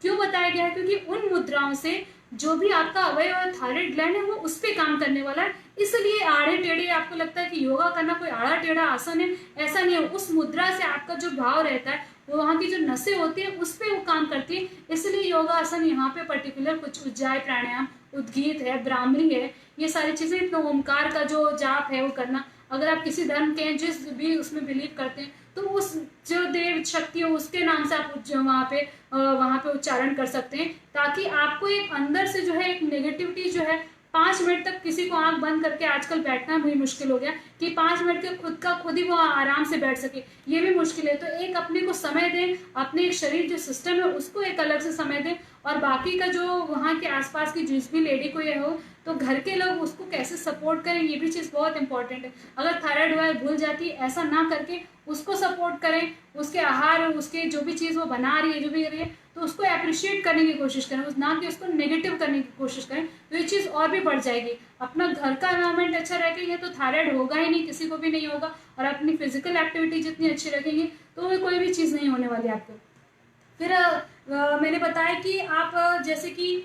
Speaker 1: क्यों बताया गया है, क्योंकि उन मुद्राओं से जो भी आपका अवयव थायराइड ग्लैंड है वो उस पर काम करने वाला है। इसलिए आड़े टेढ़े आपको लगता है कि योगा करना कोई आड़ा टेढ़ा आसन है, ऐसा नहीं है। उस मुद्रा से आपका जो भाव रहता है, वो वहाँ की जो नसें होती है उस पर वो काम करती है। इसलिए योगा आसन यहाँ पे पर्टिकुलर कुछ उज्जाय प्राणायाम, उद्गीत है, ब्राह्मणी है, ये सारी चीजें, इतना ओमकार का जो जाप है वो करना। अगर आप किसी धर्म के हैं, जिस भी उसमें बिलीव करते हैं, तो उस जो देव शक्ति है उसके नाम से आप वहाँ पे उच्चारण कर सकते हैं, ताकि आपको एक अंदर से जो है एक नेगेटिविटी जो है, 5 मिनट तक किसी को आंख बंद करके आजकल बैठना भी मुश्किल हो गया कि 5 मिनट के खुद ही वो आराम से बैठ सके, ये भी मुश्किल है। तो एक अपने को समय दें, अपने एक शरीर जो सिस्टम है उसको एक अलग से समय दें, और बाकी का जो वहाँ के आसपास की जिस भी लेडी को ये हो, तो घर के लोग उसको कैसे सपोर्ट करें, ये भी चीज़ बहुत इंपॉर्टेंट है। अगर थायराइड हुआ है, भूल जाती है, ऐसा ना करके उसको सपोर्ट करें, उसके आहार, उसके जो भी चीज़ वो बना रही है, जो भी कर रही है, तो उसको अप्रिशिएट करने की कोशिश करें, ना कि उसको नेगेटिव करने की कोशिश करें, तो ये चीज़ और भी बढ़ जाएगी। अपना घर का एनवायरमेंट अच्छा रखेंगे तो थायराइड होगा ही नहीं, किसी को भी नहीं होगा, और अपनी फिजिकल एक्टिविटी जितनी अच्छी रखेंगे तो कोई भी चीज़ नहीं होने वाली आपको। फिर मैंने बताया कि आप जैसे कि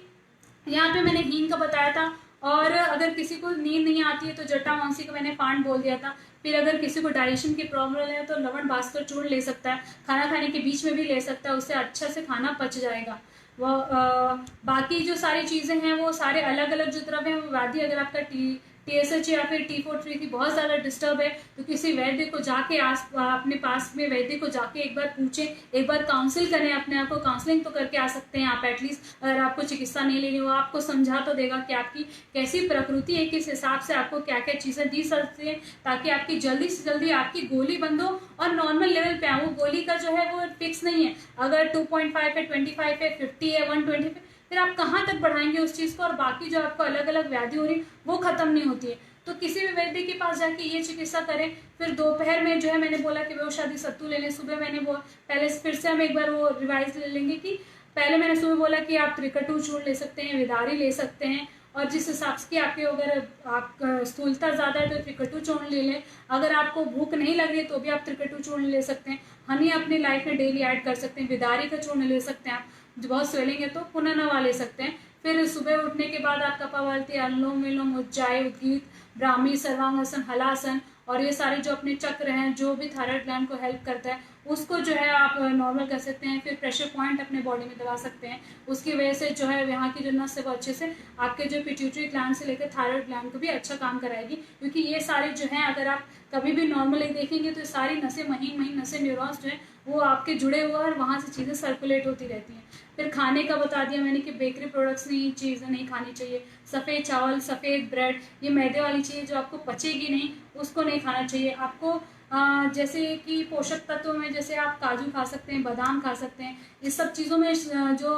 Speaker 1: यहाँ पे मैंने हींग का बताया था, और अगर किसी को नींद नहीं आती है तो जटामांसी का मैंने पान बोल दिया था। फिर अगर किसी को डाइजेशन की प्रॉब्लम है तो लवण भास्कर चूर्ण ले सकता है, खाना खाने के बीच में भी ले सकता है, उससे अच्छा से खाना पच जाएगा। वो बाकी जो सारी चीज़ें हैं वो सारे अलग अलग जो द्रव्य हैं वो व्याधि, अगर आपका TSH या फिर T4 बहुत ज़्यादा डिस्टर्ब है तो किसी वैद्य को जाके अपने पास में वैद्य को जाके एक बार पूछें, एक बार काउंसिल करें, अपने आप को काउंसलिंग तो करके आ सकते हैं आप एटलीस्ट। अगर आपको चिकित्सा नहीं लेनी, वो आपको समझा तो देगा कि आपकी कैसी प्रकृति है, किस हिसाब से आपको क्या क्या चीज़ें दी सकती है, ताकि आपकी जल्दी से जल्दी आपकी गोली बंद हो और नॉर्मल लेवल पे आए। वो गोली का जो है वो फिक्स नहीं है, अगर 2.5 है, 25 है, 50 है, 120 है, फिर आप कहाँ तक बढ़ाएंगे उस चीज़ को, और बाकी जो आपको अलग अलग व्याधि हो रही वो खत्म नहीं होती है। तो किसी भी वैद्य के पास जाके ये चिकित्सा करें। फिर दोपहर में जो है मैंने बोला कि औषधि सत्तू ले लें, सुबह मैंने वो पहले फिर से हम एक बार वो रिवाइज ले लेंगे कि पहले मैंने सुबह बोला कि आप त्रिकटु चूर्ण ले सकते हैं, विदारी ले सकते हैं, और जिस हिसाब से आपके अगर आप स्थूलता ज़्यादा है तो त्रिकटु चूर्ण ले लें। अगर आपको भूख नहीं लग रही तो भी आप त्रिकटु चूर्ण ले सकते हैं। हनी अपनी लाइफ में डेली ऐड कर सकते हैं, विदारी का चूर्ण ले सकते हैं आप, जो बहुत स्वेलिंग है तो पुनर्नवा ले सकते हैं। फिर सुबह उठने के बाद आप कपालभाति, अनुलोम विलोम, उज्जाई, उद्गीत, ब्राह्मी, सर्वांगासन, हलासन, और ये सारे जो अपने चक्र हैं जो भी थायराइड ग्लैंड को हेल्प करता है उसको जो है आप नॉर्मल कर सकते हैं। फिर प्रेशर पॉइंट अपने बॉडी में दबा सकते हैं, उसकी वजह से जो है यहाँ की जो नस है वो अच्छे से आपके जो पिट्यूटरी ग्लैंड से लेकर थायराइड ग्लैंड को भी अच्छा काम कराएगी। क्योंकि ये सारे जो हैं अगर आप कभी भी नॉर्मली देखेंगे तो सारी नसें, महीन महीन नसें, न्यूरॉन्स जो है वो आपके जुड़े हुए हैं और वहाँ से चीज़ें सर्कुलेट होती रहती हैं। फिर खाने का बता दिया मैंने कि बेकरी प्रोडक्ट्स नहीं, चीज़ें नहीं खानी चाहिए। सफ़ेद चावल, सफ़ेद ब्रेड, ये मैदे वाली चीज़ जो आपको पचेगी नहीं उसको नहीं खाना चाहिए आपको। जैसे कि पोषक तत्वों में जैसे आप काजू खा सकते हैं, बादाम खा सकते हैं, इस सब चीज़ों में जो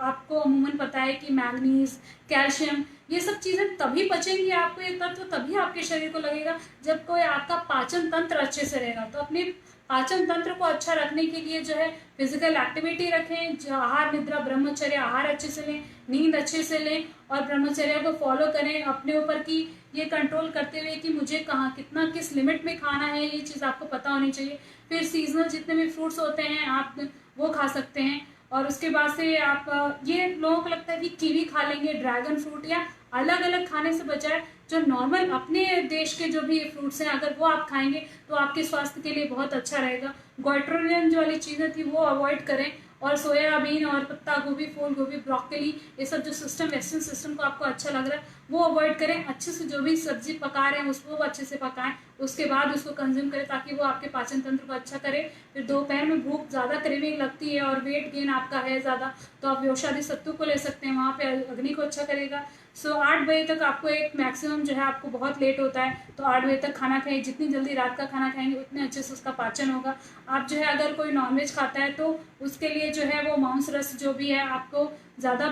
Speaker 1: आपको अमूमन पता है कि मैग्नीज, कैल्शियम, ये सब चीज़ें तभी पचेंगी आपको, ये तत्व तभी आपके शरीर को लगेगा जब कोई आपका पाचन तंत्र अच्छे से रहेगा। तो अपने पाचन तंत्र को अच्छा रखने के लिए जो है फिजिकल एक्टिविटी रखें, जो आहार निद्रा ब्रह्मचर्य, आहार अच्छे से लें, नींद अच्छे से लें, और ब्रह्मचर्य को फॉलो करें अपने ऊपर की ये कंट्रोल करते हुए कि मुझे कहाँ कितना किस लिमिट में खाना है, ये चीज़ आपको पता होनी चाहिए। फिर सीजनल जितने भी फ्रूट्स होते हैं आप वो खा सकते हैं। और उसके बाद से आप ये लोगों को लगता है कि कीवी खा लेंगे, ड्रैगन फ्रूट, या अलग अलग खाने से बजाय जो नॉर्मल अपने देश के जो भी फ्रूट्स हैं अगर वो आप खाएंगे तो आपके स्वास्थ्य के लिए बहुत अच्छा रहेगा। गॉइट्रोनियन जो वाली चीज़ें थी वो अवॉइड करें, और सोयाबीन और पत्ता गोभी, फूल गोभी, ब्रोकली, ये सब जो सिस्टम वेस्टर्न सिस्टम को आपको अच्छा लग रहा है वो अवॉइड करें। अच्छे से जो भी सब्जी पका रहे हैं उसको अच्छे से पकाएं, उसके बाद उसको कंज्यूम करें ताकि वो आपके पाचन तंत्र को अच्छा करे। फिर दोपहर में भूख ज़्यादा क्रेविंग लगती है और वेट गेन आपका है ज़्यादा तो आप औषधि सत्तू को ले सकते हैं, वहाँ पे अग्नि को अच्छा करेगा। 8 बजे तक आपको एक मैक्सिमम जो है, आपको बहुत लेट होता है तो 8 बजे तक खाना खाइए, जितनी जल्दी रात का खाना खाएंगे उतने अच्छे से उसका पाचन होगा। आप जो है अगर कोई नॉनवेज खाता है तो उसके लिए जो है वो मांस रस जो भी है आपको ज़्यादा,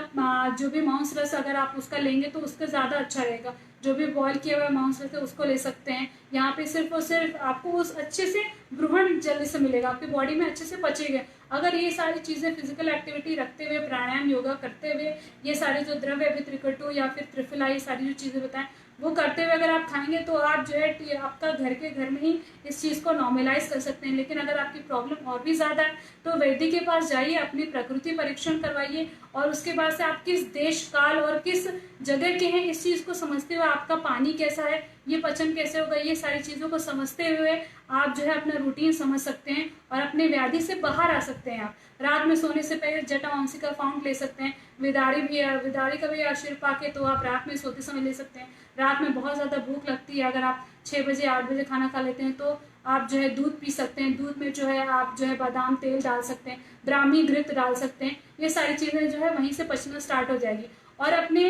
Speaker 1: जो भी मांस रस अगर आप उसका लेंगे तो उसका ज़्यादा अच्छा रहेगा। जो भी बॉयल किया हुआ मांस रस है उसको ले सकते हैं। यहाँ पे सिर्फ और सिर्फ आपको उस अच्छे से ग्रहण जल्दी से मिलेगा, आपकी बॉडी में अच्छे से पचेगा। अगर ये सारी चीज़ें फिजिकल एक्टिविटी रखते हुए, प्राणायाम योगा करते हुए, ये सारे जो द्रव्य अभी त्रिकटु या फिर त्रिफला, ये सारी जो चीज़ें बताएं वो करते हुए अगर आप खाएंगे तो आप जो है आपका घर में ही इस चीज़ को नॉर्मलाइज कर सकते हैं। लेकिन अगर आपकी प्रॉब्लम और भी ज़्यादा है तो वैद्य के पास जाइए, अपनी प्रकृति परीक्षण करवाइए, और उसके बाद से आप किस देश काल और किस जगह के हैं इस चीज़ को समझते हुए, आपका पानी कैसा है, ये पचन कैसे होगा, ये सारी चीज़ों को समझते हुए आप जो है अपना रूटीन समझ सकते हैं और अपने व्याधि से बाहर आ सकते हैं। आप रात में सोने से पहले जटामांसी का फाउंड ले सकते हैं, विदारी का भी आशीर्वाद पाके तो आप रात में सोते समय ले सकते हैं। रात में बहुत ज़्यादा भूख लगती है, अगर आप 6 बजे 8 बजे खाना खा लेते हैं तो आप जो है दूध पी सकते हैं। दूध में जो है आप जो है बादाम तेल डाल सकते हैं, ब्राह्मी घृत डाल सकते हैं, ये सारी चीज़ें जो है वहीं से पचना स्टार्ट हो जाएगी। और अपने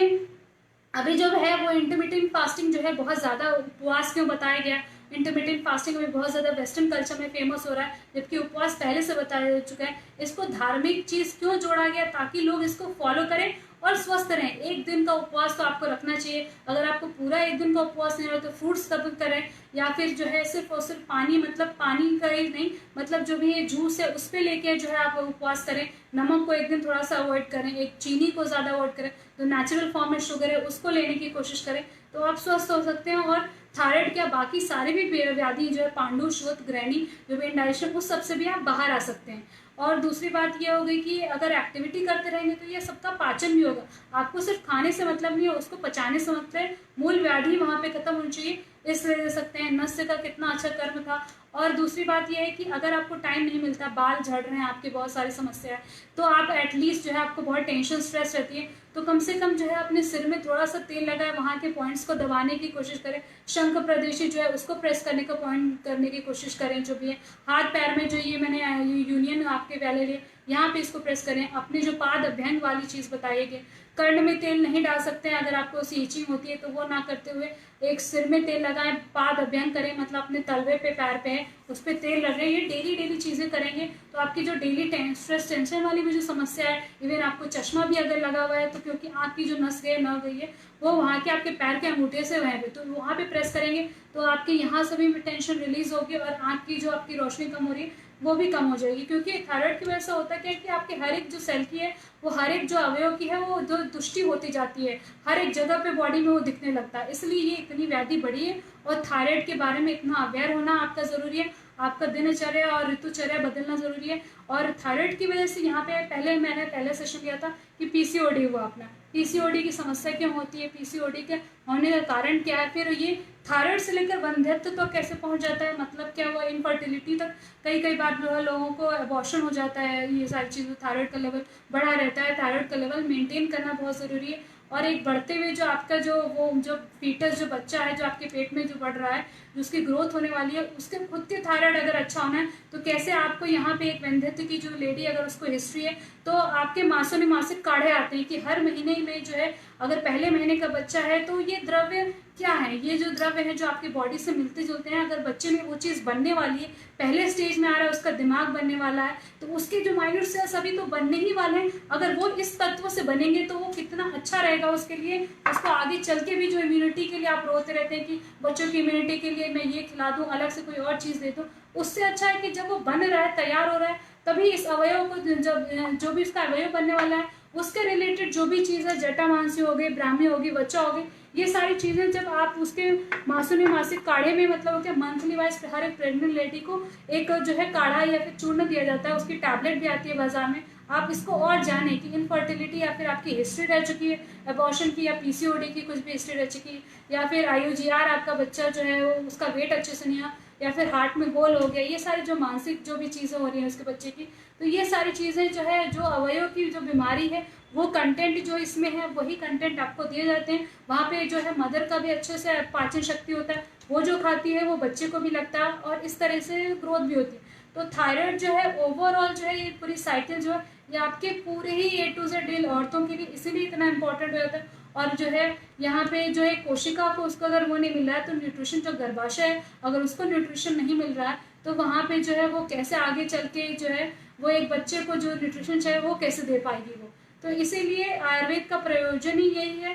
Speaker 1: अभी जो है वो इंटरमिटेंट फास्टिंग जो है बहुत ज़्यादा, उपवास क्यों बताया गया, इंटरमिटेंट फास्टिंग में बहुत ज़्यादा वेस्टर्न कल्चर में फेमस हो रहा है, जबकि उपवास पहले से बताया जा चुका है। इसको धार्मिक चीज़ क्यों जोड़ा गया, ताकि लोग इसको फॉलो करें और स्वस्थ रहें। एक दिन का उपवास तो आपको रखना चाहिए, अगर आपको पूरा एक दिन का उपवास नहीं हो तो फ्रूट्स कभी करें, या फिर जो है सिर्फ और सिर्फ पानी, मतलब पानी का ही नहीं, मतलब जो भी ये जूस है उस पर लेके जो है आप उपवास करें। नमक को एक दिन थोड़ा सा अवॉइड करें, एक चीनी को ज़्यादा अवॉइड करें, तो नेचुरल फॉर्म में शुगर है उसको लेने की कोशिश करें तो आप स्वस्थ हो सकते हैं। और थायराइड क्या बाकी सारे भी व्याधि जो है, पांडु, श्वेत, ग्रैनी, जो भी इंडाइजेशन, उस सबसे भी आप बाहर आ सकते हैं। और दूसरी बात ये हो गई कि अगर एक्टिविटी करते रहेंगे तो ये सबका पाचन भी होगा। आपको सिर्फ खाने से मतलब नहीं है, उसको पचाने से मतलब है। मूल व्याधि वहाँ पे खत्म होनी चाहिए। इसलिए दे सकते हैं नस्य का कितना अच्छा कर्म था। और दूसरी बात यह है कि अगर आपको टाइम नहीं मिलता, बाल झड़ रहे हैं, आपकी बहुत सारी समस्या है, तो आप एटलीस्ट जो है, आपको बहुत टेंशन स्ट्रेस रहती है, तो कम से कम जो है अपने सिर में थोड़ा सा तेल लगाए, वहाँ के पॉइंट्स को दबाने की कोशिश करें। शंख प्रदेशी जो है उसको प्रेस करने का पॉइंट करने की कोशिश करें। जो भी है हाथ पैर में जो ये मैंने यूनियन आपके वाले लिए यहाँ पे इसको प्रेस करें। अपने जो पाद अभ्यंग वाली चीज़ बताइए, कर्ण में तेल नहीं डाल सकते हैं, अगर आपको सीचिंग होती है तो वो ना करते हुए एक सिर में तेल लगाएं, पाद अभ्यंग करें, मतलब अपने तलवे पे पैर पे है उस पर तेल लग रहे हैं। ये डेली चीज़ें करेंगे तो आपकी जो डेली स्ट्रेस टेंशन वाली भी जो समस्या है, इवन आपको चश्मा भी अगर लगा हुआ है तो क्योंकि आँख की जो नस गई है वो वहाँ के आपके पैर के अंगूठे से वहाँ पे, तो वहाँ पे प्रेस करेंगे तो आपके यहाँ से भी टेंशन रिलीज होगी और आँख की जो आपकी रोशनी कम हो रही है वो भी कम हो जाएगी। क्योंकि थायराइड की वजह से होता क्या है कि आपके हर एक जो सेल की है, वो हर एक जो अवयव की है वो जो दुष्टि होती जाती है, हर एक जगह पे बॉडी में वो दिखने लगता है। इसलिए ये इतनी व्याधि बढ़ी है और थायराइड के बारे में इतना अवेयर होना आपका ज़रूरी है। आपका दिनचर्या और ऋतुचर्या बदलना ज़रूरी है। और थायराइड की वजह से यहाँ पे मैंने पहले सेशन लिया था कि पीसीओडी हुआ अपना। पीसीओडी की समस्या क्यों होती है, पीसीओडी के होने का कारण क्या है, फिर ये थायराइड से लेकर वंध्यत्व तो कैसे पहुंच जाता है, मतलब क्या हुआ, इनफर्टिलिटी तक कई बार जो है लोगों को अबॉर्शन हो जाता है। ये सारी चीज़ें, थायराइड का लेवल बढ़ा रहता है। थायराइड का लेवल मेंटेन करना बहुत ज़रूरी है। और एक बढ़ते हुए जो आपका जो फीटस जो बच्चा है जो आपके पेट में जो बढ़ रहा है, जो उसकी ग्रोथ होने वाली है, उसके खुद के थायराइड अगर अच्छा होना है तो कैसे आपको यहाँ पे एक वंध्यत्व की जो लेडी अगर उसको हिस्ट्री है तो आपके मासिक काढ़े आते हैं कि हर महीने में जो है, अगर पहले महीने का बच्चा है तो ये द्रव्य क्या है, ये जो द्रव्य है जो आपकी बॉडी से मिलते जुलते हैं, अगर बच्चे में वो चीज़ बनने वाली है, पहले स्टेज में आ रहा है, उसका दिमाग बनने वाला है, तो उसके जो माइन्यूट सेल्स अभी तो बनने ही वाले हैं, अगर वो इस तत्व से बनेंगे तो वो कितना अच्छा रहेगा उसके लिए। उसको आगे चल के भी जो इम्यूनिटी के लिए आप रोते रहते हैं कि बच्चों की इम्यूनिटी के लिए मैं ये खिला दूँ, अलग से कोई और चीज़ दे दूँ, उससे अच्छा है कि जब वो बन रहा है, तैयार हो रहा है, तभी इस अवयव को जब जो भी उसका अवयव बनने वाला है उसके रिलेटेड जो भी चीज़ है, जटामांसी हो गई, ब्राह्मी होगी, बच्चा हो गई, ये सारी चीज़ें जब आप उसके मासिक काढ़े में, मतलब क्या मंथली वाइज हर एक प्रेग्नेंट लेडी को एक जो है काढ़ा या फिर चूर्ण दिया जाता है, उसकी टैबलेट भी आती है बाजार में। आप इसको और जाने कि इनफर्टिलिटी या फिर आपकी हिस्ट्री रह चुकी है अबॉर्शन की या पीसीओडी की कुछ भी हिस्ट्री रह चुकी है, या फिर आईयूजीआर आपका बच्चा जो है उसका वेट अच्छे से नहीं है, या फिर हार्ट में होल हो गया, ये सारी जो मानसिक जो भी चीज़ें हो रही हैं उसके बच्चे की, तो ये सारी चीज़ें जो है जो अवयव की जो बीमारी है वो कंटेंट जो इसमें है वही कंटेंट आपको दिए जाते हैं। वहाँ पे जो है मदर का भी अच्छे से पाचन शक्ति होता है, वो जो खाती है वो बच्चे को भी लगता है और इस तरह से ग्रोथ भी होती है। तो थायराइड जो है ओवरऑल जो है ये पूरी साइकिल जो है ये आपके पूरे ही A to Z औरतों के लिए इसीलिए इतना इंपॉर्टेंट हो जाता है। और जो है यहाँ पे जो है कोशिका को उसको अगर वो नहीं मिल रहा है तो न्यूट्रिशन, जो गर्भाशय है अगर उसको न्यूट्रिशन नहीं मिल रहा है तो वहाँ पे जो है वो कैसे आगे चल के जो है वो एक बच्चे को जो न्यूट्रिशन चाहिए वो कैसे दे पाएगी वो। तो इसीलिए आयुर्वेद का प्रयोजन ही यही है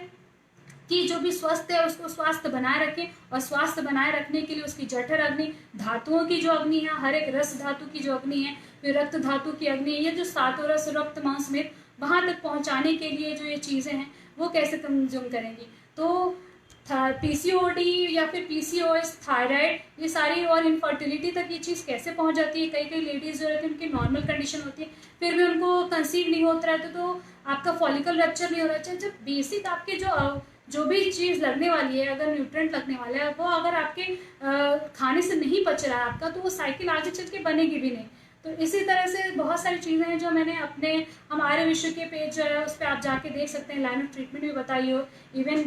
Speaker 1: कि जो भी स्वस्थ है उसको स्वास्थ्य बनाए रखें, और स्वास्थ्य बनाए रखने के लिए उसकी जठर अग्नि, धातुओं की जो अग्नि है, हर एक रस धातु की जो अग्नि है, फिर रक्त धातु की अग्नि, ये जो सातों रस रक्त मांस में वहां तक पहुंचाने के लिए जो ये चीज़ें हैं वो कैसे कंज्यूम करेंगी। तो पीसीओडी या फिर पीसीओएस, थायराइड, ये सारी और इनफर्टिलिटी तक ये चीज़ कैसे पहुंच जाती है। कई लेडीज जो रहती है उनकी नॉर्मल कंडीशन होती है फिर भी उनको कंसीव नहीं होता रहता, तो आपका फॉलिकल रप्चर नहीं हो रहा है। जब बेसिक आपके जो भी चीज़ लगने वाली है, अगर न्यूट्रेंट लगने वाला है वो अगर आपके खाने से नहीं पच रहा है आपका, तो वो साइकिल आगे चल के बनेगी भी नहीं। तो इसी तरह से बहुत सारी चीज़ें हैं जो मैंने अपने हमारे विश्व के पेज जो है उस पर आप जाके देख सकते हैं, लाइन ऑफ ट्रीटमेंट भी बताई हो, इवन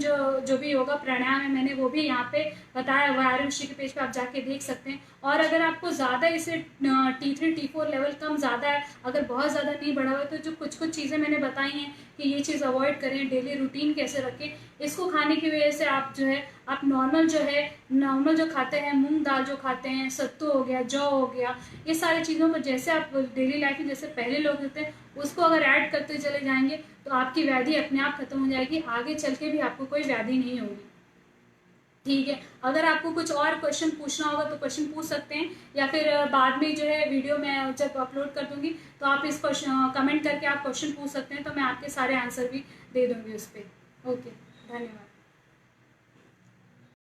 Speaker 1: जो भी योगा प्राणायाम है मैंने वो भी यहाँ पे बताया हुआ है, आर्य विश्व के पेज पे आप जाके देख सकते हैं। और अगर आपको ज़्यादा इसे T3 T4 लेवल कम ज़्यादा है, अगर बहुत ज़्यादा नहीं बढ़ा हुआ है, तो जो कुछ चीज़ें मैंने बताई हैं कि ये चीज़ अवॉइड करें, डेली रूटीन कैसे रखें, इसको खाने की वजह से आप जो है आप नॉर्मल जो खाते हैं, मूंग दाल जो खाते हैं, सत्तू हो गया, जौ हो गया, ये सारी चीज़ों को जैसे आप डेली लाइफ में जैसे पहले लोग होते हैं उसको अगर ऐड करते चले जाएंगे तो आपकी व्याधि अपने आप खत्म हो जाएगी, आगे चल के भी आपको कोई व्याधि नहीं होगी। ठीक है, अगर आपको कुछ और क्वेश्चन पूछना होगा तो क्वेश्चन पूछ सकते हैं, या फिर बाद में जो है वीडियो में जब अपलोड कर दूंगी तो आप इस क्वेश्चन कमेंट करके आप क्वेश्चन पूछ सकते हैं, तो मैं आपके सारे आंसर भी दे दूंगी उस पर। ओके, धन्यवाद।